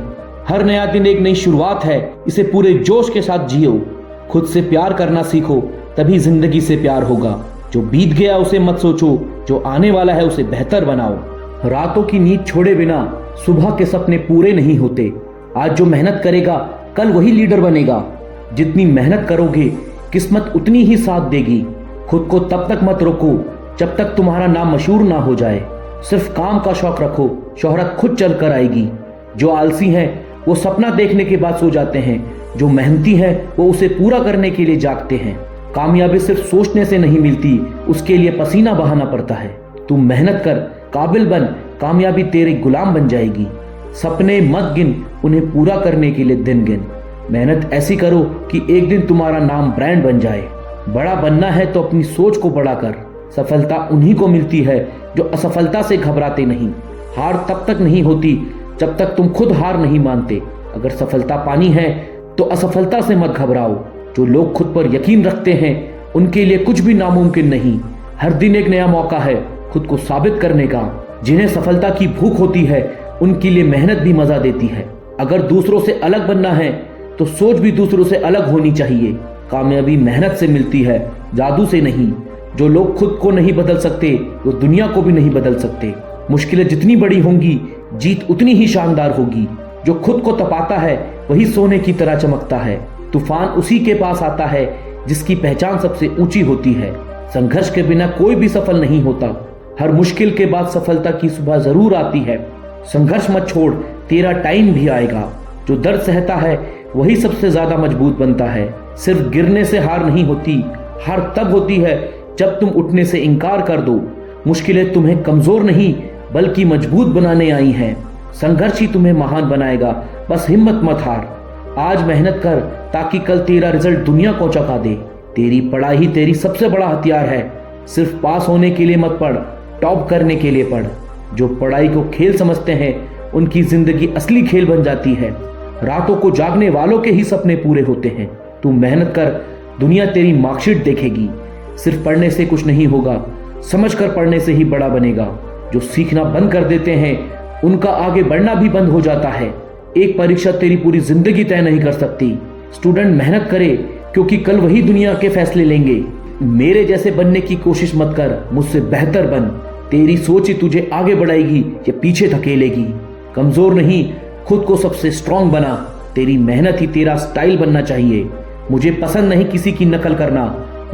हर नया दिन एक नई शुरुआत है, इसे पूरे जोश के साथ जियो। खुद से प्यार करना सीखो, तभी जिंदगी से प्यार होगा। जो बीत गया उसे मत सोचो, जो आने वाला है उसे बेहतर बनाओ। रातों की नींद छोड़े बिना सुबह के सपने पूरे नहीं होते। आज जो मेहनत करेगा कल वही लीडर बनेगा। जितनी मेहनत करोगे किस्मत उतनी ही साथ देगी। खुद को तब तक मत रोको जब तक तुम्हारा नाम मशहूर ना हो जाए। सिर्फ काम का शौक रखो, शोहरत खुद चल कर आएगी। जो आलसी हैं वो सपना देखने के बाद सो जाते हैं, जो मेहनती हैं वो उसे पूरा करने के लिए जागते हैं। कामयाबी सिर्फ सोचने से नहीं मिलती, उसके लिए पसीना बहाना पड़ता है। तू मेहनत कर, काबिल बन, कामयाबी तेरे गुलाम बन जाएगी। सपने मत गिन, उन्हें पूरा करने के लिए दिन गिन। मेहनत ऐसी करो कि एक दिन तुम्हारा नाम ब्रांड बन जाए। बड़ा बनना है तो अपनी सोच को बड़ा कर। सफलता उन्हीं को मिलती है जो असफलता से घबराते नहीं। हार तब तक नहीं होती जब तक तुम खुद हार नहीं मानते। अगर सफलता पानी है तो असफलता से मत घबराओ। जो लोग खुद पर यकीन रखते हैं उनके लिए कुछ भी नामुमकिन नहीं। हर दिन एक नया मौका है खुद को साबित करने का। जिन्हें सफलता की भूख होती है उनके लिए मेहनत भी मजा देती है। अगर दूसरों से अलग बनना है तो सोच भी दूसरों से अलग होनी चाहिए। कामयाबी मेहनत से मिलती है, जादू से नहीं। जो लोग खुद को नहीं बदल सकते वो दुनिया को भी नहीं बदल सकते। मुश्किलें जितनी बड़ी होंगी जीत उतनी ही शानदार होगी। जो खुद को तपाता है वही सोने की तरह चमकता है। तूफान उसी के पास आता है जिसकी पहचान सबसे ऊंची होती है। संघर्ष के बिना कोई भी सफल नहीं होता। हर मुश्किल के बाद सफलता की सुबह जरूर आती है। संघर्ष मत छोड़, तेरा टाइम भी आएगा। जो दर्द सहता है वही सबसे ज्यादा मजबूत बनता है। सिर्फ गिरने से हार नहीं होती, हार तब होती है जब तुम उठने से इनकार कर दो। मुश्किलें तुम्हें कमजोर नहीं बल्कि मजबूत बनाने आई हैं। संघर्ष ही तुम्हें महान बनाएगा, बस हिम्मत मत हार। आज मेहनत कर ताकि कल तेरा रिजल्ट दुनिया को चौंका दे। तेरी पढ़ाई ही तेरी सबसे बड़ा हथियार है। सिर्फ पास होने के लिए मत पढ़, टॉप करने के लिए पढ़। जो पढ़ाई को खेल समझते हैं उनकी जिंदगी असली खेल बन जाती है। रातों को जागने वालों के ही सपने पूरे होते हैं। तू मेहनत कर, दुनिया तेरी मार्कशीट देखेगी। सिर्फ पढ़ने से कुछ नहीं होगा, समझ कर पढ़ने से ही बड़ा बनेगा। जो सीखना बंद कर देते हैं उनका आगे बढ़ना भी बंद हो जाता है। एक परीक्षा तेरी पूरी जिंदगी तय नहीं कर सकती। स्टूडेंट मेहनत करे क्योंकि कल वही दुनिया के फैसले लेंगे। मेरे जैसे बनने की कोशिश मत कर, मुझसे बेहतर बन। तेरी सोच ही तुझे आगे बढ़ाएगी या पीछे धकेलेगी। कमजोर नहीं, खुद को सबसे स्ट्रांग बना। तेरी मेहनत ही तेरा स्टाइल बनना चाहिए। मुझे पसंद नहीं किसी की नकल करना,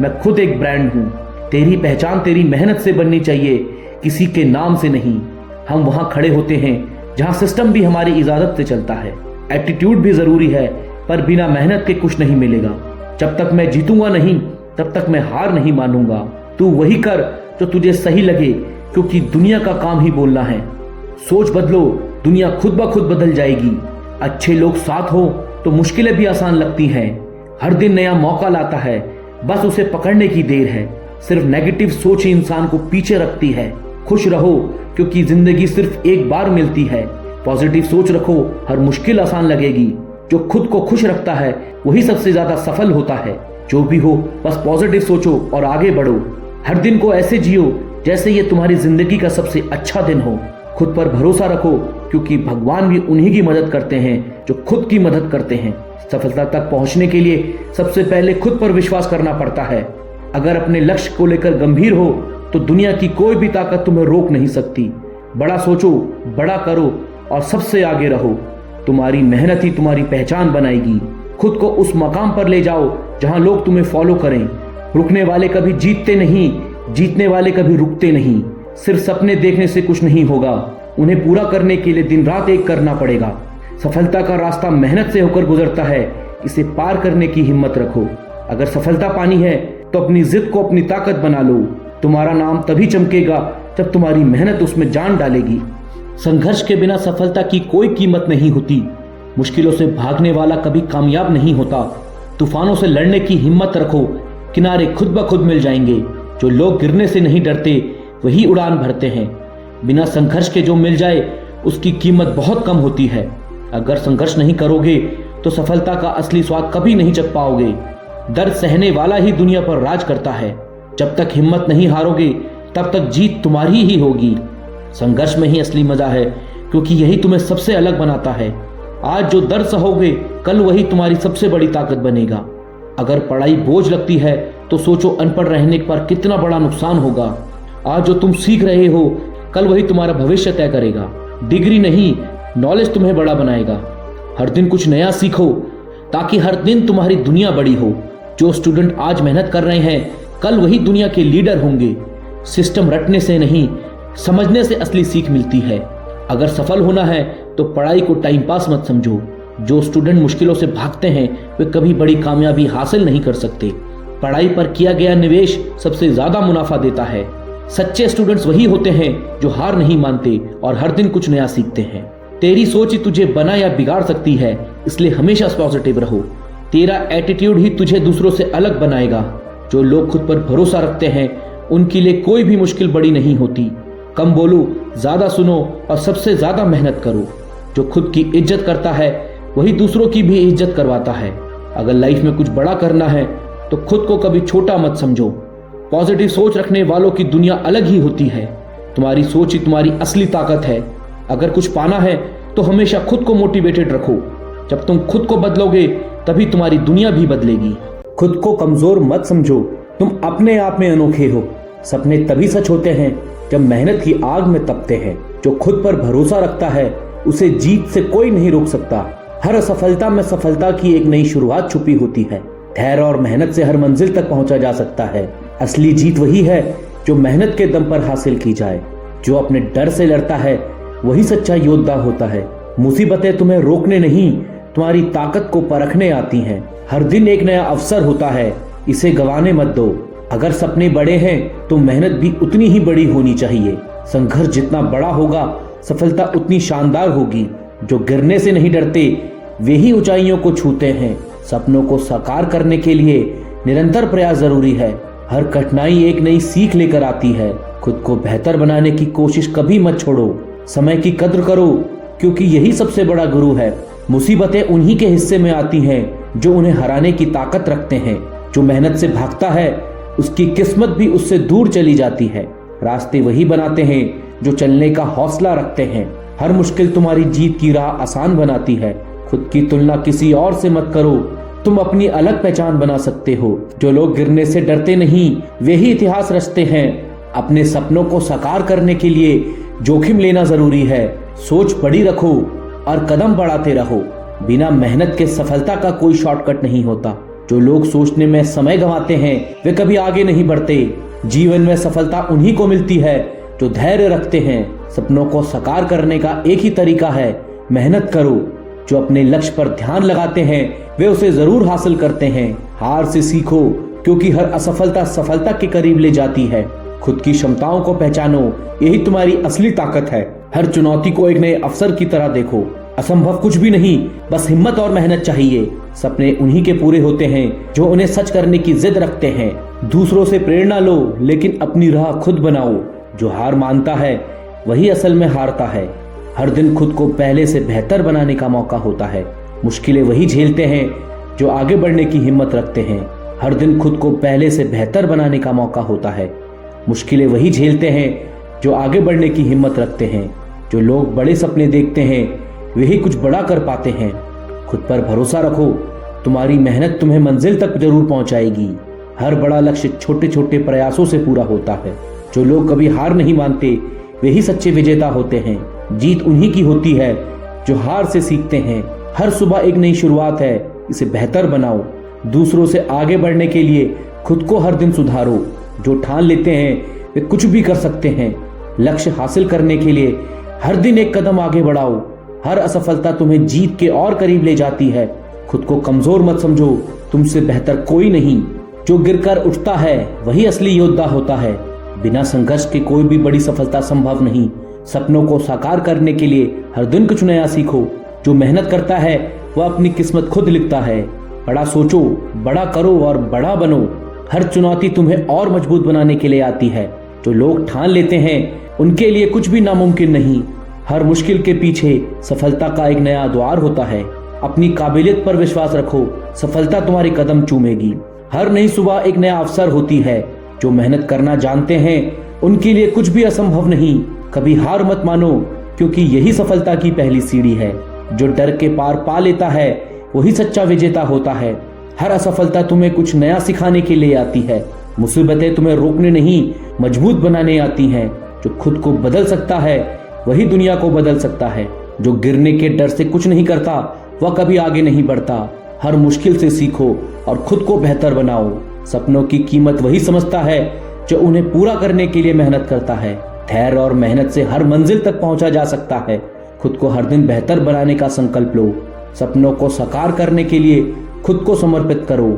मैं खुद एक ब्रांड हूँ। तेरी पहचान तेरी मेहनत से बननी चाहिए, किसी के नाम से नहीं। हम वहां खड़े होते हैं जहां सिस्टम भी हमारी इजाजत से चलता है। एटीट्यूड भी जरूरी है पर बिना मेहनत के कुछ नहीं मिलेगा। जब तक मैं जीतूंगा नहीं तब तक मैं हार नहीं मानूंगा। तू वही कर जो तुझे सही लगे, क्योंकि दुनिया का काम ही बोलना है। सोच बदलो, दुनिया खुद ब खुद बदल जाएगी। अच्छे लोग साथ हो तो मुश्किलें भी आसान लगती हैं। हर दिन नया मौका लाता है, बस उसे पकड़ने की देर है। सिर्फ नेगेटिव सोच ही इंसान को पीछे रखती है। खुश रहो क्योंकि जिंदगी सिर्फ एक बार मिलती है। पॉजिटिव सोच रखो, हर मुश्किल आसान लगेगी। जो खुद को खुश रखता है वही सबसे ज्यादा सफल होता है। जो भी हो बस पॉजिटिव सोचो और आगे बढ़ो। हर दिन को ऐसे जियो जैसे ये तुम्हारी जिंदगी का सबसे अच्छा दिन हो। खुद पर भरोसा रखो क्योंकि भगवान भी उन्हीं की मदद करते हैं जो खुद की मदद करते हैं। सफलता तक पहुंचने के लिए सबसे पहले खुद पर विश्वास करना पड़ता है। अगर अपने लक्ष्य को लेकर गंभीर हो तो दुनिया की कोई भी ताकत तुम्हें रोक नहीं सकती। बड़ा सोचो, बड़ा करो और सबसे आगे रहो। तुम्हारी मेहनत ही तुम्हारी पहचान बनाएगी। खुद को उस मकाम पर ले जाओ जहां लोग तुम्हें फॉलो करें। रुकने वाले कभी जीतते नहीं, जीतने वाले कभी रुकते नहीं। सिर्फ सपने देखने से कुछ नहीं होगा, उन्हें पूरा करने के लिए दिन रात एक करना पड़ेगा। सफलता का रास्ता मेहनत से होकर गुजरता है, इसे पार करने की हिम्मत रखो। अगर सफलता पानी है तो अपनी जिद को अपनी ताकत बना लो। तुम्हारा नाम तभी चमकेगा जब तुम्हारी मेहनत उसमें जान डालेगी। संघर्ष के बिना सफलता की कोई कीमत नहीं होती। मुश्किलों से भागने वाला कभी कामयाब नहीं होता। तूफानों से लड़ने की हिम्मत रखो, किनारे खुद ब खुद मिल जाएंगे। जो लोग गिरने से नहीं डरते वही उड़ान भरते हैं। बिना संघर्ष के जो मिल जाए उसकी कीमत बहुत कम होती है। अगर संघर्ष नहीं करोगे तो सफलता का असली स्वाद कभी नहीं चख पाओगे। दर्द सहने वाला ही दुनिया पर राज करता है। जब तक हिम्मत नहीं हारोगे तब तक जीत तुम्हारी ही होगी। संघर्ष में ही असली मजा है क्योंकि यही तुम्हें सबसे अलग बनाता है। आज जो दर्द सहोगे कल वही तुम्हारी सबसे बड़ी ताकत बनेगा। अगर पढ़ाई बोझ लगती है तो सोचो अनपढ़ रहने पर कितना बड़ा नुकसान होगा। आज जो तुम सीख रहे हो कल वही तुम्हारा भविष्य तय करेगा। डिग्री नहीं, नॉलेज तुम्हें बड़ा बनाएगा। हर दिन कुछ नया सीखो ताकि हर दिन तुम्हारी दुनिया बड़ी हो। जो स्टूडेंट आज मेहनत कर रहे हैं कल वही दुनिया के लीडर होंगे। सिस्टम रटने से नहीं, समझने से असली सीख मिलती है। अगर सफल होना है तो पढ़ाई को टाइम पास मत समझो। जो स्टूडेंट मुश्किलों से भागते हैं वे कभी बड़ी कामयाबी हासिल नहीं कर सकते। पढ़ाई पर किया गया निवेश सबसे ज्यादा मुनाफा देता है। सच्चे स्टूडेंट्स वही होते हैं जो हार नहीं मानते और हर दिन कुछ नया सीखते हैं। तेरी सोच ही तुझे बना या बिगाड़ सकती है, इसलिए हमेशा पॉजिटिव रहो। तेरा एटीट्यूड ही तुझे दूसरों से अलग बनाएगा। जो लोग खुद पर भरोसा रखते हैं उनके लिए कोई भी मुश्किल बड़ी नहीं होती। कम बोलो, ज्यादा सुनो और सबसे ज्यादा मेहनत करो। जो खुद की इज्जत करता है वही दूसरों की भी इज्जत करवाता है। अगर लाइफ में कुछ बड़ा करना है तो खुद को कभी छोटा मत समझो। पॉजिटिव सोच रखने वालों की दुनिया अलग ही होती है। तुम्हारी सोच ही तुम्हारी असली ताकत है। अगर कुछ पाना है तो हमेशा खुद को मोटिवेटेड रखो। जब तुम खुद को बदलोगे तभी तुम्हारी दुनिया भी बदलेगी। खुद को कमजोर मत समझो, तुम अपने आप में अनोखे हो। सपने तभी सच होते हैं जब मेहनत की आग में तपते हैं। जो खुद पर भरोसा रखता है उसे जीत से कोई नहीं रोक सकता। हर असफलता में सफलता की एक नई शुरुआत छुपी होती है। धैर्य और मेहनत से हर मंजिल तक पहुंचा जा सकता है। असली जीत वही है जो मेहनत के दम पर हासिल की जाए। जो अपने डर से लड़ता है वही सच्चा योद्धा होता है। मुसीबतें तुम्हें रोकने नहीं, तुम्हारी ताकत को परखने आती हैं। हर दिन एक नया अवसर होता है, इसे गंवाने मत दो। अगर सपने बड़े हैं तो मेहनत भी उतनी ही बड़ी होनी चाहिए। संघर्ष जितना बड़ा होगा सफलता उतनी शानदार होगी। जो गिरने से नहीं डरते वे ही ऊंचाइयों को छूते हैं। सपनों को साकार करने के लिए निरंतर प्रयास जरूरी है। हर कठिनाई एक नई सीख लेकर आती है। खुद को बेहतर बनाने की कोशिश कभी मत छोड़ो। समय की कद्र करो क्योंकि यही सबसे बड़ा गुरु है। मुसीबतें उन्हीं के हिस्से में आती हैं जो उन्हें हराने की ताकत रखते हैं। जो मेहनत से भागता है उसकी किस्मत भी उससे दूर चली जाती है। रास्ते वही बनाते हैं जो चलने का हौसला रखते हैं। हर मुश्किल तुम्हारी जीत की राह आसान बनाती है। खुद की तुलना किसी और से मत करो, तुम अपनी अलग पहचान बना सकते हो। जो लोग गिरने से डरते नहीं वे ही इतिहास रचते हैं। अपने सपनों को साकार करने के लिए जोखिम लेना जरूरी है। सोच बड़ी रखो और कदम बढ़ाते रहो। बिना मेहनत के सफलता का कोई शॉर्टकट नहीं होता। जो लोग सोचने में समय गंवाते हैं वे कभी आगे नहीं बढ़ते। जीवन में सफलता उन्हीं को मिलती है जो धैर्य रखते हैं। सपनों को साकार करने का एक ही तरीका है, मेहनत करो। जो अपने लक्ष्य पर ध्यान लगाते हैं वे उसे जरूर हासिल करते हैं। हार से सीखो क्योंकि हर असफलता सफलता के करीब ले जाती है। खुद की क्षमताओं को पहचानो, यही तुम्हारी असली ताकत है। हर चुनौती को एक नए अवसर की तरह देखो। असंभव कुछ भी नहीं, बस हिम्मत और मेहनत चाहिए। सपने उन्हीं के पूरे होते हैं जो उन्हें सच करने की जिद रखते हैं। दूसरों से प्रेरणा लो लेकिन अपनी राह खुद बनाओ। जो हार मानता है वही असल में हारता है। हर दिन खुद को पहले से बेहतर बनाने का मौका होता है। मुश्किलें वही झेलते हैं जो आगे बढ़ने की हिम्मत रखते हैं। हर दिन खुद को पहले से बेहतर बनाने का मौका होता है। मुश्किलें वही झेलते हैं जो आगे बढ़ने की हिम्मत रखते हैं। जो लोग बड़े सपने देखते हैं वही कुछ बड़ा कर पाते हैं। खुद पर भरोसा रखो, तुम्हारी मेहनत तुम्हें मंजिल तक जरूर पहुंचाएगी। हर बड़ा लक्ष्य छोटे छोटे प्रयासों से पूरा होता है। जो लोग कभी हार नहीं मानते वे ही सच्चे विजेता होते हैं। जीत उन्हीं की होती है जो हार से सीखते हैं। हर सुबह एक नई शुरुआत है, इसे बेहतर बनाओ। दूसरों से आगे बढ़ने के लिए खुद को हर दिन सुधारो। जो ठान लेते हैं वे कुछ भी कर सकते हैं। लक्ष्य हासिल करने के लिए हर दिन एक कदम आगे बढ़ाओ। हर असफलता तुम्हें जीत के और करीब ले जाती है। खुद को कमजोर मत समझो, तुमसे बेहतर कोई नहीं। जो गिरकर उठता है वही असली योद्धा होता है। बिना संघर्ष के कोई भी बड़ी सफलता संभव नहीं। सपनों को साकार करने के लिए हर दिन कुछ नया सीखो। जो मेहनत करता है वह अपनी किस्मत खुद लिखता है। बड़ा सोचो, बड़ा करो और बड़ा बनो। हर चुनौती तुम्हें और मजबूत बनाने के लिए आती है। जो लोग ठान लेते हैं उनके लिए कुछ भी नामुमकिन नहीं। हर मुश्किल के पीछे सफलता का एक नया द्वार होता है। अपनी काबिलियत पर विश्वास रखो, सफलता तुम्हारे कदम चूमेगी। हर नई सुबह एक नया अवसर होती है। जो मेहनत करना जानते हैं उनके लिए कुछ भी असंभव नहीं। कभी हार मत मानो क्योंकि यही सफलता की पहली सीढ़ी है। जो डर के पार पा लेता है वही सच्चा विजेता होता है। हर असफलता तुम्हें कुछ नया सिखाने के लिए आती है। मुसीबतें तुम्हें रोकने नहीं मजबूत बनाने आती हैं। जो खुद को बदल सकता है वही दुनिया को बदल सकता है। जो गिरने के डर से कुछ नहीं करता वह कभी आगे नहीं बढ़ता। हर मुश्किल से सीखो और खुद को बेहतर बनाओ। सपनों की कीमत वही समझता है जो उन्हें पूरा करने के लिए मेहनत करता है। धैर्य और मेहनत से हर मंजिल तक पहुंचा जा सकता है। खुद को हर दिन बेहतर बनाने का संकल्प लो। सपनों को साकार करने के लिए खुद को समर्पित करो।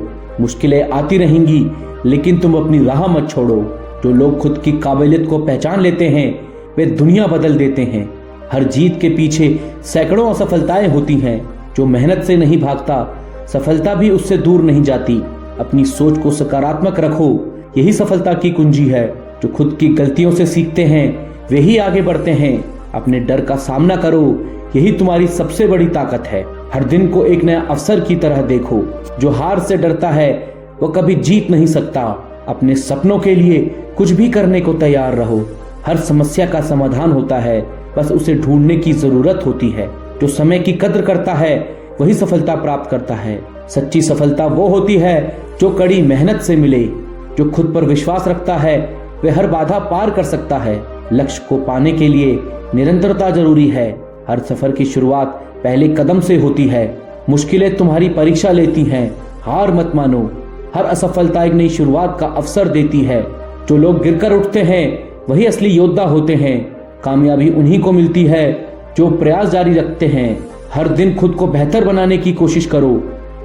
मुश्किलें आती रहेंगी लेकिन तुम अपनी राह मत छोड़ो। जो लोग खुद की काबिलियत को पहचान लेते हैं वे दुनिया बदल देते हैं। हर जीत के पीछे सैकड़ों असफलताएं होती हैं। जो मेहनत से नहीं भागता सफलता भी उससे दूर नहीं जाती। अपनी सोच को सकारात्मक रखो, यही सफलता की कुंजी है। जो खुद की गलतियों से सीखते हैं वे ही आगे बढ़ते हैं। अपने डर का सामना करो, यही तुम्हारी सबसे बड़ी ताकत है। हर दिन को एक नया अवसर की तरह देखो। जो हार से डरता है वो कभी जीत नहीं सकता। अपने सपनों के लिए कुछ भी करने को तैयार रहो। हर समस्या का समाधान होता है, बस उसे ढूंढने की जरूरत होती है। जो समय की कद्र करता है वही सफलता प्राप्त करता है। सच्ची सफलता वो होती है जो कड़ी मेहनत से मिले। जो खुद पर विश्वास रखता है वह हर बाधा पार कर सकता है। लक्ष्य को पाने के लिए निरंतरता जरूरी है। हर सफर की शुरुआत पहले कदम से होती है। मुश्किलें तुम्हारी परीक्षा लेती हैं, हार मत मानो। हर असफलता एक नई शुरुआत का अवसर देती है। जो लोग गिरकर उठते हैं वही असली योद्धा होते हैं। कामयाबी उन्हीं को मिलती है जो प्रयास जारी रखते हैं। हर दिन खुद को बेहतर बनाने की कोशिश करो।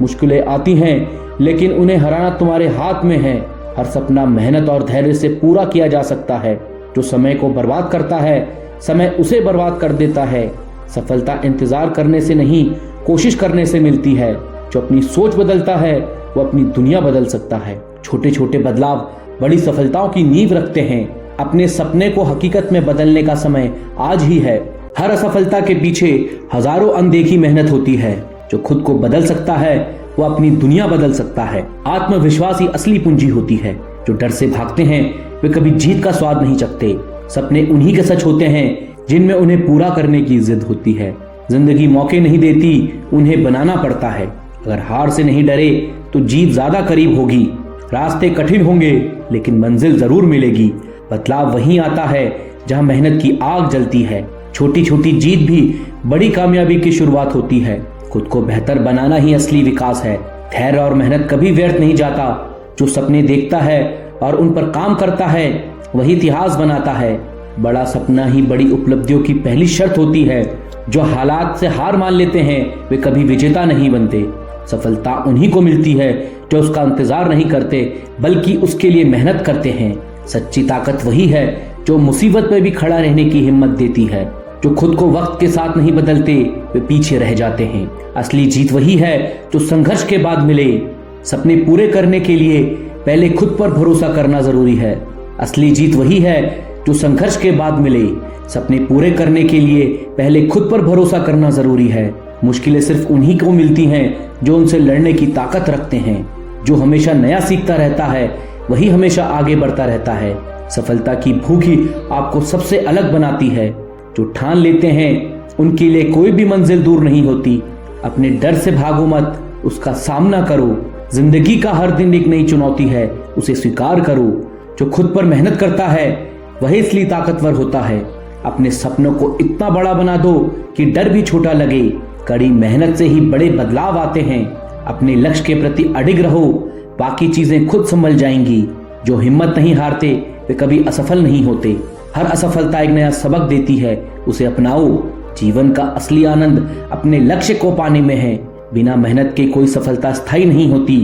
मुश्किलें आती हैं लेकिन उन्हें हराना तुम्हारे हाथ में है। हर सपना मेहनत और धैर्य से पूरा किया जा सकता है। जो समय को बर्बाद करता है समय उसे बर्बाद कर देता है। सफलता इंतजार करने से नहीं, कोशिश करने से मिलती है। जो अपनी सोच बदलता है वो अपनी दुनिया बदल सकता है। छोटे छोटे बदलाव बड़ी सफलताओं की नींव रखते हैं। अपने सपने को हकीकत में बदलने का समय आज ही है। हर असफलता के पीछे हजारों अनदेखी मेहनत होती है। जो खुद को बदल सकता है वो अपनी दुनिया बदल सकता है। आत्मविश्वास ही असली पूंजी होती है। जो डर से भागते हैं वे कभी जीत का स्वाद नहीं चखते। सपने उन्हीं के सच होते हैं जिनमें उन्हें पूरा करने की जिद होती है। जिंदगी मौके नहीं देती, उन्हें बनाना पड़ता है। अगर हार से नहीं डरे तो जीत ज्यादा करीब होगी। रास्ते कठिन होंगे लेकिन मंजिल जरूर मिलेगी। बदलाव वहीं आता है जहां मेहनत की आग जलती है। छोटी छोटी जीत भी बड़ी कामयाबी की शुरुआत होती है। खुद को बेहतर बनाना ही असली विकास है। धैर्य और मेहनत कभी व्यर्थ नहीं जाता। जो सपने देखता है और उन पर काम करता है वही इतिहास बनाता है। बड़ा सपना ही बड़ी उपलब्धियों की पहली शर्त होती है। जो हालात से हार मान लेते हैं वे कभी विजेता नहीं बनते। सफलता उन्हीं को मिलती है जो उसका इंतजार नहीं करते बल्कि उसके लिए मेहनत करते हैं। सच्ची ताकत वही है जो मुसीबत में भी खड़ा रहने की हिम्मत देती है। जो खुद को वक्त के साथ नहीं बदलते वे पीछे रह जाते हैं। असली जीत वही है जो संघर्ष के बाद मिले। सपने पूरे करने के लिए पहले खुद पर भरोसा करना जरूरी है। असली जीत वही है जो संघर्ष के बाद मिले। सपने पूरे करने के लिए पहले खुद पर भरोसा करना जरूरी है। मुश्किलें सिर्फ उन्हीं को मिलती हैं जो उनसे लड़ने की ताकत रखते हैं। जो हमेशा नया सीखता रहता है वही हमेशा आगे बढ़ता रहता है। सफलता की भूख ही आपको सबसे अलग बनाती है। जो ठान लेते हैं उनके लिए कोई भी मंजिल दूर नहीं होती। अपने डर से भागो मत, उसका सामना करो। जिंदगी का हर दिन एक नई चुनौती है, उसे स्वीकार करो। जो खुद पर मेहनत करता है वही इसलिए ताकतवर होता है। अपने सपनों को इतना बड़ा बना दो कि डर भी छोटा लगे। कड़ी मेहनत से ही बड़े बदलाव आते हैं। अपने लक्ष्य के प्रति अडिग रहो, बाकी चीजें खुद संभल जाएंगी। जो हिम्मत नहीं हारते वे कभी असफल नहीं होते। हर असफलता एक नया सबक देती है, उसे अपनाओ। जीवन का असली आनंद अपने लक्ष्य को पाने में है। बिना मेहनत के कोई सफलता स्थायी नहीं होती।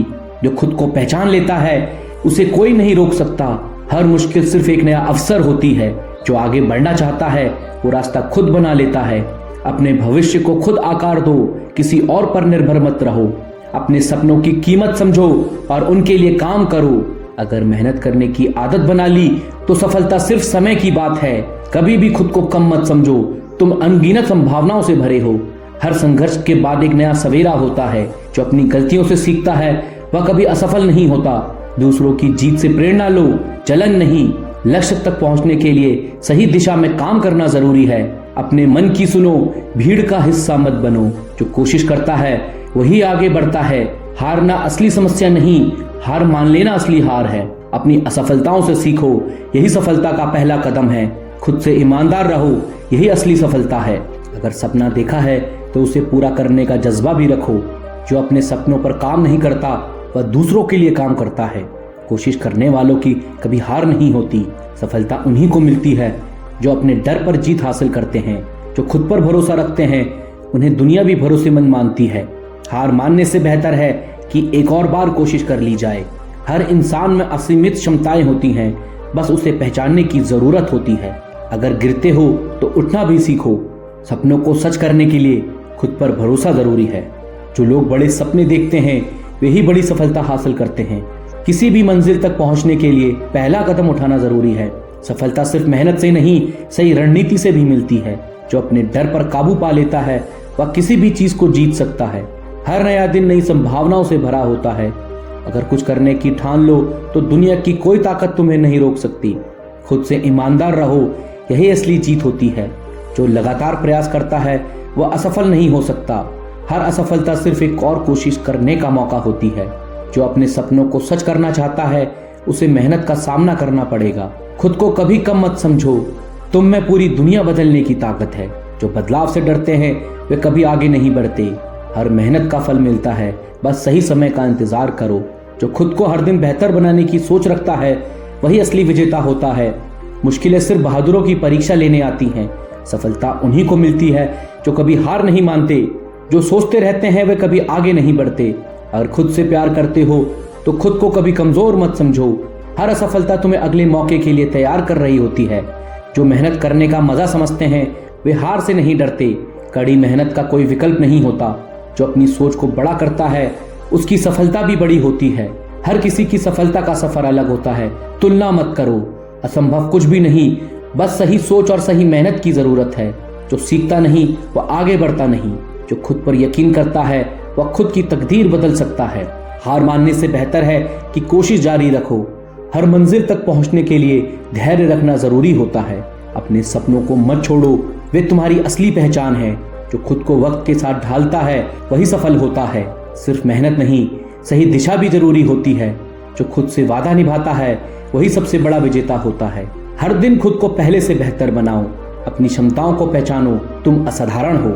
जो खुद को पहचान लेता है उसे कोई नहीं रोक सकता। हर मुश्किल सिर्फ एक नया अवसर होती है। जो आगे बढ़ना चाहता है वो रास्ता खुद बना लेता है। अपने भविष्य को खुद आकार दो, किसी और पर निर्भर मत रहो। अपने सपनों की कीमत समझो और उनके लिए काम करो। अगर मेहनत करने की आदत बना ली तो सफलता सिर्फ समय की बात है। कभी भी खुद को कम मत समझो, तुम अनगिनत संभावनाओं से भरे हो। हर संघर्ष के बाद एक नया सवेरा होता है। जो अपनी गलतियों से सीखता है वह कभी असफल नहीं होता। दूसरों की जीत से प्रेरणा लो, जलन नहीं। लक्ष्य तक पहुंचने के लिए सही दिशा में काम करना जरूरी है। अपने मन की सुनो, भीड़ का हिस्सा मत बनो। जो कोशिश करता है वही आगे बढ़ता है। हारना असली समस्या नहीं, हार मान लेना असली हार है। अपनी असफलताओं से सीखो, यही सफलता का पहला कदम है। खुद से ईमानदार रहो, यही असली सफलता है। अगर सपना देखा है तो उसे पूरा करने का जज्बा भी रखो। जो अपने सपनों पर काम नहीं करता वह दूसरों के लिए काम करता है। कोशिश करने वालों की कभी हार नहीं होती। सफलता उन्हीं को मिलती है जो अपने डर पर जीत हासिल करते हैं। जो खुद पर भरोसा रखते हैं उन्हें दुनिया भी भरोसेमंद मानती है। हार मानने से बेहतर है कि एक और बार कोशिश कर ली जाए। हर इंसान में असीमित क्षमताएं होती हैं, बस उसे पहचानने की जरूरत होती है। अगर गिरते हो तो उठना भी सीखो। सपनों को सच करने के लिए खुद पर भरोसा जरूरी है। जो लोग बड़े सपने देखते हैं वे ही बड़ी सफलता हासिल करते हैं। किसी भी मंजिल तक पहुंचने के लिए पहला कदम उठाना जरूरी है। सफलता सिर्फ मेहनत से नहीं, सही रणनीति से भी मिलती है। जो अपने डर पर काबू पा लेता है वह किसी भी चीज को जीत सकता है। हर नया दिन नई संभावनाओं से भरा होता है। अगर कुछ करने की ठान लो तो दुनिया की कोई ताकत तुम्हें नहीं रोक सकती। खुद से ईमानदार रहो, यही असली जीत होती है। जो लगातार प्रयास करता है वह असफल नहीं हो सकता। हर असफलता सिर्फ एक और कोशिश करने का मौका होती है। जो अपने सपनों को सच करना चाहता है उसे मेहनत का सामना करना पड़ेगा। खुद को कभी कम मत समझो, तुम में पूरी दुनिया बदलने की ताकत है। जो बदलाव से डरते हैं वे कभी आगे नहीं बढ़ते। हर मेहनत का फल मिलता है, बस सही समय का इंतजार करो। जो खुद को हर दिन बेहतर बनाने की सोच रखता है वही असली विजेता होता है। मुश्किलें सिर्फ बहादुरों की परीक्षा लेने आती हैं। सफलता उन्हीं को मिलती है जो कभी हार नहीं मानते। जो सोचते रहते हैं वे कभी आगे नहीं बढ़ते। अगर खुद से प्यार करते हो तो खुद को कभी कमजोर मत समझो। हर असफलता तुम्हें अगले मौके के लिए तैयार कर रही होती है। जो मेहनत करने का मजा समझते हैं वे हार से नहीं डरते। कड़ी मेहनत का कोई विकल्प नहीं होता। जो अपनी सोच को बड़ा करता है उसकी सफलता भी बड़ी होती है। हर किसी की सफलता का सफर अलग होता है। तुलना मत करो, असंभव कुछ भी नहीं, बस सही सोच और सही मेहनत की जरूरत है। जो सीखता नहीं वह आगे बढ़ता नहीं। जो खुद पर यकीन करता है वह खुद की तकदीर बदल सकता है। हार मानने से बेहतर है कि कोशिश जारी रखो। हर मंजिल तक पहुंचने के लिए धैर्य रखना जरूरी होता है। अपने सपनों को मत छोड़ो, वे तुम्हारी असली पहचान है। जो खुद को वक्त के साथ ढालता है वही सफल होता है। सिर्फ मेहनत नहीं, सही दिशा भी जरूरी होती है। जो खुद से वादा निभाता है वही सबसे बड़ा विजेता होता है। हर दिन खुद को पहले से बेहतर बनाओ। अपनी क्षमताओं को पहचानो, तुम असाधारण हो।